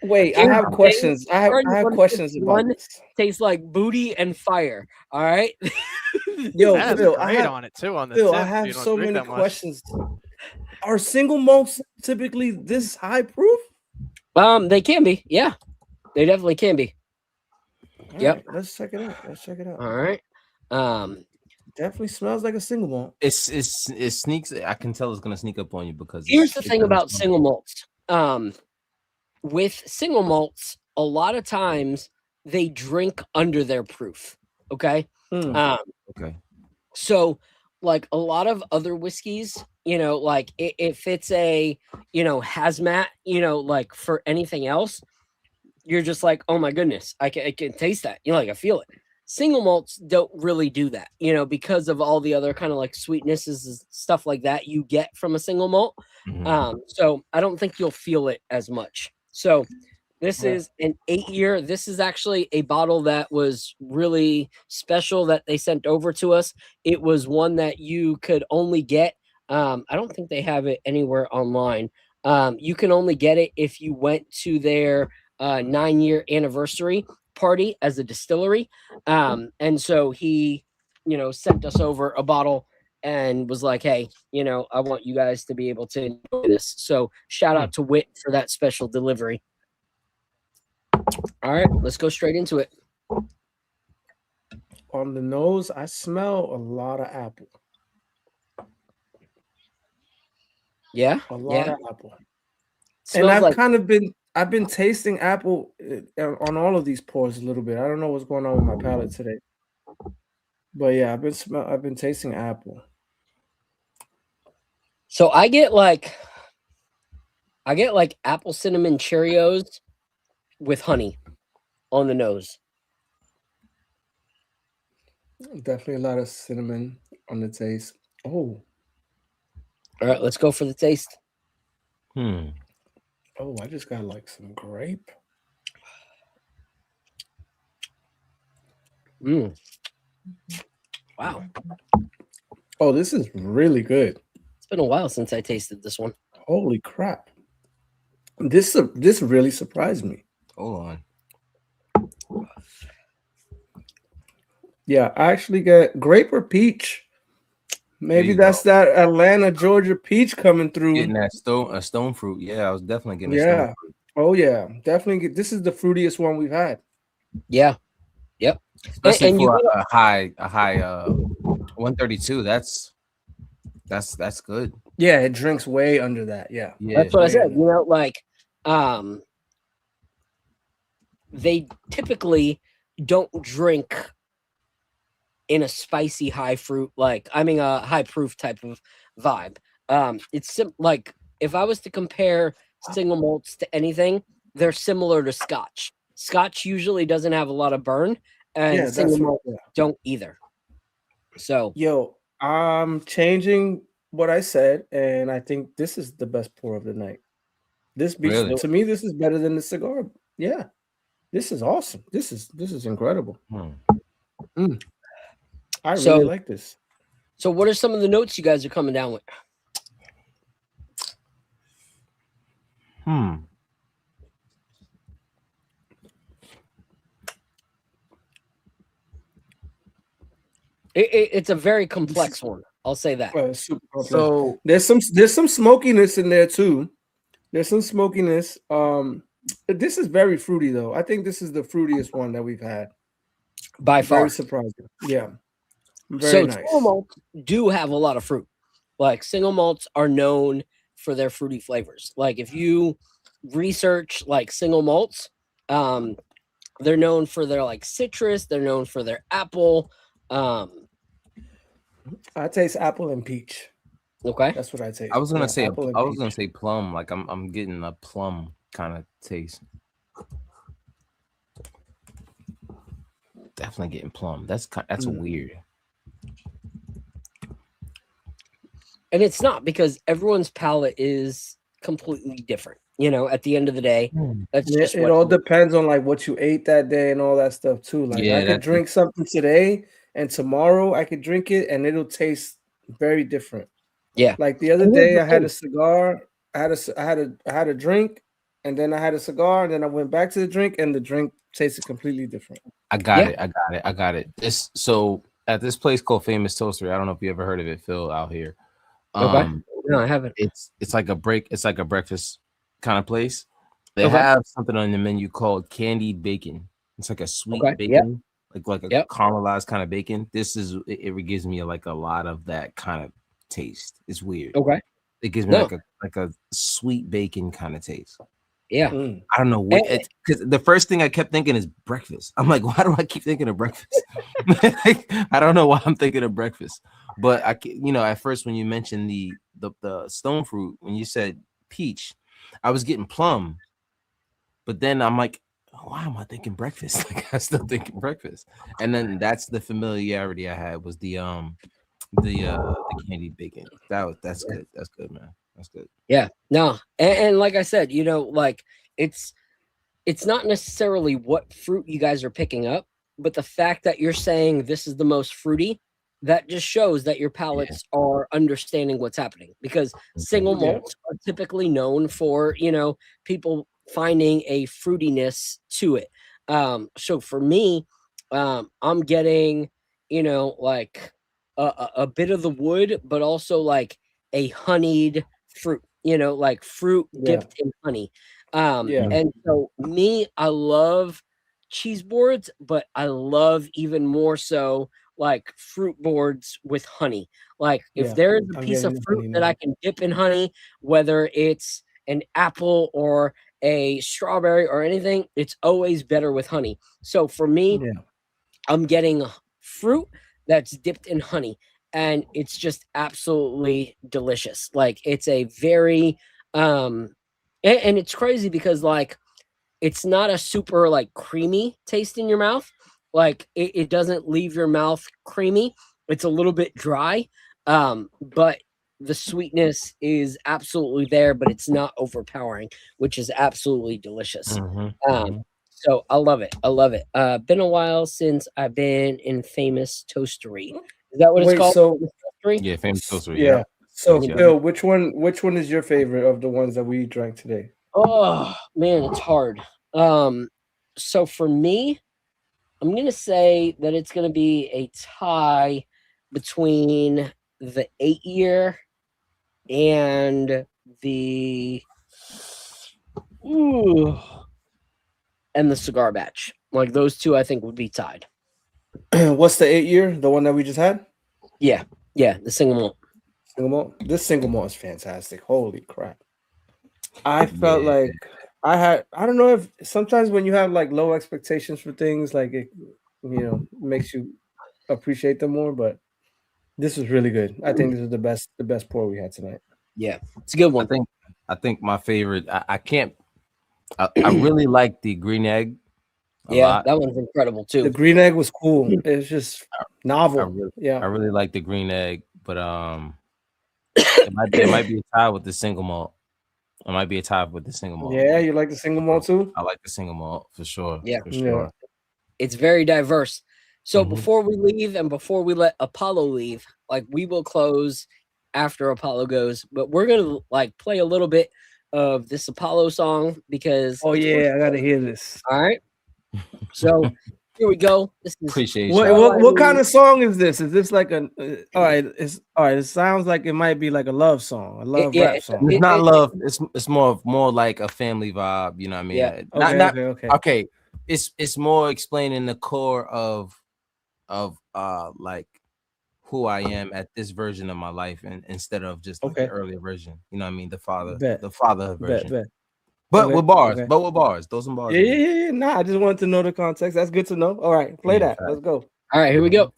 wait, I have questions. I have questions about this. Tastes like booty and fire. All right. Yo, Phil, I have so many questions. Are single malts typically this high proof? They can be. Yeah, they definitely can be. Yep. Right, let's check it out. All right. Definitely smells like a single malt. It sneaks. I can tell it's gonna sneak up on you because here's the thing about single malts. With single malts, a lot of times they drink under their proof. Okay. Okay. So, like a lot of other whiskeys, like if it's a, hazmat, like for anything else, you're just like, oh my goodness, I can taste that. I feel it. Single malts don't really do that, because of all the other kind of like sweetnesses and stuff like that you get from a single malt. Mm-hmm. So I don't think you'll feel it as much. So this is an 8-year. This is actually a bottle that was really special that they sent over to us. It was one that you could only get. I don't think they have it anywhere online. You can only get it if you went to their 9-year anniversary party as a distillery. And so he, sent us over a bottle and was like, hey, I want you guys to be able to enjoy this. So shout out to Wit for that special delivery. All right, let's go straight into it. On the nose, I smell a lot of apple. Yeah, a lot of apple. Smells and I've been tasting apple on all of these pours a little bit. I don't know what's going on with my palate today, but yeah, I've been tasting apple. So I get like apple cinnamon Cheerios with honey on the nose. Definitely a lot of cinnamon on the taste. Oh. All right, let's go for the taste. Oh, I just got like some grape. Wow. Oh, this is really good. It's been a while since I tasted this one. Holy crap. This really surprised me. Hold on. Yeah, I actually get grape or peach. Maybe you that's go. that Atlanta, Georgia peach coming through. Getting that stone fruit. Yeah, I was definitely getting a stone Yeah. fruit. Oh yeah, definitely. This is the fruitiest one we've had. Yeah. Yep. Especially And you for gotta, a high 132. That's good. Yeah, it drinks way under that. Yeah, Yeah. that's what I way said. under. You know, like they typically don't drink in a spicy high fruit, a high proof type of vibe. Like if I was to compare single malts to anything, they're similar to Scotch. Scotch usually doesn't have a lot of burn, and Yeah, single that's what. malts Yeah. don't either. So Yo, I'm changing what I said, and I think this is the best pour of the night. This beats Really? to me. This is better than the cigar. Yeah, this is awesome. This is incredible. I really so like this. so what are some of the notes you guys are coming down with? It's a very complex one. I'll say that. Super complex. So there's some smokiness in there too. There's some smokiness. This is very fruity though. I think this is the fruitiest one that we've had. By far. Very surprising. Yeah. Very So nice. single malts do have a lot of fruit. Like single malts are known for their fruity flavors. Like if you research like single malts, they're known for their like citrus. They're known for their apple. I taste apple and peach. Okay, That's what I taste. I was gonna say apple and I was peach. gonna say plum. Like I'm getting a plum kind of taste. Definitely getting plum. That's weird. and it's not because everyone's palate is completely different. You know, at the end of the day, that's just It all depends on like what you ate that day and all that stuff too. Like Yeah, I could drink something today and tomorrow I could drink it and it'll taste very different. Yeah. Like the other day I had a cigar, I had a drink, and then I had a cigar, and then I went back to the drink, and the drink tasted completely different. I got it. This so at this place called Famous Toastery. I don't know if you ever heard of it, Phil, out here. Okay. No, I haven't. It's like a breakfast kind of place. They have something on the menu called candied bacon. It's like a sweet bacon, like a caramelized kind of bacon. It gives me like a lot of that kind of taste. It's weird. Okay. It gives me like a sweet bacon kind of taste. Yeah. I don't know what because the first thing I kept thinking is breakfast. I'm like, why do I keep thinking of breakfast? I don't know why I'm thinking of breakfast. But at first when you mentioned the stone fruit, when you said peach, I was getting plum. But then I'm like, why am I thinking breakfast? Like I still thinking breakfast. And then that's the familiarity I had was the candied bacon. That's good. That's good, man. That's good. Yeah, no, and like I said, like it's not necessarily what fruit you guys are picking up, but the fact that you're saying this is the most fruity, that just shows that your palates are understanding what's happening. Because single malts are typically known for people finding a fruitiness to it. So for me, I'm getting like a bit of the wood, but also like a honeyed fruit, like fruit dipped in honey. And so me, I love cheese boards, but I love even more so like fruit boards with honey. Like if there's a piece of fruit that I can dip in honey, whether it's an apple or a strawberry or anything, it's always better with honey. So for me, I'm getting fruit that's dipped in honey, and it's just absolutely delicious. Like it's a very and it's crazy because like it's not a super like creamy taste in your mouth. Like it doesn't leave your mouth creamy. It's a little bit dry, but the sweetness is absolutely there, but it's not overpowering, which is absolutely delicious. So I love it. I love it. Been a while since I've been in Famous Toastery. Is that what it's called? So yeah, Famous Toastery. Yeah. So Phil, which one is your favorite of the ones that we drank today? Oh man, it's hard. So for me, I'm going to say that it's going to be a tie between the 8-year and the cigar batch. Like those two, I think would be tied. What's the 8-year? The one that we just had? Yeah, the single malt. Single malt. This single malt is fantastic. Holy crap! I felt like I don't know if sometimes when you have like low expectations for things, like it, makes you appreciate them more. But this was really good. I think this is the best pour we had tonight. Yeah, it's a good one. I think my favorite. I really like the green egg. Yeah, that one's incredible too. The green egg was cool. It's just novel. I really like the green egg, but it might be a tie with the single malt. It might be a tie with the single malt. Yeah, you like the single malt too? I like the single malt for sure. Yeah, for sure. It's very diverse. So before we leave and before we let Apollo leave, like we will close after Apollo goes, but we're gonna like play a little bit of this Apollo song because I gotta hear this. All right. So here we go. This is Appreciate what kind of song is this? Is this like all right? It sounds like it might be like a love song, a love rap song. It's not love. It's more like a family vibe. You know what I mean? Yeah. Okay. It's more explaining the core of like who I am at this version of my life, and instead of just like the earlier version. You know what I mean? The father version. But with bars. Those some bars. Yeah. Nah, I just wanted to know the context. That's good to know. All right, play that. Let's go. All right, here we go.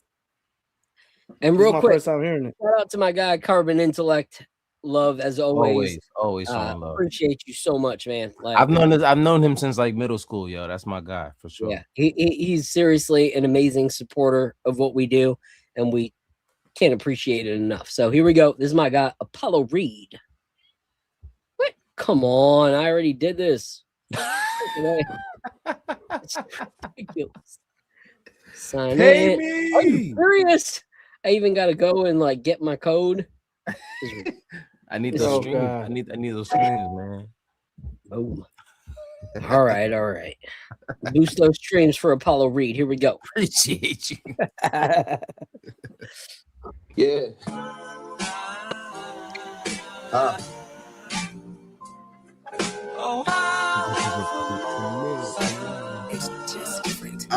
And real quick, first time hearing it. Shout out to my guy Carbon Intellect. Love as always. Always love. Appreciate you so much, man. Like, I've known him since like middle school, yo. That's my guy for sure. Yeah, he's seriously an amazing supporter of what we do, and we can't appreciate it enough. So here we go. This is my guy Apollo Reed. What? Come on, I already did this. It's ridiculous. Sign Pay in. me. Are you serious? I even got to go and like get my code. I need those streams. I need those streams, man. Oh. All right. Boost those streams for Apollo Reed. Here we go. Appreciate you. Yeah. It's just different.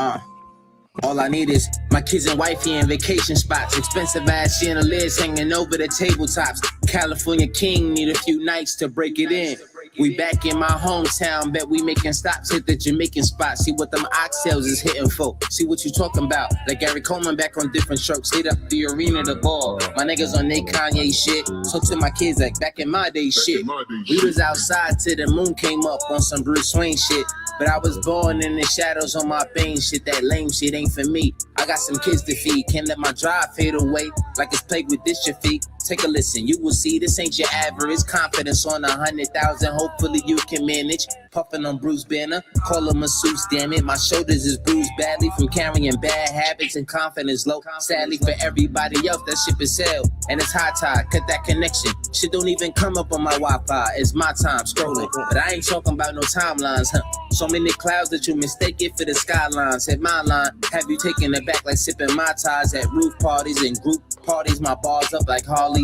All I need is my kids and wifey in vacation spots. Expensive ass chandeliers hanging over the tabletops. California King need a few nights to break it in. We back in my hometown, bet we making stops, hit the Jamaican spot. See what them oxtails is hitting for. See what you talking about. Like Gary Coleman back on different strokes. Hit up the arena, the ball. My niggas on they Kanye shit. Talk to my kids like back in my day shit. We was outside till the moon came up on some Bruce Wayne shit. But I was born in the shadows on my pain shit. That lame shit ain't for me. I got some kids to feed. Can't let my drive fade away like it's played with this your feet. Take a listen, you will see this ain't your average. Confidence on 100,000, hopefully you can manage. Puffing on Bruce Banner, call him masseuse, damn it. My shoulders is bruised badly from carrying bad habits and confidence low. Sadly for everybody else, that ship is hell. And it's high tide, cut that connection. Shit don't even come up on my Wi-Fi. It's my time scrolling, but I ain't talking about no timelines, huh? So many clouds that you mistake it for the skylines. Hit my line, have you taken it back like sipping my ties at roof parties and group parties? My bars up like Harley.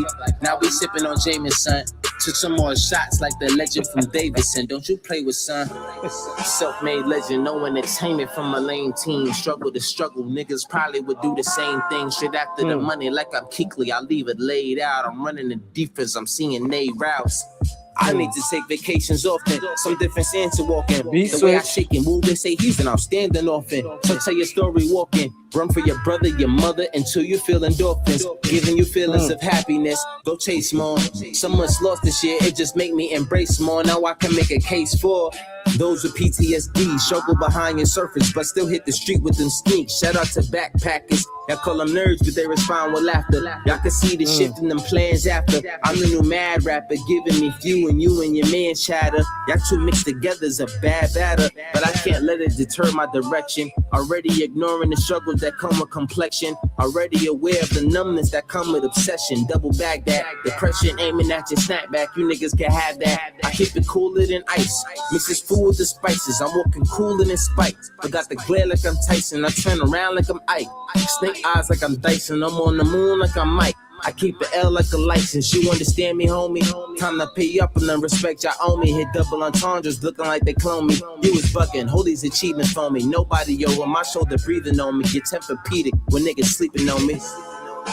Now we sipping on Jameson. Took some more shots like the legend from Davidson. Don't you play with son. Self-made legend, no entertainment from a lame team. Struggle to struggle, niggas probably would do the same thing. Shit after the money like I'm Keekly. I leave it laid out. I'm running the defense, I'm seeing Nate routes. I need to take vacations often. Some different sand to walk in. The way I shake and move, they say he's an outstanding orphan. So tell your story walking. Run for your brother, your mother, until you feel endorphins. Giving you feelings of happiness. Go chase more. Someone's lost this year, it just make me embrace more. Now I can make a case for those with PTSD. Struggle behind your surface, but still hit the street with them sneaks. Shout out to backpackers Y'all call them nerds, but they respond with laughter. Y'all can see the shift in them plans after. I'm the new mad rapper, giving me few and you and your man chatter. Y'all two mixed together is a bad batter, but I can't let it deter my direction. Already ignoring the struggles that come with complexion. Already aware of the numbness that come with obsession. Double bag that. Depression aiming at your snapback. You niggas can have that. I keep it cooler than ice. Mix this food with the spices. I'm walking cooler than Spike. But got the glare like I'm Tyson. I turn around like I'm Ike. Snake eyes like I'm Dyson. I'm on the moon like I'm Mike. I keep it L like a license. You understand me, homie? Time to pay up and then respect y'all owe me. Hit double entendres looking like they clone me. You was bucking, hold these achievements for me. Nobody, yo, on my shoulder breathing on me. Get Tempur-Pedic when niggas sleeping on me.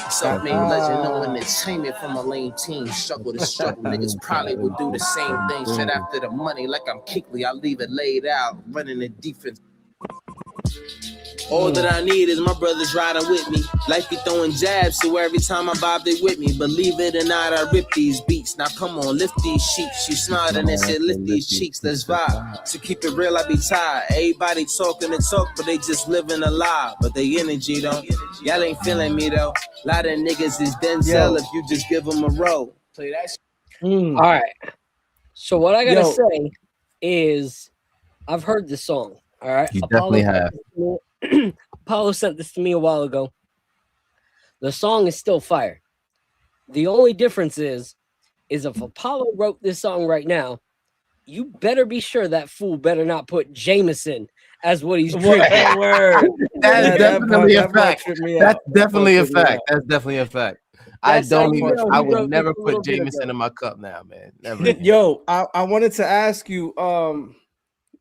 Self-made legend, no entertainment from a lame team. Struggle to struggle, niggas probably will do the same thing. Shit after the money, like I'm Kickley, I leave it laid out, running the defense. All that I need is my brothers riding with me. Life be throwing jabs, so every time I bob, they with me. Believe it or not, I rip these beats. Now come on, lift these sheets. You snodding and said, lift these cheeks, let's vibe. To keep it real, I be tired. Everybody talking and talk, but they just living a lie. But they energy though, y'all ain't feeling me though. A lot of niggas is Denzel if you just give them a roll. Play that shit. All right. So what I gotta say is, I've heard this song. All right, You definitely have. Apollo sent this to me a while ago. The song is still fire. The only difference is if Apollo wrote this song right now, you better be sure that fool better not put Jameson as what he's drinking. Word. That's definitely a fact. That's definitely a That part fact. That's definitely a fact. I would never put Jameson in my cup now, man. Never. Yo, I wanted to ask you,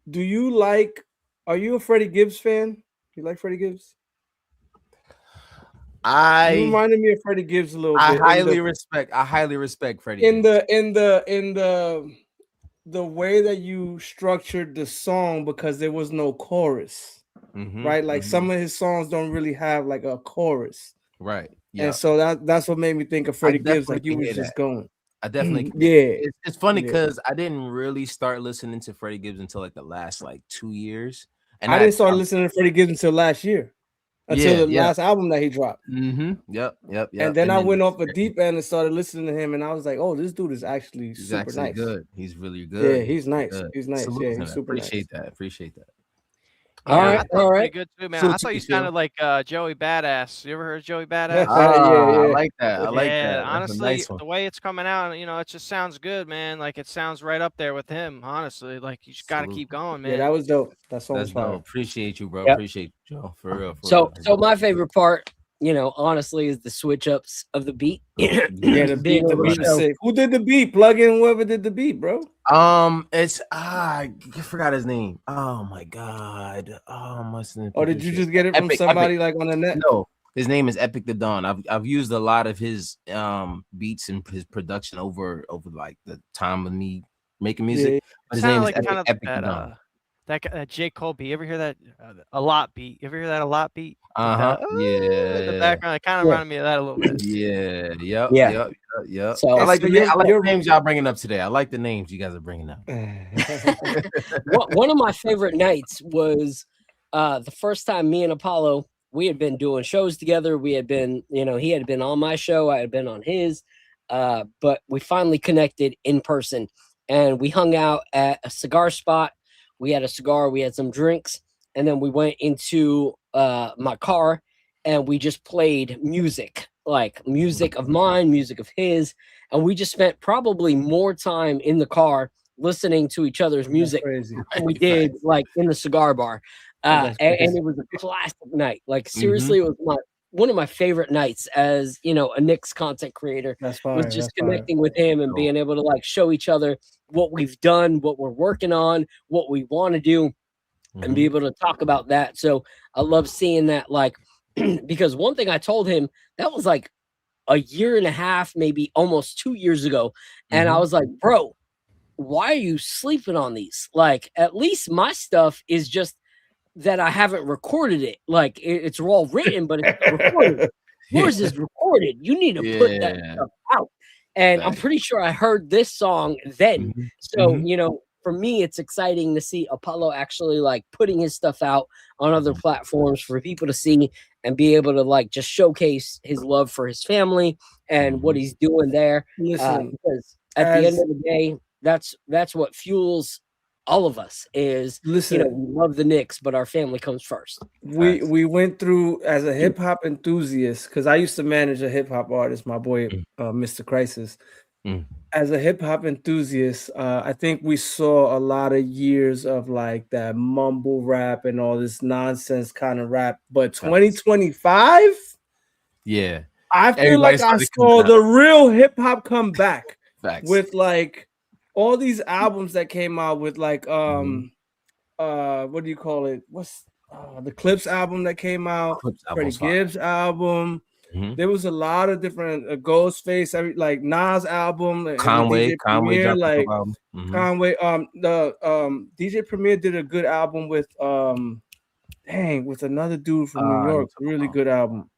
do you like, are you a Freddie Gibbs fan? You like Freddie Gibbs? You reminded me of Freddie Gibbs a little bit. I highly respect Freddie in Gibbs. the way that you structured the song, because there was no chorus, right? Like some of his songs don't really have like a chorus, right? Yeah. And so that's what made me think of Freddie Gibbs. Like you was just going. I definitely It's funny because I didn't really start listening to Freddie Gibbs until like the last 2 years. And I didn't start listening to Freddie Gibbs until last year, until the last album that he dropped. Yep. And then I went off a deep end and started listening to him, and I was like, "Oh, this dude is actually super nice. Good. He's really good. Yeah, he's nice. He's nice. Salute He's super nice. Appreciate that. All right. Pretty good too, man. I thought you sounded like Joey Badass. You ever heard of Joey Badass? I like that. I like that. Honestly, the way it's coming out, it just sounds good, man. Like it sounds right up there with him. Honestly, like you just got to keep going, man. Yeah, that was dope. That's fire. Appreciate you, bro. Yep. Appreciate you, Joe. For real. So my favorite part, honestly, is the switch ups of the beat. Yeah, the beat is sick. Who did the beat? Plug in whoever did the beat, bro. It's I forgot his name. Oh my god. Did you just get it from somebody like on the net? No, his name is Epic the Dawn. I've used a lot of his beats and his production over like the time of me making music. But his name is Epic the Dawn. That J. Cole beat. You ever hear that? A lot beat. You ever hear that? A lot beat. Yeah. The background, it kind of reminded me of that a little bit. Yeah. So I like the names y'all bringing up today. I like the names you guys are bringing up. One of my favorite nights was the first time me and Apollo, we had been doing shows together. We had been, he had been on my show. I had been on his, but we finally connected in person, and we hung out at a cigar spot. We had a cigar, we had some drinks, and then we went into my car and we just played music, like music of mine, music of his. And we just spent probably more time in the car listening to each other's music than we did like in the cigar bar. And it was a classic night. Like seriously, it was one of my favorite nights as, a Knicks content creator. Was just connecting with him and being able to like show each other what we've done, what we're working on, what we want to do, and be able to talk about that. So I love seeing that, like, because one thing I told him, that was like a year and a half, maybe almost 2 years ago. And I was like, bro, why are you sleeping on these? Like, at least my stuff is just that I haven't recorded it. Like it's all written, but it's recorded. Yours is recorded. You need to put that stuff out. And I'm pretty sure I heard this song then. So, for me, it's exciting to see Apollo actually like putting his stuff out on other platforms for people to see and be able to like just showcase his love for his family and what he's doing there. Listen, Because at the end of the day, that's what fuels all of us is, listen, we love the Knicks, but our family comes first. we went through as a hip hop enthusiast, because I used to manage a hip hop artist, my boy Mr. Crisis. As a hip hop enthusiast, I think we saw a lot of years of like that mumble rap and all this nonsense kind of rap. But 2025, yeah, I feel like I saw the real hip hop come back with like all these albums that came out with like what do you call it? What's the Clips album that came out? Freddie Gibbs album. There was a lot of different Ghostface, like Nas album, Conway, DJ Premier, like Conway. The DJ Premier did a good album with with another dude from New York, really good album.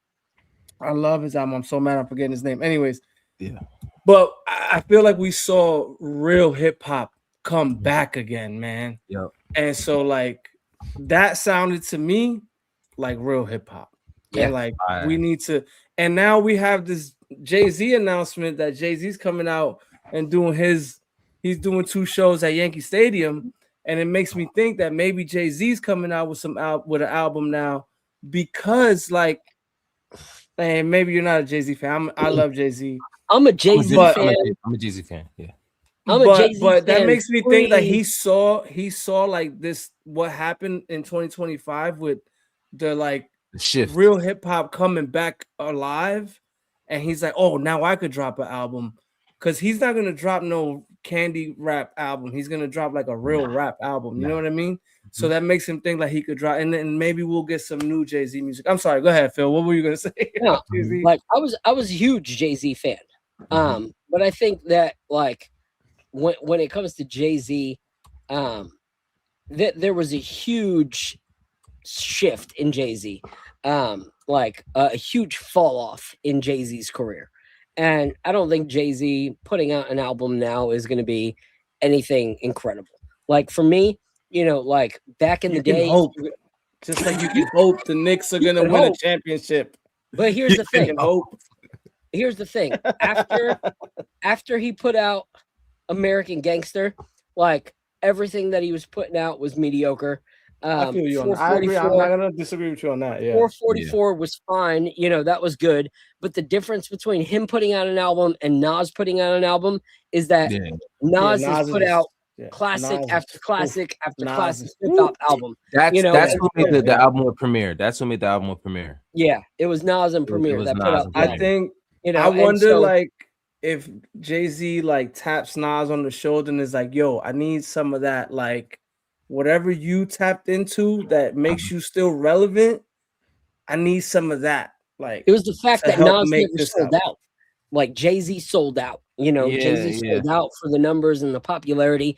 I love his album. I'm so mad I'm forgetting his name. Anyways, yeah. But I feel like we saw real hip hop come back again, man. Yep. And so like that sounded to me like real hip hop. Yeah. And like we need to, and now we have this Jay-Z announcement that Jay-Z's coming out and he's doing 2 shows at Yankee Stadium. And it makes me think that maybe Jay-Z's coming out with with an album now, because like, and maybe you're not a Jay-Z fan. I love Jay-Z. I'm a Jay-Z fan. I'm a Jay-Z fan. Yeah. But that makes me think that he saw like this, what happened in 2025 with the like shift, real hip hop coming back alive, and he's like, oh, now I could drop an album, because he's not gonna drop no candy rap album. He's gonna drop like a real rap album. You know what I mean? So that makes him think like he could drop, and then maybe we'll get some new Jay-Z music. I'm sorry, go ahead, Phil. What were you gonna say? No, like I was a huge Jay-Z fan. But I think that like when it comes to Jay-Z, there was a huge shift in Jay-Z, like a huge fall off in Jay-Z's career. And I don't think Jay-Z putting out an album now is going to be anything incredible. Like for me, like back in the day, hope. Just like you can hope the Knicks are going to win a championship. But here's the thing. Here's the thing. After he put out American Gangster, like everything that he was putting out was mediocre. I feel you on that. I agree. I'm not gonna disagree with you on that. Yeah, 444 was fine. That was good. But the difference between him putting out an album and Nas putting out an album is that Nas has put out classic after classic after classic hip hop album. That's what made the album with Premier. That's what made the album with Premier. Yeah, it was Nas and Premier that put out. I think. I wonder like if Jay-Z like taps Nas on the shoulder and is like, yo, I need some of that, like whatever you tapped into that makes you still relevant. I need some of that. Like it was the fact that Nas never sold out. Like Jay-Z sold out. Jay-Z sold out for the numbers and the popularity.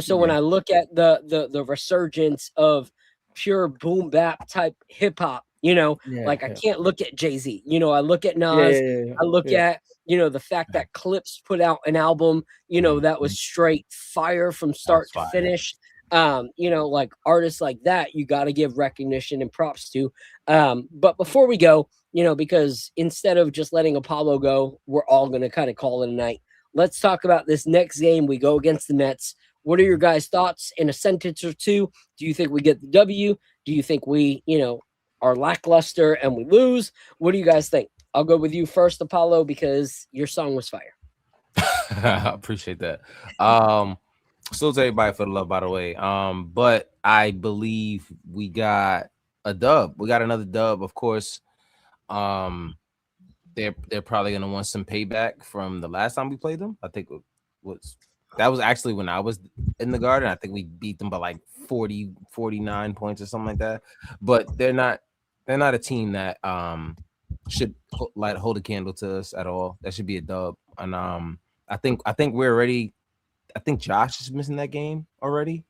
So when I look at the resurgence of pure boom bap type hip hop, I can't look at Jay-Z. I look at Nas. I look at the fact that Clips put out an album, that was straight fire from start to finish. Like artists like that, you got to give recognition and props to. But before we go, because instead of just letting Apollo go, we're all going to kind of call it a night. Let's talk about this next game. We go against the Nets. What are your guys' thoughts in a sentence or two? Do you think we get the W? Do you think we, are lackluster and we lose? What do you guys think? I'll go with you first, Apollo, because your song was fire. I appreciate that. Still to everybody for the love, by the way. But I believe we got a dub. We got another dub, of course. They're probably gonna want some payback from the last time we played them. I think that was actually when I was in the Garden. I think we beat them by like 49 points or something like that. But they're not a team that should hold a candle to us at all. That should be a dub. And I think we're already. I think Josh is missing that game already.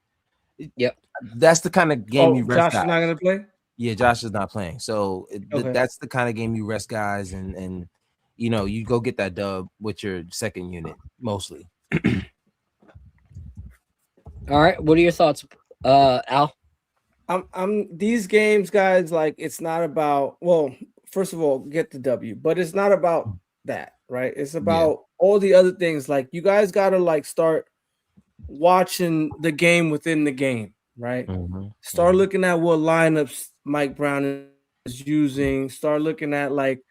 Yep. That's the kind of game you rest Josh guys. Is not going to play? Yeah, Josh is not playing. So that's the kind of game you rest guys and you go get that dub with your second unit mostly. All right. What are your thoughts, Al? I'm these games, guys. Like, it's not about. Well, first of all, get the W, but it's not about that, right? It's about all the other things. Like, you guys got to like start watching the game within the game, right? Start looking at what lineups Mike Brown is using. Start looking at like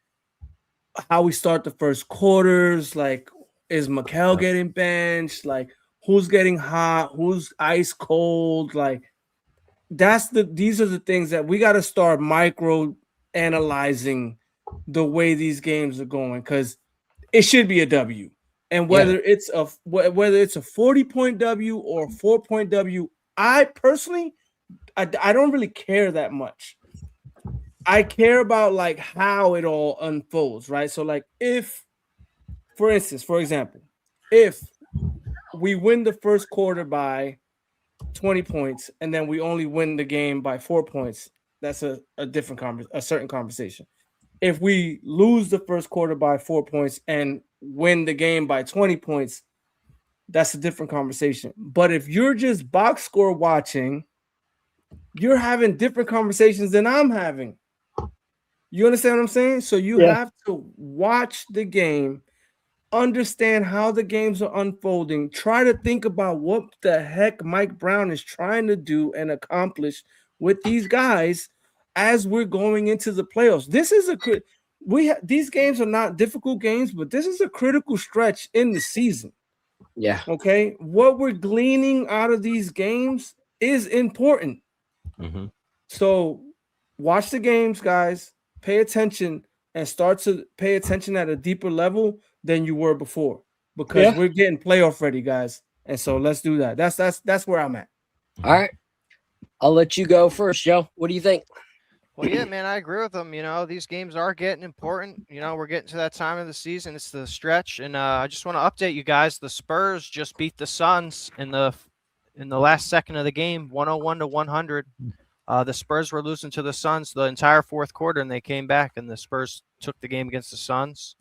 how we start the first quarters. Like, is Mikal getting benched? Like, who's getting hot? Who's ice cold? Like, these are the things that we got to start micro analyzing the way these games are going, because it should be a W. And whether it's a 40-point W or a 4-point W, I personally I don't really care that much. I care about like how it all unfolds, right? So like, if, for example, if we win the first quarter by 20 points and then we only win the game by 4 points, that's a certain conversation. If we lose the first quarter by 4 points and win the game by 20 points, that's a different conversation. But if you're just box score watching, you're having different conversations than I'm having. You understand what I'm saying? So you have to watch the game, understand how the games are unfolding, try to think about what the heck Mike Brown is trying to do and accomplish with these guys as we're going into the playoffs. This is these games are not difficult games, but this is a critical stretch in the season. Yeah. Okay. What we're gleaning out of these games is important. So watch the games, guys. Pay attention and start to pay attention at a deeper level than you were before, because we're getting playoff ready, guys. And so let's do that. That's where I'm at. All right. I'll let you go first, Joe. What do you think? Well, yeah, man, I agree with them. You know, these games are getting important. You know, we're getting to that time of the season. It's the stretch. And I just want to update you guys. The Spurs just beat the Suns in the last second of the game, 101-100. The Spurs were losing to the Suns the entire fourth quarter, and they came back, and the Spurs took the game against the Suns.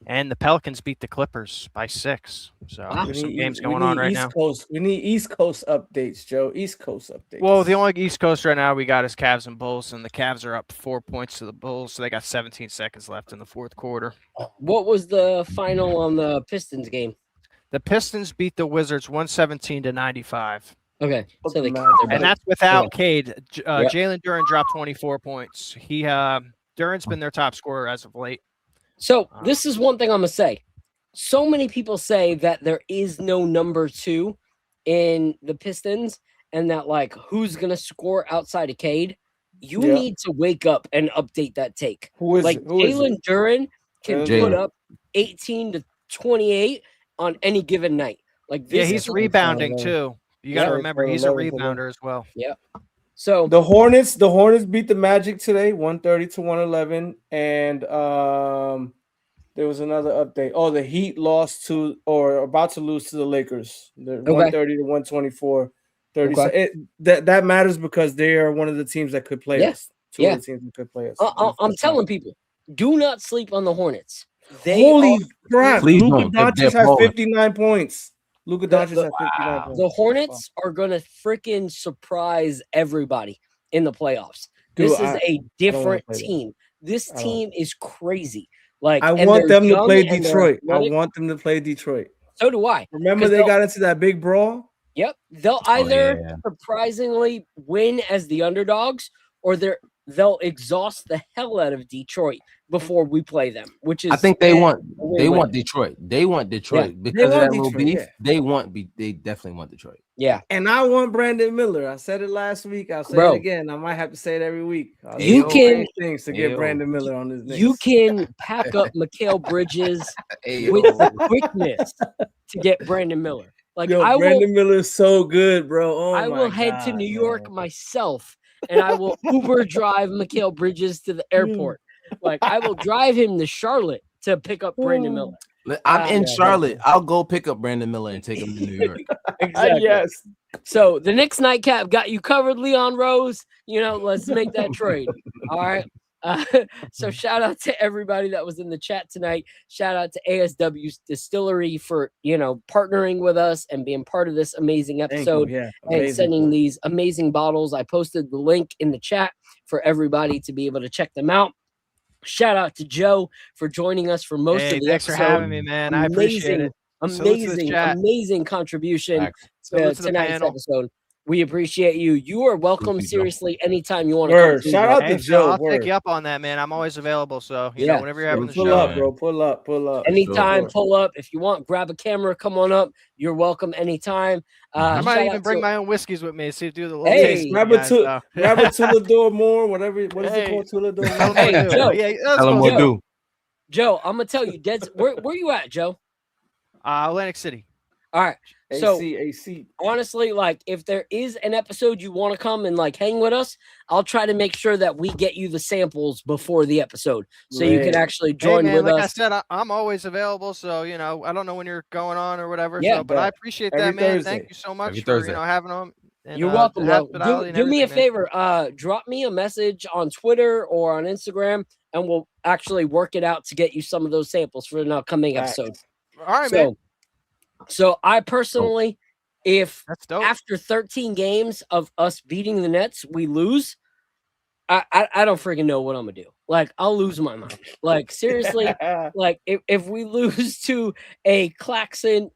And the Pelicans beat the Clippers by 6. So there's some games going on right now. We need East Coast updates, Joe. East Coast updates. Well, the only East Coast right now we got is Cavs and Bulls, and the Cavs are up 4 points to the Bulls, so they got 17 seconds left in the fourth quarter. What was the final on the Pistons game? The Pistons beat the Wizards 117-95. Okay, so and that's without Cade. Jalen Duren dropped 24 points. Duren's been their top scorer as of late. So this is one thing I'm gonna say. So many people say that there is no number 2 in the Pistons, and that like who's gonna score outside of Cade. You need to wake up and update that take. Jalen Duren can put up 18 to 28 on any given night. Like this, he's rebounding too. You got to remember, he's a rebounder as well. Yeah. So the Hornets beat the Magic today, 130-111, and there was another update. Oh, the Heat lost to, or about to lose to, the Lakers. They're 130-124. That matters because they are one of the teams that could play us. Two of the teams that could play us. I'm telling people, do not sleep on the Hornets. Holy crap! Luka Doncic has 59 points. Luka Doncic has 59 points. The Hornets are going to freaking surprise everybody in the playoffs. This is a different team. This team is crazy. Like, I want them to play Detroit. I want them to play Detroit. So do I. Remember they got into that big brawl? Yep. They'll either surprisingly win as the underdogs, or they'll exhaust the hell out of Detroit before we play them, which is, I think they want Detroit. They want Detroit because of that little beef. They definitely want Detroit. Yeah. And I want Brandon Miller. I said it last week. I'll say it again. I might have to say it every week. You can things to get Brandon Miller on his Knicks. You can pack up Mikal Bridges with the quickness to get Brandon Miller. Like, Brandon Miller is so good, bro. Oh, I will head to New York myself, and I will Uber drive Mikal Bridges to the airport. Like, I will drive him to Charlotte to pick up Brandon Miller. I'm in Charlotte. I'll go pick up Brandon Miller and take him to New York. Exactly. Yes. So the Knicks nightcap got you covered, Leon Rose. You know, let's make that trade. All right. So shout out to everybody that was in the chat tonight. Shout out to ASW's Distillery for partnering with us and being part of this amazing episode Yeah, and sending these amazing bottles. I posted the link in the chat for everybody to be able to check them out. Shout out to Joe for joining us for most of the thanks episode. for having me, man. I appreciate it. Amazing contribution to tonight's episode. We appreciate you. You are welcome. Seriously, anytime you want to come. Shout out to Joe. I'll take you up on that, man. I'm always available. So you know, whenever you're having the show, pull up, bro. Pull up. Anytime, pull up. If you want, grab a camera. Come on up. You're welcome anytime. I might even bring my own whiskeys with me. See, do the little taste. Grab a Tulador more. Whatever. What is it called? Tulador. Hey, Joe, I'm gonna tell you, where you at, Joe? Atlantic City. All right. So AC. Honestly, like if there is an episode you want to come and like hang with us, I'll try to make sure that we get you the samples before the episode so you can actually join with like us. I said, I'm always available. So I don't know when you're going on or whatever. Yeah, but I appreciate that, man. Thursday. Thank you so much for having them. And, you're welcome. Do me a favor. Drop me a message on Twitter or on Instagram, and we'll actually work it out to get you some of those samples for an upcoming episode. All right, man. So I personally, if after 13 games of us beating the Nets, we lose, I don't freaking know what I'm gonna do. Like, I'll lose my mind. Like, seriously, like if we lose to a Claxton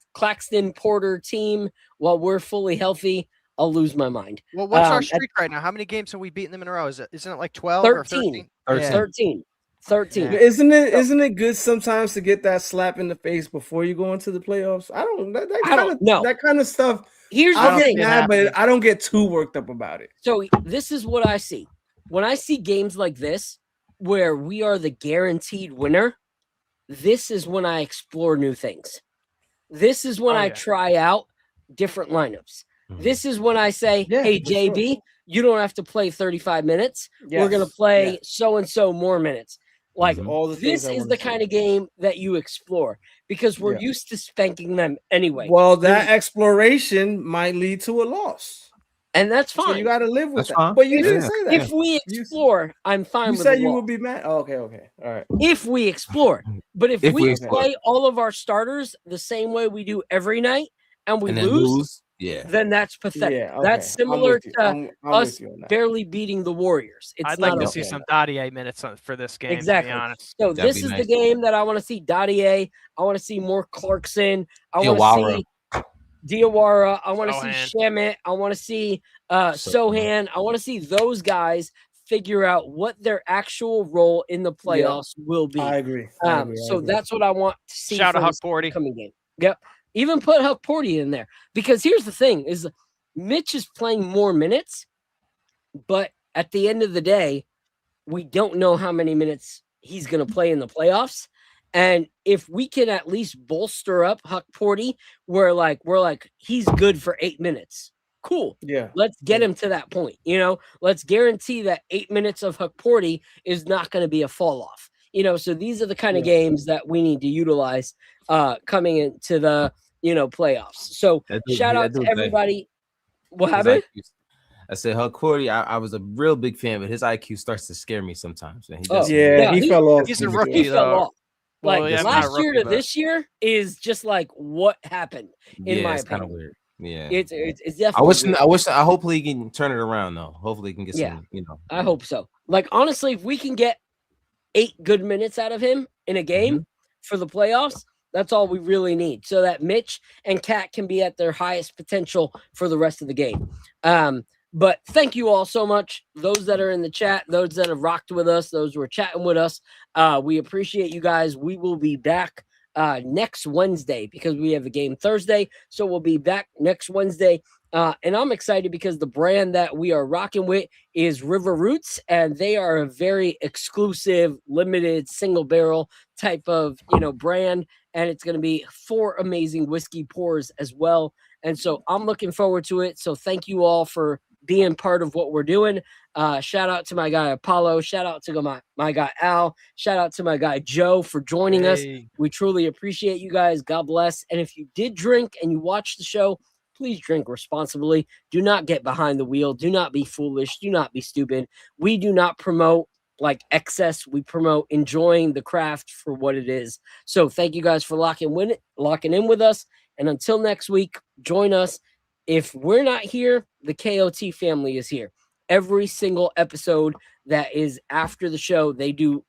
Porter team while we're fully healthy, I'll lose my mind. Well, what's our streak right now? How many games have we beaten them in a row? Isn't it like 12 or 13? 13. Yeah. Isn't it good sometimes to get that slap in the face before you go into the playoffs? I don't know. That kind of stuff. Here's the thing, but I don't get too worked up about it. So this is what I see. When I see games like this where we are the guaranteed winner, this is when I explore new things. This is when I try out different lineups. This is when I say, hey, JB, you don't have to play 35 minutes. We're going to play so-and-so more minutes. Like, all this is the kind of game that you explore because we're used to spanking them anyway. Well, that exploration might lead to a loss. And that's fine. So you got to live with that. But you didn't say that. If we explore, I'm fine with it. You said you would be mad? Oh, okay. All right. If we explore. But if we play all of our starters the same way we do every night and we lose, then that's pathetic. Yeah, okay. That's similar to us barely beating the Warriors. I'd like to see some Dadier minutes for this game. Exactly. To be honest. So this is the game that I want to see Dadier. I want to see more Clarkson. I want to see Diawara. I want to see Shamit. I want to see Sohan. I want to see those guys figure out what their actual role in the playoffs will be. I agree. That's what I want to see. Shout out Huck Porty. Coming game. Yep. Even put Huck Porty in there because here's the thing: is Mitch is playing more minutes, but at the end of the day, we don't know how many minutes he's going to play in the playoffs. And if we can at least bolster up Huck Porty, we're like he's good for 8 minutes. Cool. Yeah. Let's get him to that point. Let's guarantee that 8 minutes of Huck Porty is not going to be a fall off. So these are the kind of games that we need to utilize coming into the playoffs. So shout out to everybody. What happened? I said Huck Porty. I was a real big fan, but his IQ starts to scare me sometimes. And he fell off. He's a rookie though. Like last year to this year is just like what happened in my opinion. Kind of weird. Yeah, it's definitely. I hopefully he can turn it around though. Hopefully he can get some. I hope so. Like honestly, if we can get 8 good minutes out of him in a game for the playoffs, that's all we really need so that Mitch and Kat can be at their highest potential for the rest of the game. But thank you all so much. Those that are in the chat, those that have rocked with us, those who are chatting with us. We appreciate you guys. We will be back next Wednesday because we have a game Thursday. So we'll be back next Wednesday. And I'm excited because the brand that we are rocking with is River Roots, and they are a very exclusive, limited, single barrel type of, brand. And it's going to be 4 amazing whiskey pours as well. And so I'm looking forward to it. So thank you all for being part of what we're doing. Shout out to my guy Apollo. Shout out to my guy Al. Shout out to my guy Joe for joining us. We truly appreciate you guys. God bless. And if you did drink and you watched the show, please drink responsibly. Do not get behind the wheel. Do not be foolish. Do not be stupid. We do not promote like excess. We promote enjoying the craft for what it is. So thank you guys for locking in with us. And until next week, join us. If we're not here, the KOT family is here. Every single episode that is after the show, they do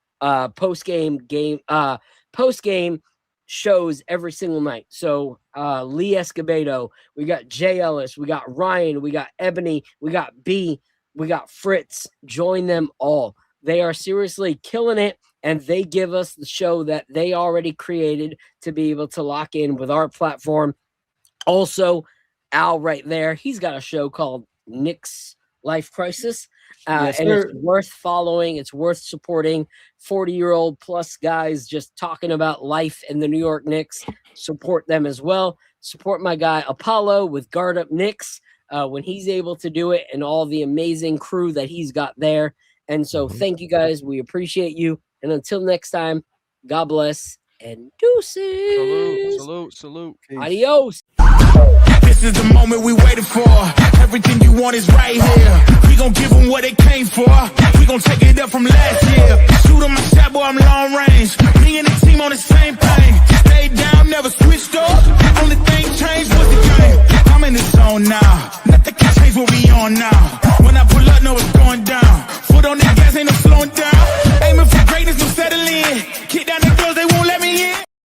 post game shows every single night. So Lee Escobedo, we got Jay Ellis, we got Ryan, we got Ebony, we got B, we got Fritz. Join them all. They are seriously killing it, and they give us the show that they already created to be able to lock in with our platform. Also, Al right there, he's got a show called Knicks Life Crisis. Yes, and sir. it's worth following. It's worth supporting. 40-year-old plus guys just talking about life in the New York Knicks. Support them as well. Support my guy Apollo with Guard Up Knicks when he's able to do it, and all the amazing crew that he's got there. And so thank you guys. We appreciate you. And until next time, God bless and deuces. Salute. Adios. This is the moment we waited for. Everything you want is right here. We gon' give them what they came for. We gon' take it up from last year. Shoot on my shot, boy, I'm long range. Me and the team on the same thing. Stayed down, never switched up. Only thing changed was the game. I'm in the zone now. Nothing can change what we on now. When I pull up, know it's going down. Foot on the gas, ain't no slowing down. Aiming for greatness, no settling. Kick down the doors, they